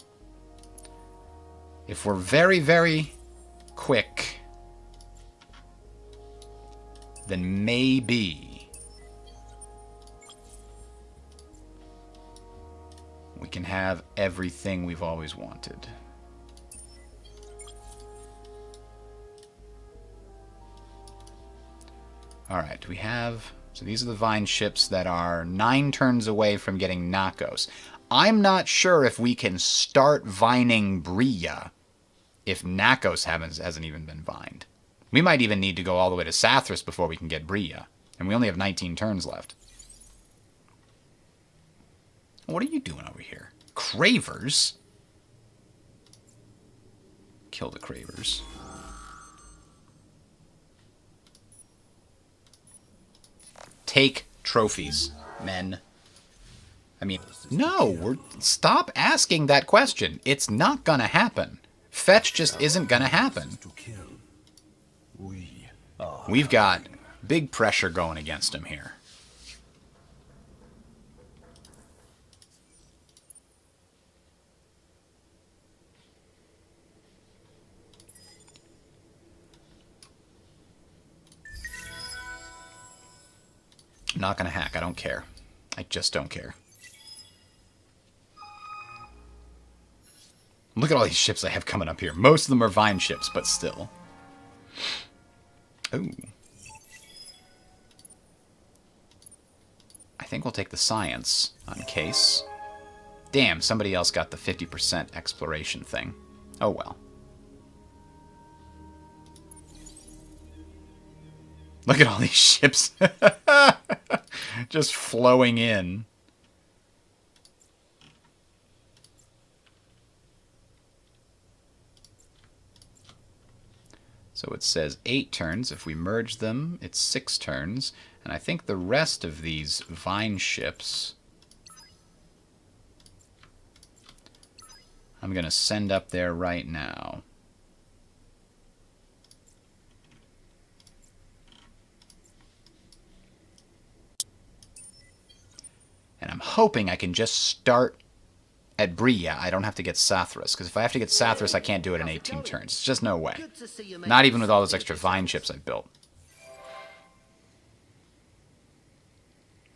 If we're very, very quick, then maybe we can have everything we've always wanted. Alright, we have... So these are the vine ships that are 9 turns away from getting Nakos. I'm not sure if we can start vining Bria if Nakos hasn't even been vined. We might even need to go all the way to Sathras before we can get Bria. And we only have 19 turns left. What are you doing over here? Cravers? Kill the Cravers. Take trophies, men. I mean, no, stop asking that question. It's not gonna happen. Fetch just isn't gonna happen. We've got big pressure going against him here. I'm not gonna hack. I don't care. I just don't care. Look at all these ships I have coming up here. Most of them are vine ships, but still. Ooh. I think we'll take the science on case. Damn, somebody else got the 50% exploration thing. Oh well. Look at all these ships. Just flowing in. So it says 8 turns. If we merge them, it's 6 turns. And I think the rest of these vine ships I'm going to send up there right now. And I'm hoping I can just start at Bria. I don't have to get Sathras, because if I have to get Sathras, I can't do it in 18 turns. It's just no way. Not even with all those extra vine ships I've built.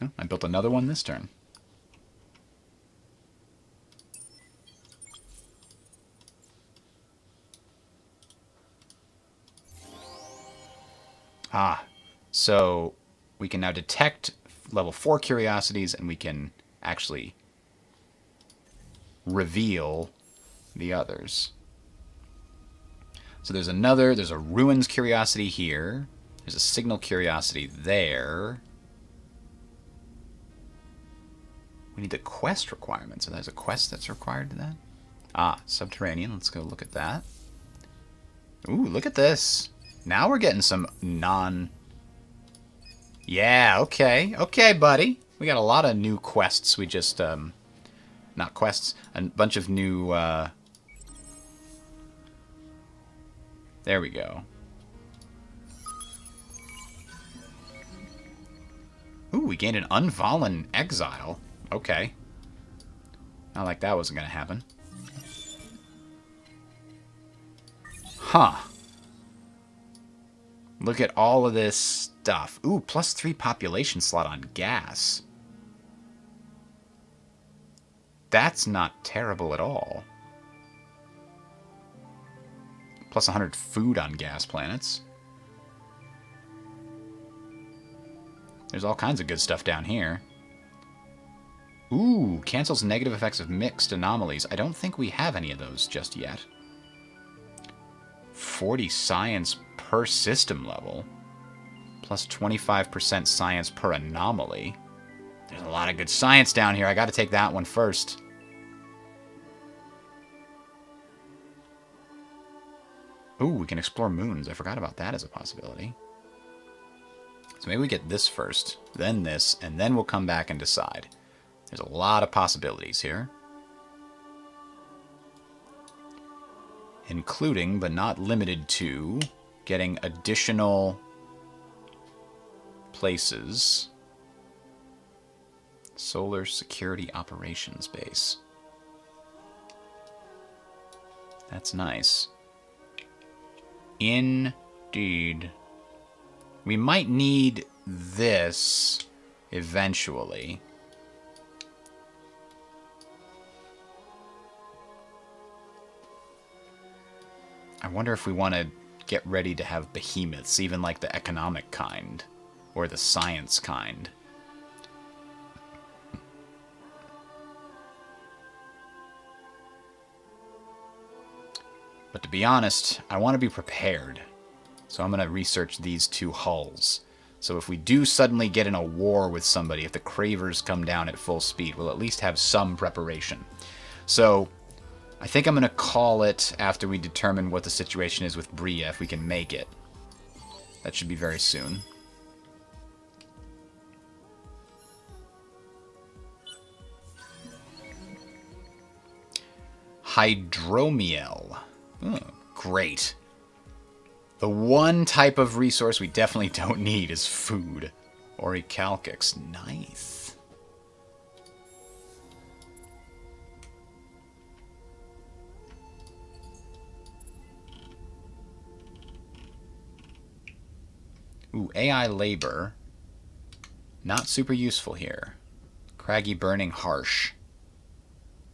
Oh, I built another one this turn. Ah, so we can now detect level 4 curiosities, and we can actually reveal the others. So there's a ruins curiosity here. There's a signal curiosity there. We need the quest requirement. So there's a quest that's required to that. Ah, subterranean. Let's go look at that. Ooh, look at this. Now we're getting some non... Yeah, okay. Okay, buddy. We got a lot of new quests. We just, not quests. A bunch of new, There we go. Ooh, we gained an Unfallen exile. Okay. Not like that wasn't gonna happen. Huh. Look at all of this stuff. Ooh, +3 population slot on gas. That's not terrible at all. +100 food on gas planets. There's all kinds of good stuff down here. Ooh, cancels negative effects of mixed anomalies. I don't think we have any of those just yet. 40 science per system level. Plus 25% science per anomaly. There's a lot of good science down here. I got to take that one first. Ooh, we can explore moons. I forgot about that as a possibility. So maybe we get this first, then this, and then we'll come back and decide. There's a lot of possibilities here. Including, but not limited to, getting additional places. Solar Security Operations Base. That's nice. Indeed. We might need this eventually. I wonder if we want to get ready to have behemoths, even like the economic kind, or the science kind. But to be honest, I want to be prepared. So I'm going to research these two hulls. So if we do suddenly get in a war with somebody, if the Cravers come down at full speed, we'll at least have some preparation. So I think I'm going to call it after we determine what the situation is with Bria, if we can make it. That should be very soon. Hydromiel. Oh, great. The one type of resource we definitely don't need is food. Orichalcix. Nice. Ooh, AI labor. Not super useful here. Craggy burning harsh.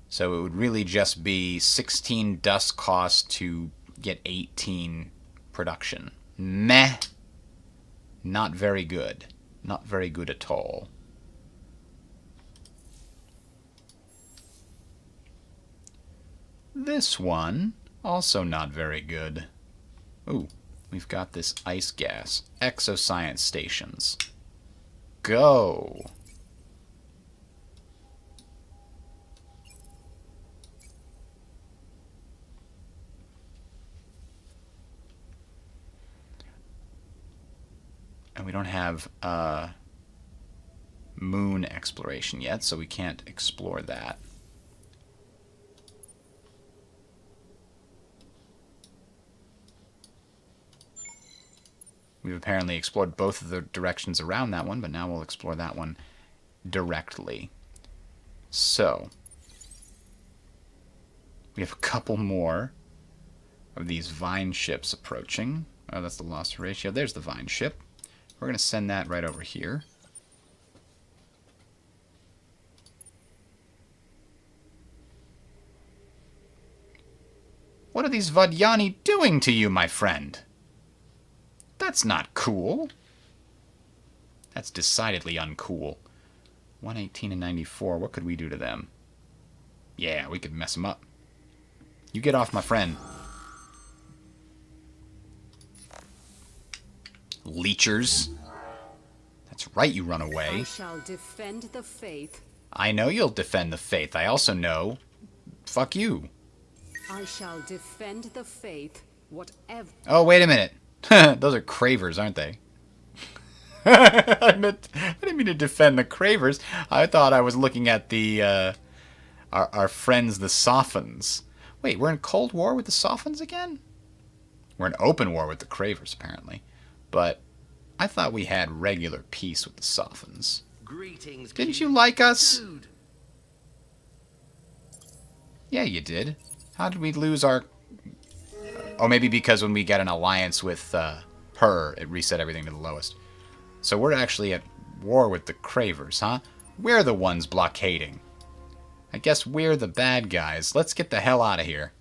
So it would really just be 16 dust cost to get 18 production. Meh. Not very good. Not very good at all. This one, also not very good. Ooh, we've got this ice gas. Exoscience stations. Go! And we don't have moon exploration yet, so we can't explore that. We've apparently explored both of the directions around that one, but now we'll explore that one directly. So, we have a couple more of these vine ships approaching. Oh, that's the loss ratio. There's the vine ship. We're going to send that right over here. What are these Vadyani doing to you, my friend? That's not cool. That's decidedly uncool. 118 and 94. What could we do to them? Yeah, we could mess them up. You get off my friend. Leechers. That's right, you run away. I shall defend the faith. I know you'll defend the faith. I also know... Fuck you. I shall defend the faith, whatever... Oh, wait a minute. Those are Cravers, aren't they? I didn't mean to defend the Cravers. I thought I was looking at the... our friends, the Sophons. Wait, we're in Cold War with the Sophons again? We're in open war with the Cravers, apparently. But I thought we had regular peace with the Sophons. Greetings, Didn't King. you like us? Dude. Yeah, you did. How did we lose our... Oh, maybe because when we get an alliance with her, it reset everything to the lowest. So we're actually at war with the Cravers, huh? We're the ones blockading. I guess we're the bad guys. Let's get the hell out of here.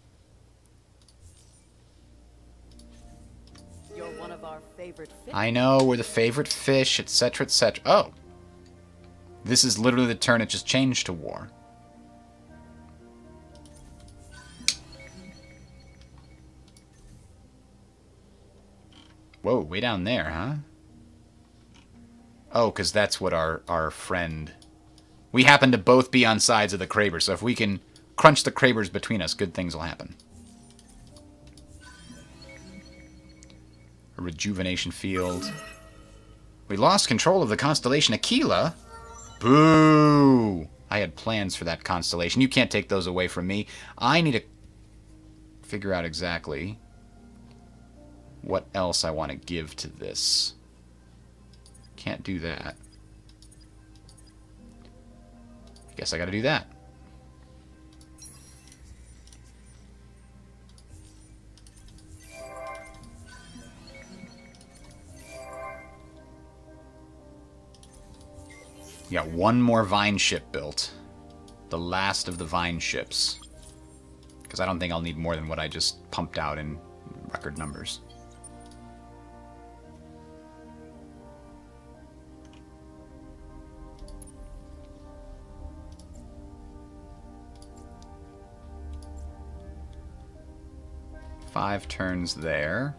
You're one of our favorite fish. I know, we're the favorite fish, etc., etc. Oh. This is literally the turn it just changed to war. Whoa, way down there, huh? Oh, because that's what our friend... We happen to both be on sides of the Kraber, so if we can crunch the Krabers between us, good things will happen. A rejuvenation field. We lost control of the constellation Aquila. Boo! I had plans for that constellation. You can't take those away from me. I need to figure out exactly what else I want to give to this. Can't do that. I guess I gotta do that. We got one more Vine ship built. The last of the Vine ships. Because I don't think I'll need more than what I just pumped out in record numbers. Five turns there.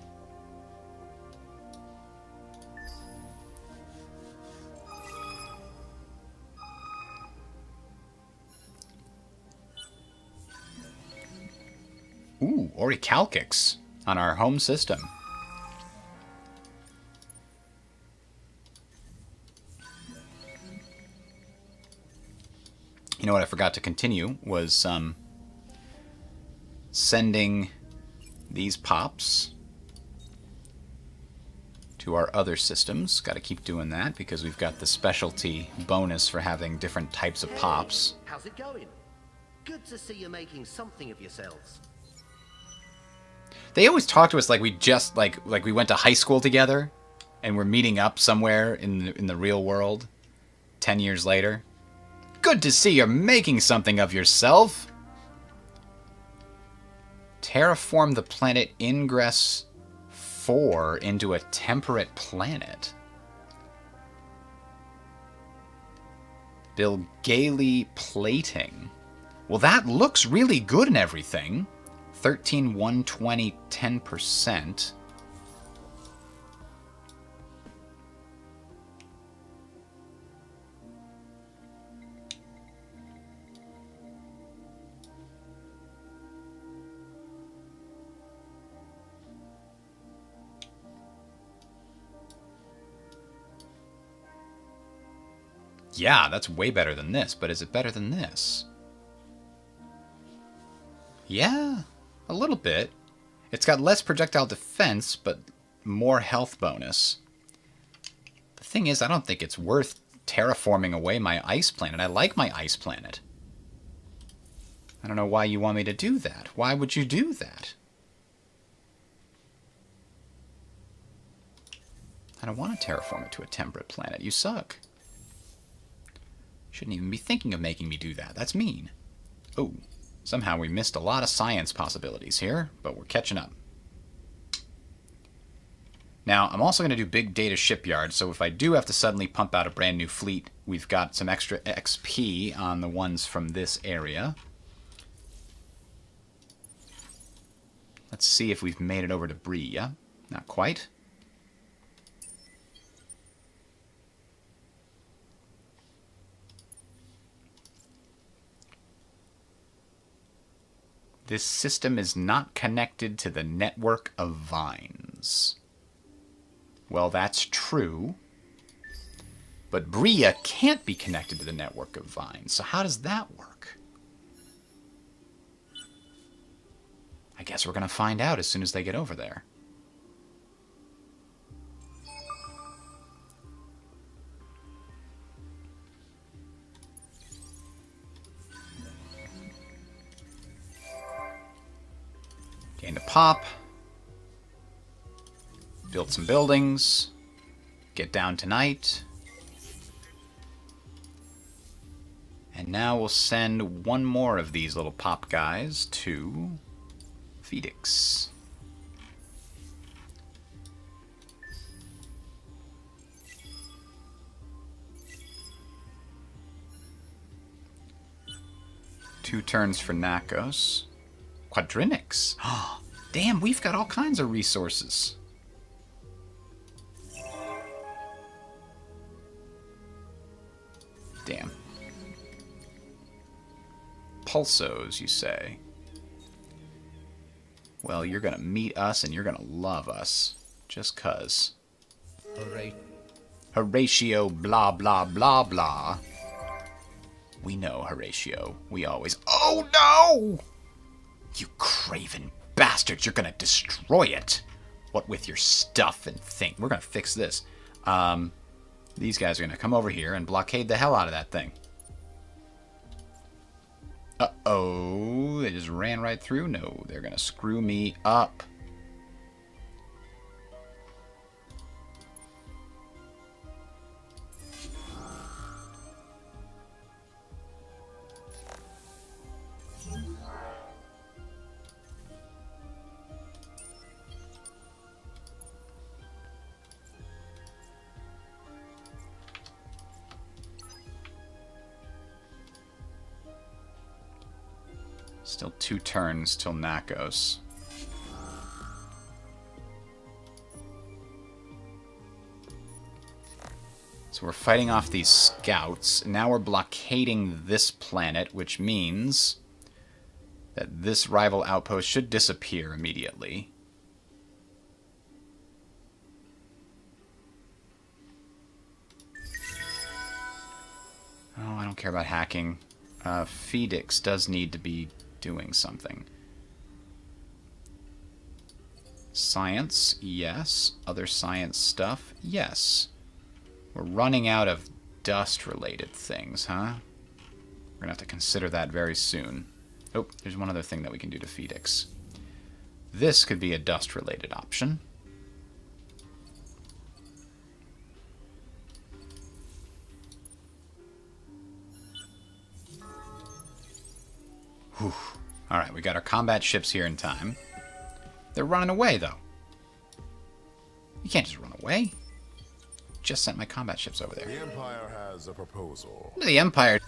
Ooh, Orichalcix on our home system. You know what I forgot to continue was sending these pops to our other systems. Got to keep doing that because we've got the specialty bonus for having different types of pops. How's it going? Good to see you making something of yourselves. They always talk to us like we just like we went to high school together, and we're meeting up somewhere in the real world 10 years later. Good to see you're making something of yourself. Terraform the planet Ingress 4 into a temperate planet. Build Gaily plating. Well, that looks really good and everything. 13, 120, 10%. Yeah, that's way better than this, but is it better than this? Yeah, a little bit. It's got less projectile defense, but more health bonus. The thing is, I don't think it's worth terraforming away my ice planet. I like my ice planet. I don't know why you want me to do that. Why would you do that? I don't want to terraform it to a temperate planet. You suck. Shouldn't even be thinking of making me do that. That's mean. Oh, somehow we missed a lot of science possibilities here, but we're catching up. Now, I'm also going to do Big Data Shipyard, so if I do have to suddenly pump out a brand new fleet, we've got some extra XP on the ones from this area. Let's see if we've made it over to Bria. Not quite. This system is not connected to the network of vines. Well, that's true. But Bria can't be connected to the network of vines, so how does that work? I guess we're going to find out as soon as they get over there. Gain a pop. Build some buildings. Get down tonight. And now we'll send one more of these little pop guys to Phoenix. Two turns for Nakos. Quadrinix. Damn, we've got all kinds of resources. repulsos, you say? Well, you're gonna meet us and you're gonna love us. Just 'cause. Horatio, blah, blah, blah, blah. We know, Horatio. We always... Oh, no! You craven bastards, you're gonna destroy it. What with your stuff and thing. We're gonna fix this. These guys are gonna come over here and blockade the hell out of that thing. Uh-oh, they just ran right through? No, they're gonna screw me up. Still 2 turns till Nakos. So we're fighting off these scouts. Now we're blockading this planet, which means that this rival outpost should disappear immediately. Oh, I don't care about hacking. Phoenix does need to be doing something. Science, yes. Other science stuff, yes. We're running out of dust-related things, huh? We're gonna have to consider that very soon. Oh, there's one other thing that we can do to Phoenix. This could be a dust-related option. Whew. Alright, we got our combat ships here in time. They're running away, though. You can't just run away. Just sent my combat ships over there. The Empire has a proposal. The Empire...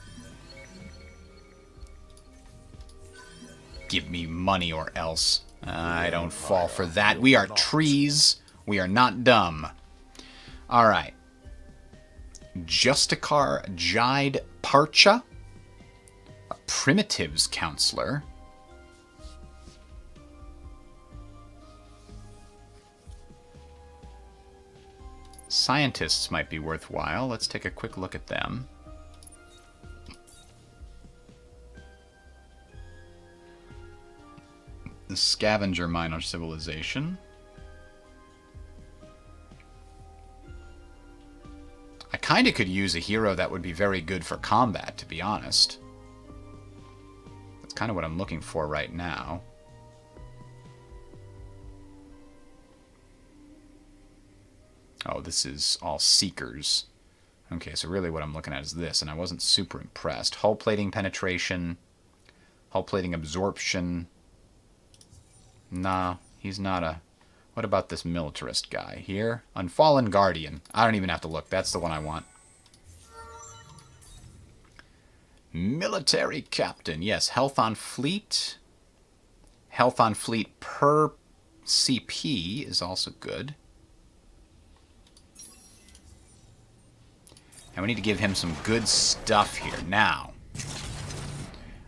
Give me money or else. I don't fall for that. We are trees. We are not dumb. Alright. Justikar Jide Parcha. A primitives counselor. Scientists might be worthwhile. Let's take a quick look at them. The scavenger minor civilization. I kind of could use a hero that would be very good for combat, to be honest. That's kind of what I'm looking for right now. Oh, this is all Seekers. Okay, so really what I'm looking at is this, and I wasn't super impressed. Hull plating penetration, hull plating absorption. Nah, he's not a... What about this militarist guy here? Unfallen Guardian. I don't even have to look. That's the one I want. Military Captain. Yes, health on fleet. Health on fleet per CP is also good. And we need to give him some good stuff here. Now,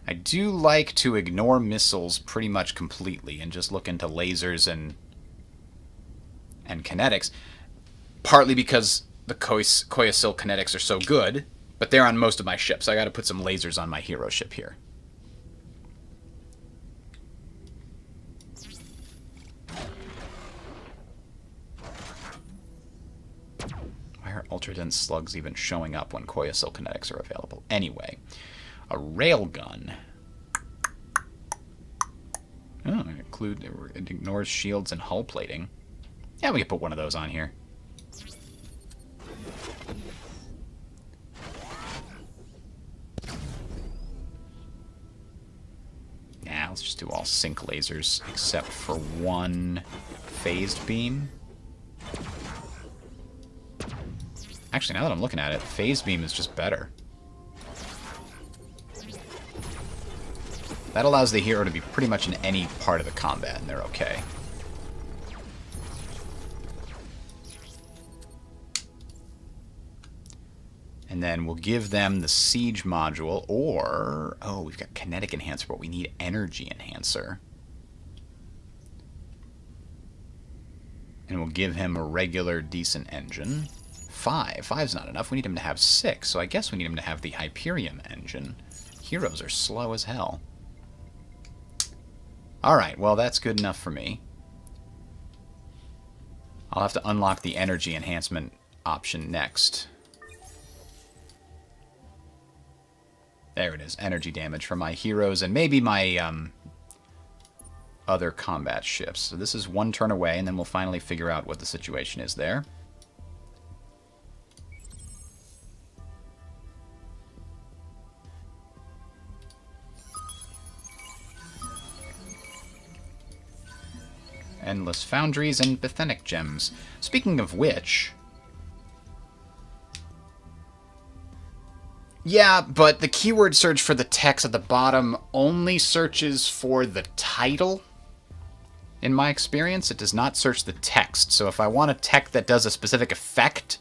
I do like to ignore missiles pretty much completely and just look into lasers and kinetics. Partly because the Koyasil kinetics are so good, but they're on most of my ships. I got to put some lasers on my hero ship here. Why are ultra-dense slugs even showing up when Koyasil kinetics are available? Anyway, a railgun. Oh, it ignores shields and hull plating. Yeah, we could put one of those on here. Yeah, let's just do all sync lasers, except for one phased beam. Actually, now that I'm looking at it, phased beam is just better. That allows the hero to be pretty much in any part of the combat, and they're okay. And then we'll give them the siege module, or... Oh, we've got kinetic enhancer, but we need energy enhancer. And we'll give him a regular decent engine. 5. 5's not enough. We need him to have 6, so I guess we need him to have the Hyperium engine. Heroes are slow as hell. Alright, well that's good enough for me. I'll have to unlock the energy enhancement option next. There it is, energy damage for my heroes and maybe my other combat ships. So this is one turn away, and then we'll finally figure out what the situation is there. Endless foundries and Bethenic gems. Speaking of which... Yeah, but the keyword search for the text at the bottom only searches for the title. In my experience, it does not search the text. So if I want a tech that does a specific effect,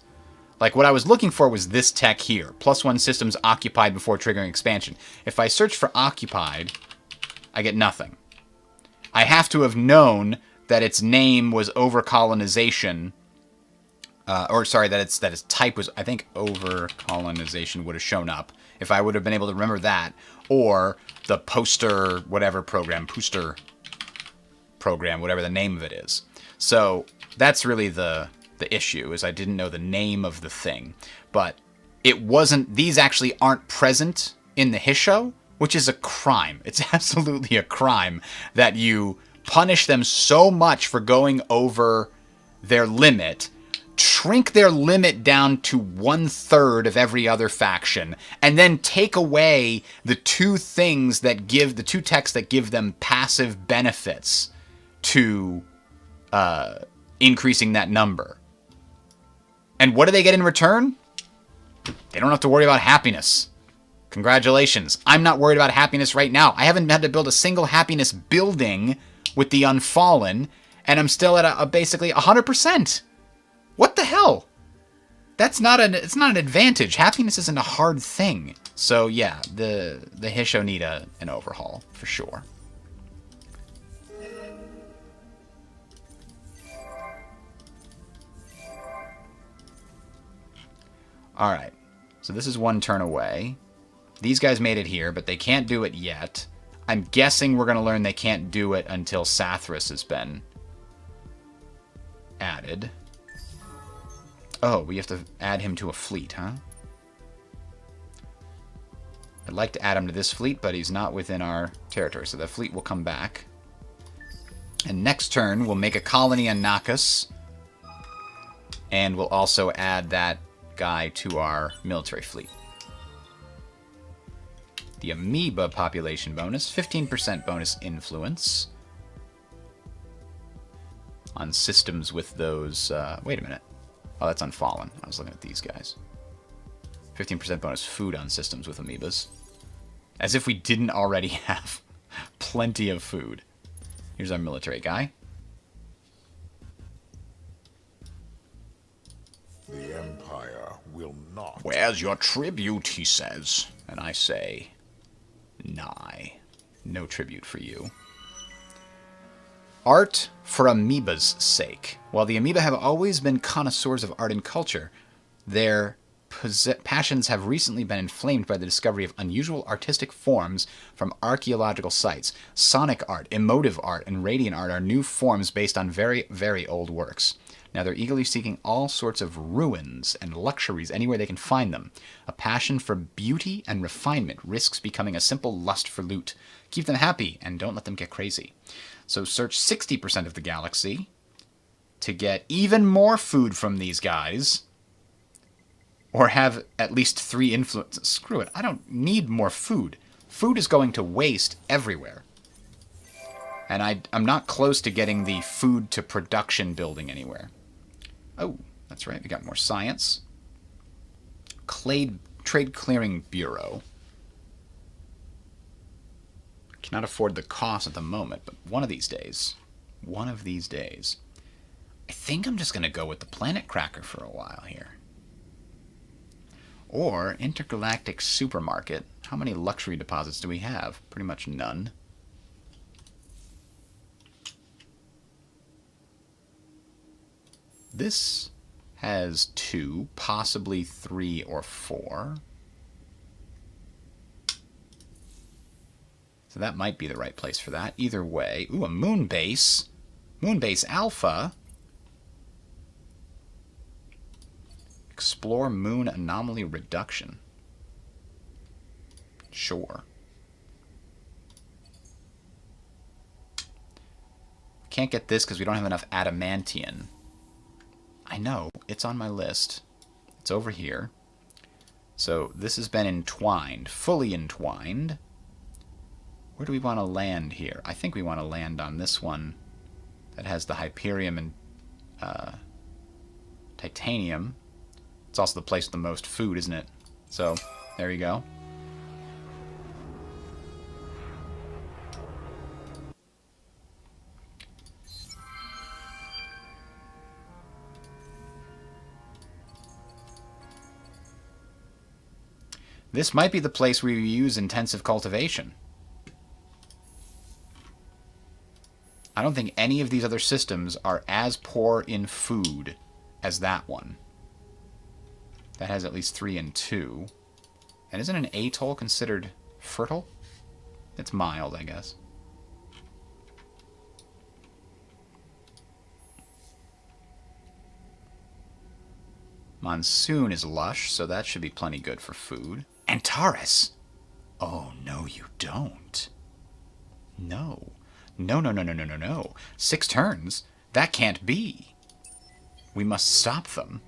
like what I was looking for was this tech here. +1 systems occupied before triggering expansion. If I search for occupied, I get nothing. I have to have known that its name was overcolonization, or sorry, that its type was, I think overcolonization would have shown up if I would have been able to remember that, or the poster whatever program, Pooster program, whatever the name of it is. So that's really the issue, is I didn't know the name of the thing, but it wasn't. These actually aren't present in the Hisho, which is a crime. It's absolutely a crime that you punish them so much for going over their limit, shrink their limit down to 1/3 of every other faction, and then take away the two things that give, the two techs that give them passive benefits to increasing that number. And what do they get in return? They don't have to worry about happiness. Congratulations. I'm not worried about happiness right now. I haven't had to build a single happiness building with the Unfallen, and I'm still at a basically 100%. What the hell? It's not an advantage. Happiness isn't a hard thing. So yeah, the Hisho need an overhaul for sure. All right. So this is one turn away. These guys made it here, but they can't do it yet. I'm guessing we're going to learn they can't do it until Sathras has been added. Oh, we have to add him to a fleet, huh? I'd like to add him to this fleet, but he's not within our territory, so the fleet will come back. And next turn, we'll make a colony on Nakas, and we'll also add that guy to our military fleet. The amoeba population bonus, 15% bonus influence on systems with those... wait a minute. Oh, that's Unfallen. I was looking at these guys. 15% bonus food on systems with amoebas. As if we didn't already have plenty of food. Here's our military guy. The Empire will not. Where's your tribute, he says. And I say, nigh. No tribute for you. Art for amoeba's sake. While the amoeba have always been connoisseurs of art and culture, their passions have recently been inflamed by the discovery of unusual artistic forms from archaeological sites. Sonic art, emotive art, and radiant art are new forms based on very, very old works. Now they're eagerly seeking all sorts of ruins and luxuries anywhere they can find them. A passion for beauty and refinement risks becoming a simple lust for loot. Keep them happy and don't let them get crazy. So search 60% of the galaxy to get even more food from these guys. Or have at least 3 influences. Screw it, I don't need more food. Food is going to waste everywhere. And I'm not close to getting the food to production building anywhere. Oh, that's right, we got more science. Trade Clearing Bureau. Cannot afford the cost at the moment, but one of these days, I think I'm just going to go with the Planet Cracker for a while here. Or intergalactic supermarket. How many luxury deposits do we have? Pretty much none. This has 2, possibly 3 or 4. So that might be the right place for that. Either way. Ooh, a moon base. Moon base alpha. Explore moon anomaly reduction. Sure. Can't get this because we don't have enough adamantium. I know. It's on my list. It's over here. So this has been entwined. Fully entwined. Where do we want to land here? I think we want to land on this one that has the Hyperium and titanium. It's also the place with the most food, isn't it? So, there you go. This might be the place where you use intensive cultivation. I don't think any of these other systems are as poor in food as that one. That has at least 3 and 2. And isn't an atoll considered fertile? It's mild, I guess. Monsoon is lush, so that should be plenty good for food. Antares! Oh, no, you don't. No. No, no, no, no, no, no, no. 6 turns? That can't be. We must stop them.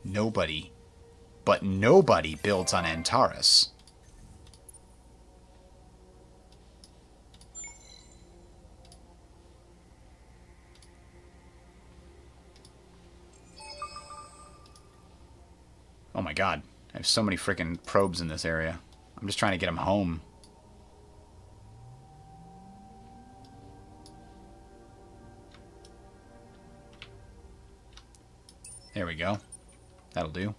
Nobody, but nobody builds on Antares. Oh my god, I have so many freaking probes in this area. I'm just trying to get them home. There we go. That'll do.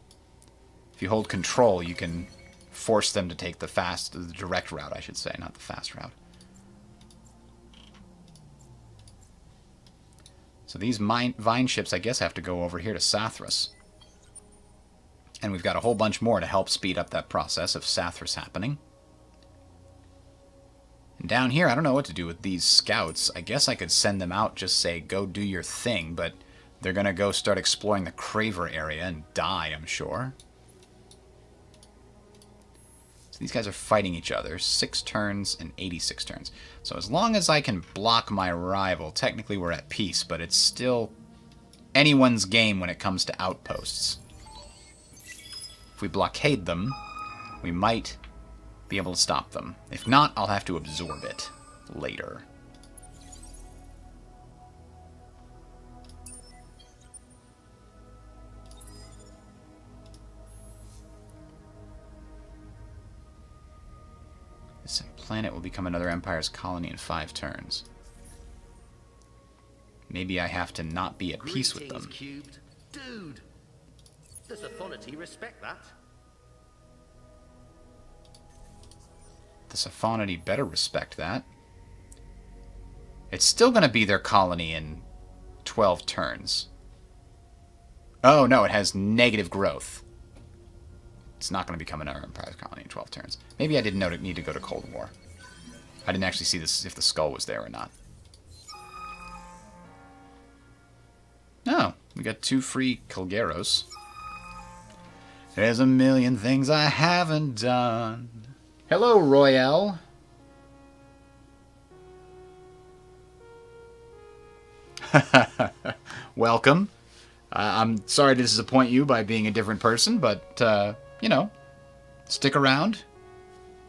If you hold control, you can force them to take the direct route, I should say, not the fast route. So these vine ships, I guess, have to go over here to Sathras. And we've got a whole bunch more to help speed up that process of Sathras happening. And down here, I don't know what to do with these scouts. I guess I could send them out, just say, go do your thing, but they're going to go start exploring the Craver area and die, I'm sure. So these guys are fighting each other. 6 turns and 86 turns. So as long as I can block my rival, technically we're at peace, but it's still anyone's game when it comes to outposts. If we blockade them, we might be able to stop them. If not, I'll have to absorb it later. This planet will become another Empire's colony in 5 turns. Maybe I have to not be at peace with them. Cubed. Dude! Does Authority respect that? The Sophanity better respect that. It's still going to be their colony in 12 turns. Oh, no, it has negative growth. It's not going to become another Empire's colony in 12 turns. Maybe I didn't need to go to Cold War. I didn't actually see this if the skull was there or not. Oh, we got 2 free Kilgaros. There's a million things I haven't done. Hello, Royale. Welcome. I'm sorry to disappoint you by being a different person, but, you know, stick around.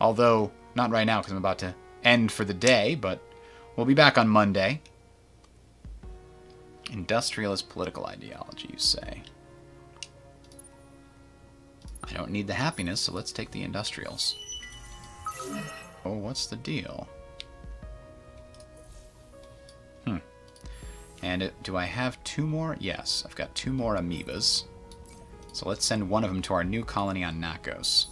Although, not right now because I'm about to end for the day, but we'll be back on Monday. Industrialist political ideology, you say? I don't need the happiness, so let's take the industrials. Oh, what's the deal? And do I have 2 more? Yes, I've got 2 more amoebas. So let's send one of them to our new colony on Nakos.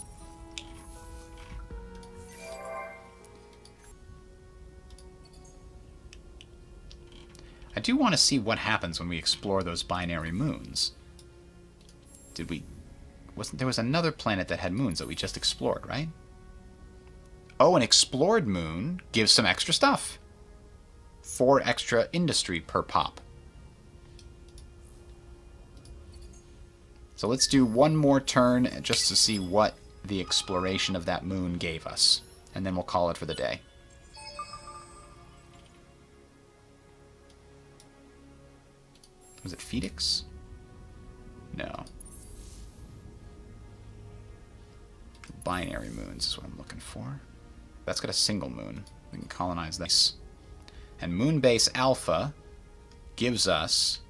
I do want to see what happens when we explore those binary moons. Did we... There was another planet that had moons that we just explored, right? Oh, an explored moon gives some extra stuff. 4 extra industry per pop. So let's do one more turn just to see what the exploration of that moon gave us. And then we'll call it for the day. Was it Phoenix? No. Binary moons is what I'm looking for. That's got a single moon. We can colonize this. And Moonbase Alpha gives us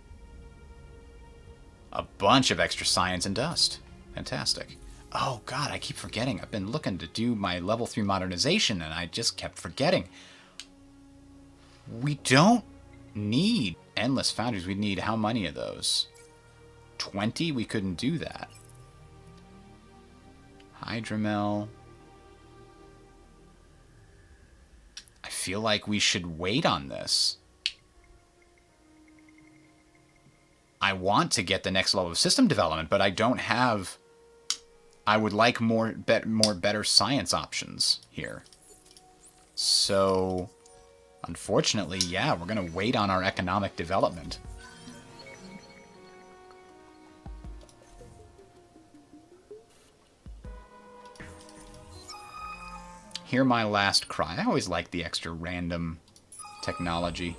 a bunch of extra science and dust. Fantastic. Oh god, I keep forgetting. I've been looking to do my level 3 modernization and I just kept forgetting. We don't need endless foundries. We need how many of those? 20? We couldn't do that. Hydromel. I feel like we should wait on this. I want to get the next level of system development, but I don't have... I would like more better science options here. So, unfortunately, yeah, we're going to wait on our economic development. Hear my last cry. I always like the extra random technology.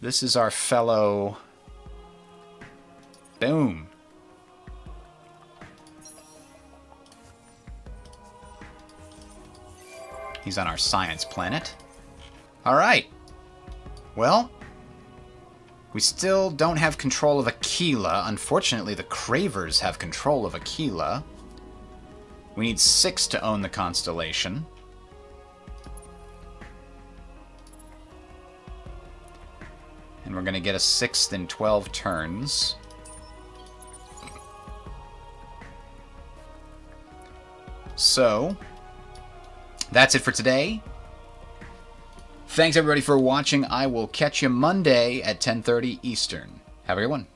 This is our fellow... Boom. He's on our science planet. Alright. Well, we still don't have control of Aquila. Unfortunately, the Cravers have control of Aquila. We need 6 to own the constellation. And we're going to get a 6th in 12 turns. So, that's it for today. Thanks everybody for watching. I will catch you Monday at 10:30 Eastern. Have a good one.